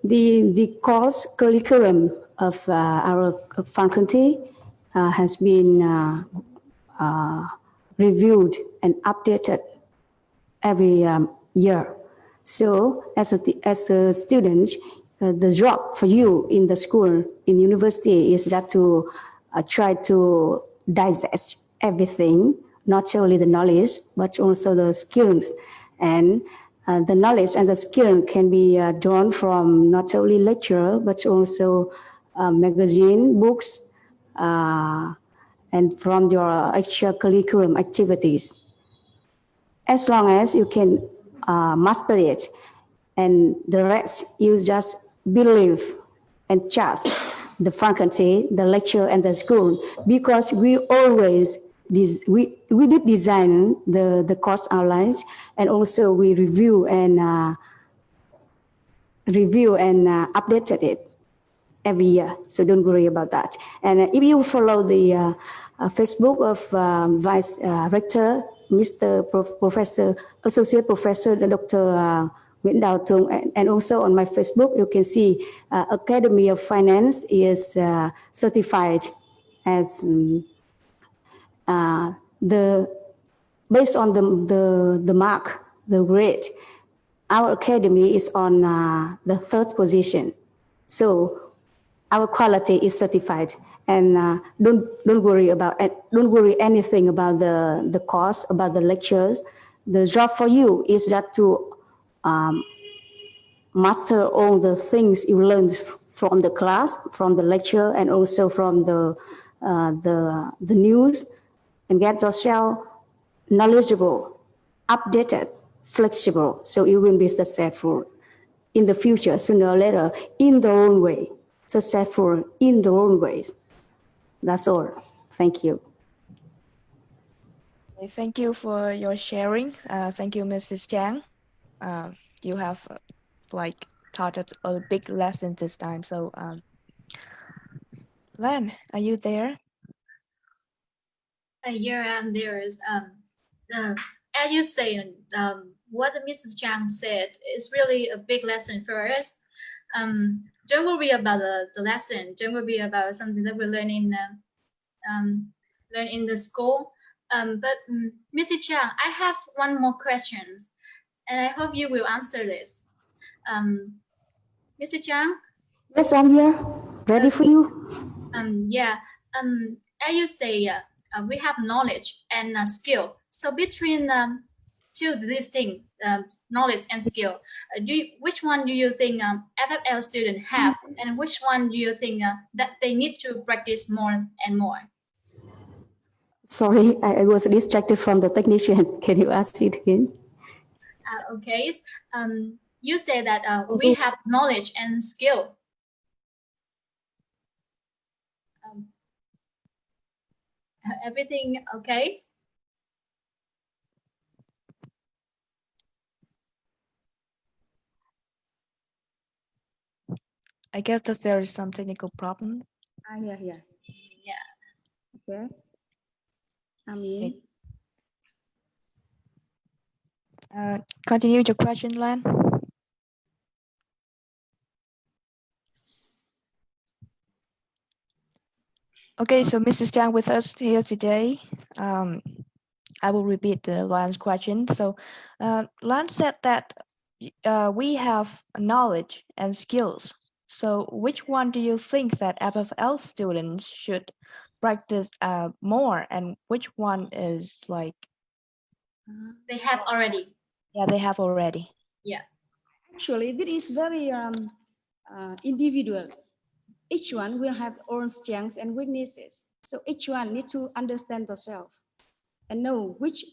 The course curriculum of our faculty has been reviewed and updated every year. So as a student, the job for you in the school, in university, is that to try to digest everything, not only the knowledge, but also the skills. And the knowledge and the skill can be drawn from not only lecture, but also magazine, books, and from your extracurriculum activities. As long as you can master it, and the rest you just believe and trust the faculty, the lecturer, and the school, because we always we did design the course outlines, and also we review and updated it every year. So don't worry about that. And if you follow the Facebook of Vice Rector, Mr. Professor, Associate Professor, Dr. Nguyễn Đào Thường, and also on my Facebook, you can see Academy of Finance is certified as based on the mark, the grade. Our academy is on the 3rd position. So our quality is certified, and don't worry anything about the course, about the lectures. The job for you is that to master all the things you learned from the class, from the lecture, and also from the news, and get yourself knowledgeable, updated, flexible, so you will be successful in the future, sooner or later, in their own way, successful in their own ways. That's all. Thank you. Thank you for your sharing. Thank you, Mrs. Chang. You have like taught us a big lesson this time. So, Lan, are you there? Yeah, and there is as you say, what Mrs. Chang said is really a big lesson for us. Don't worry about the lesson. Don't worry about something that we learn in the school. But Mrs. Chang, I have one more question, and I hope you will answer this. Mrs. Chang? Yes, I'm here, ready for you. Yeah. As you say, we have knowledge and skill. So between two of these things, knowledge and skill, which one do you think FFL students have, and which one do you think that they need to practice more and more? Sorry, I was distracted from the technician. Can you ask it again? Okay. You say that we have knowledge and skill. Everything okay? I guess that there is some technical problem. Yeah. Yeah. Okay. I'm in. Continue your question, Lan. Okay, so Mrs. Chang with us here today. I will repeat the Lan's question. So, Lan said that we have knowledge and skills. So, which one do you think that FFL students should practice more, and which one is like they have already? Yeah, they have already. Yeah. Actually, this is very individual. Each one will have own strengths and weaknesses. So each one needs to understand yourself and know which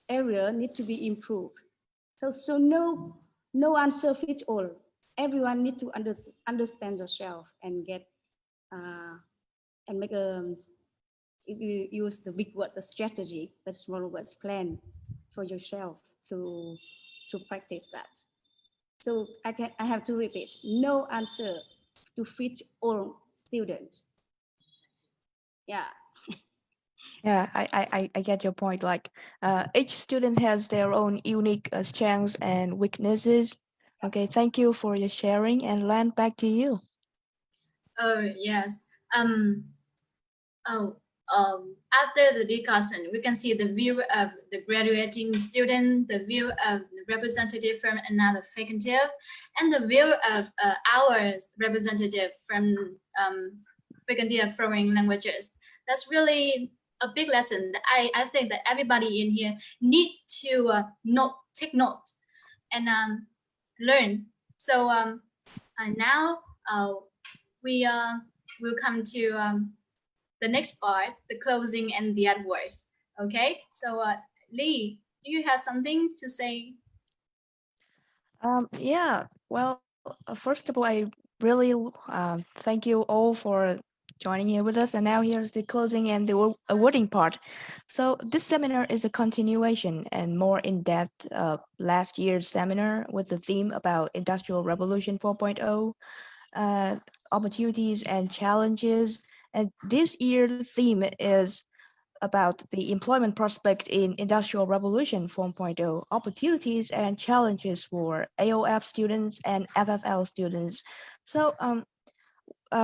area need to be improved. So no answer fits all. Everyone needs to understand yourself and get and make if you use the big words, the strategy, the small words, plan for yourself to practice that. So I have to repeat, no answer to fit all students. Yeah. Yeah, I get your point. Like, each student has their own unique strengths and weaknesses. Okay, thank you for your sharing, and Lan, back to you. Oh yes. After the discussion, we can see the view of the graduating student, the view of the representative from another faculty, and the view of our representative from faculty of foreign languages. That's really a big lesson that I think that everybody in here need to take notes and learn. So now we will come to the next part, the closing and the adword. Okay, so Lee, do you have something to say? Yeah, well, first of all, I really thank you all for joining here with us. And now here's the closing and the awarding part. So this seminar is a continuation and more in-depth of last year's seminar with the theme about Industrial Revolution 4.0, opportunities and challenges. And this year the theme is about the employment prospect in Industrial Revolution 4.0, opportunities and challenges for AOF students and FFL students. So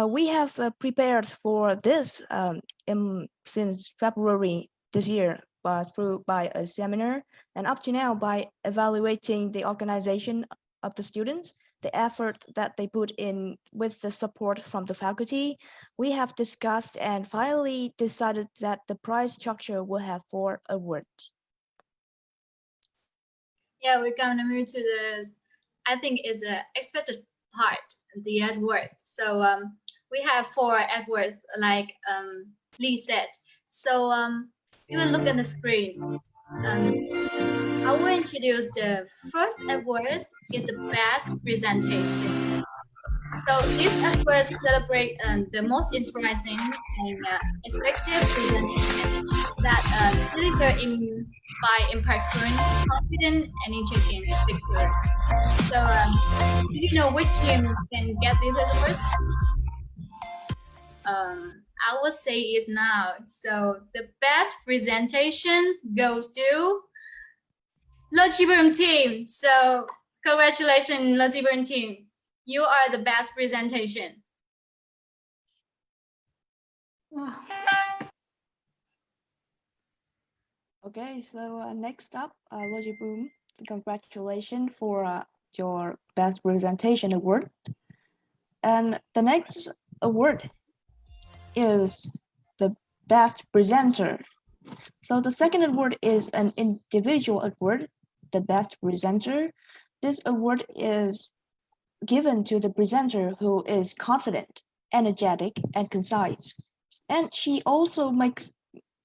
we have prepared for this since February this year by a seminar, and up to now by evaluating the organization of the students, the effort that they put in with the support from the faculty. We have discussed and finally decided that the prize structure will have 4 awards. Yeah, we're going to move to the, I think is a expected part, the award. So we have 4 awards, like Lee said. So you will look at the screen. I will introduce the first award is the best presentation. So these experts celebrate the most inspiring and effective presentation that deliver by impactful, confident, and engaging speakers. So do you know which team can get these experts? I would say is now. So the best presentation goes to Logiboom team. So congratulations, Logiboom team. You are the best presentation. Okay, so next up, Logiboom, congratulations for your best presentation award. And the next award is the best presenter. So the second award is an individual award, the best presenter. This award is given to the presenter who is confident, energetic, and concise. And she also makes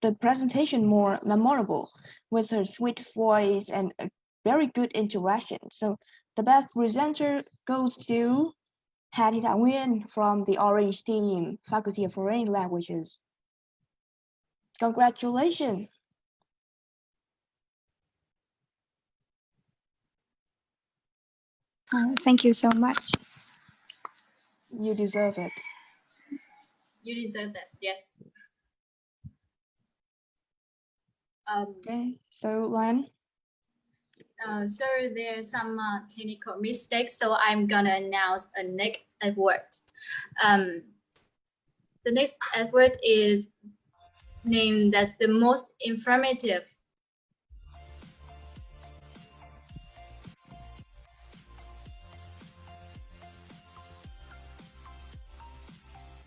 the presentation more memorable with her sweet voice and a very good interaction. So the best presenter goes to Hà Thị Thảo Nguyên from the Orange team, Faculty of Foreign Languages. Congratulations. Thank you so much. You deserve it. You deserve that, yes. Okay, so Lan? So there's some technical mistakes, so I'm gonna announce a next word. The next word is named that the most informative.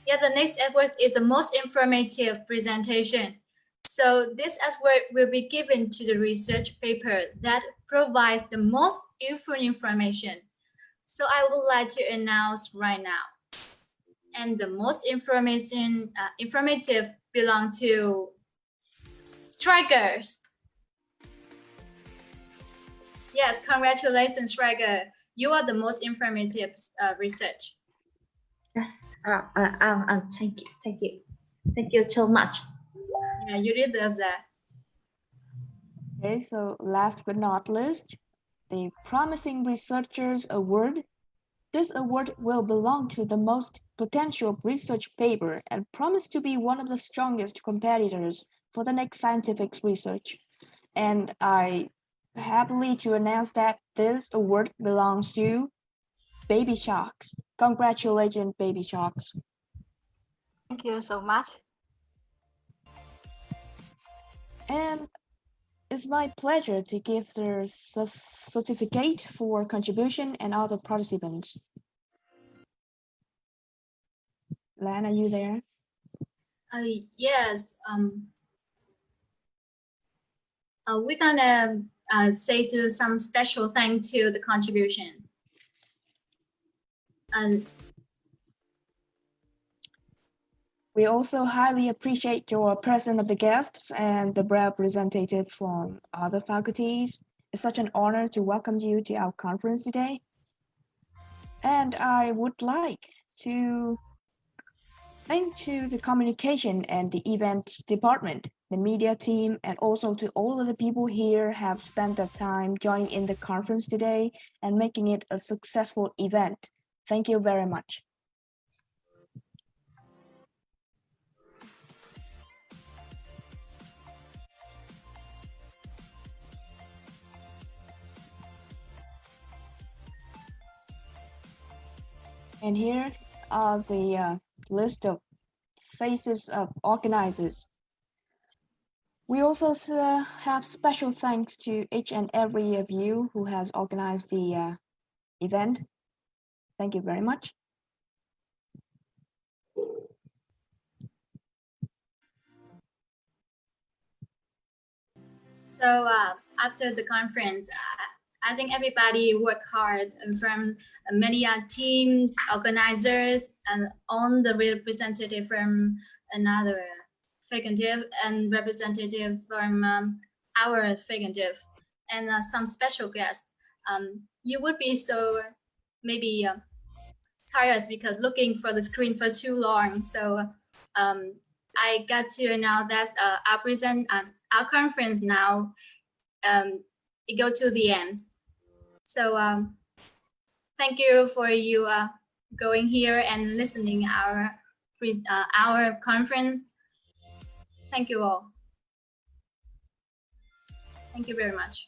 Yeah, the next word is the most informative presentation. So this word will be given to the research paper that provides the most useful information. So I would like to announce right now. And the most informative belong to strikers. Yes, congratulations, striker. You are the most informative research. Yes, thank you so much. Yeah, you deserve that. Okay, so last but not least, the Promising Researchers Award. This award will belong to the most potential research paper and promise to be one of the strongest competitors for the next scientific research. And I happily to announce that this award belongs to Baby Sharks. Congratulations, Baby Sharks. Thank you so much. And it's my pleasure to give the certificate for contribution and other participants. Lan, are you there? Yes. We're gonna say to some special thank to the contribution. We also highly appreciate your presence of the guests and the representatives from other faculties. It's such an honor to welcome you to our conference today. And I would like to thank to the communication and the events department, the media team, and also to all of the people here have spent their time joining in the conference today and making it a successful event. Thank you very much. And here are the list of faces of organizers. We also have special thanks to each and every of you who has organized the event. Thank you very much. So after the conference, I think everybody worked hard from media team, organizers, and all the representative from another faculty and representative from our faculty and some special guests. You would be so maybe tired because looking for the screen for too long. So I got to know that our conference now it go to the end. So thank you for you going here and listening our conference. Thank you all. Thank you very much.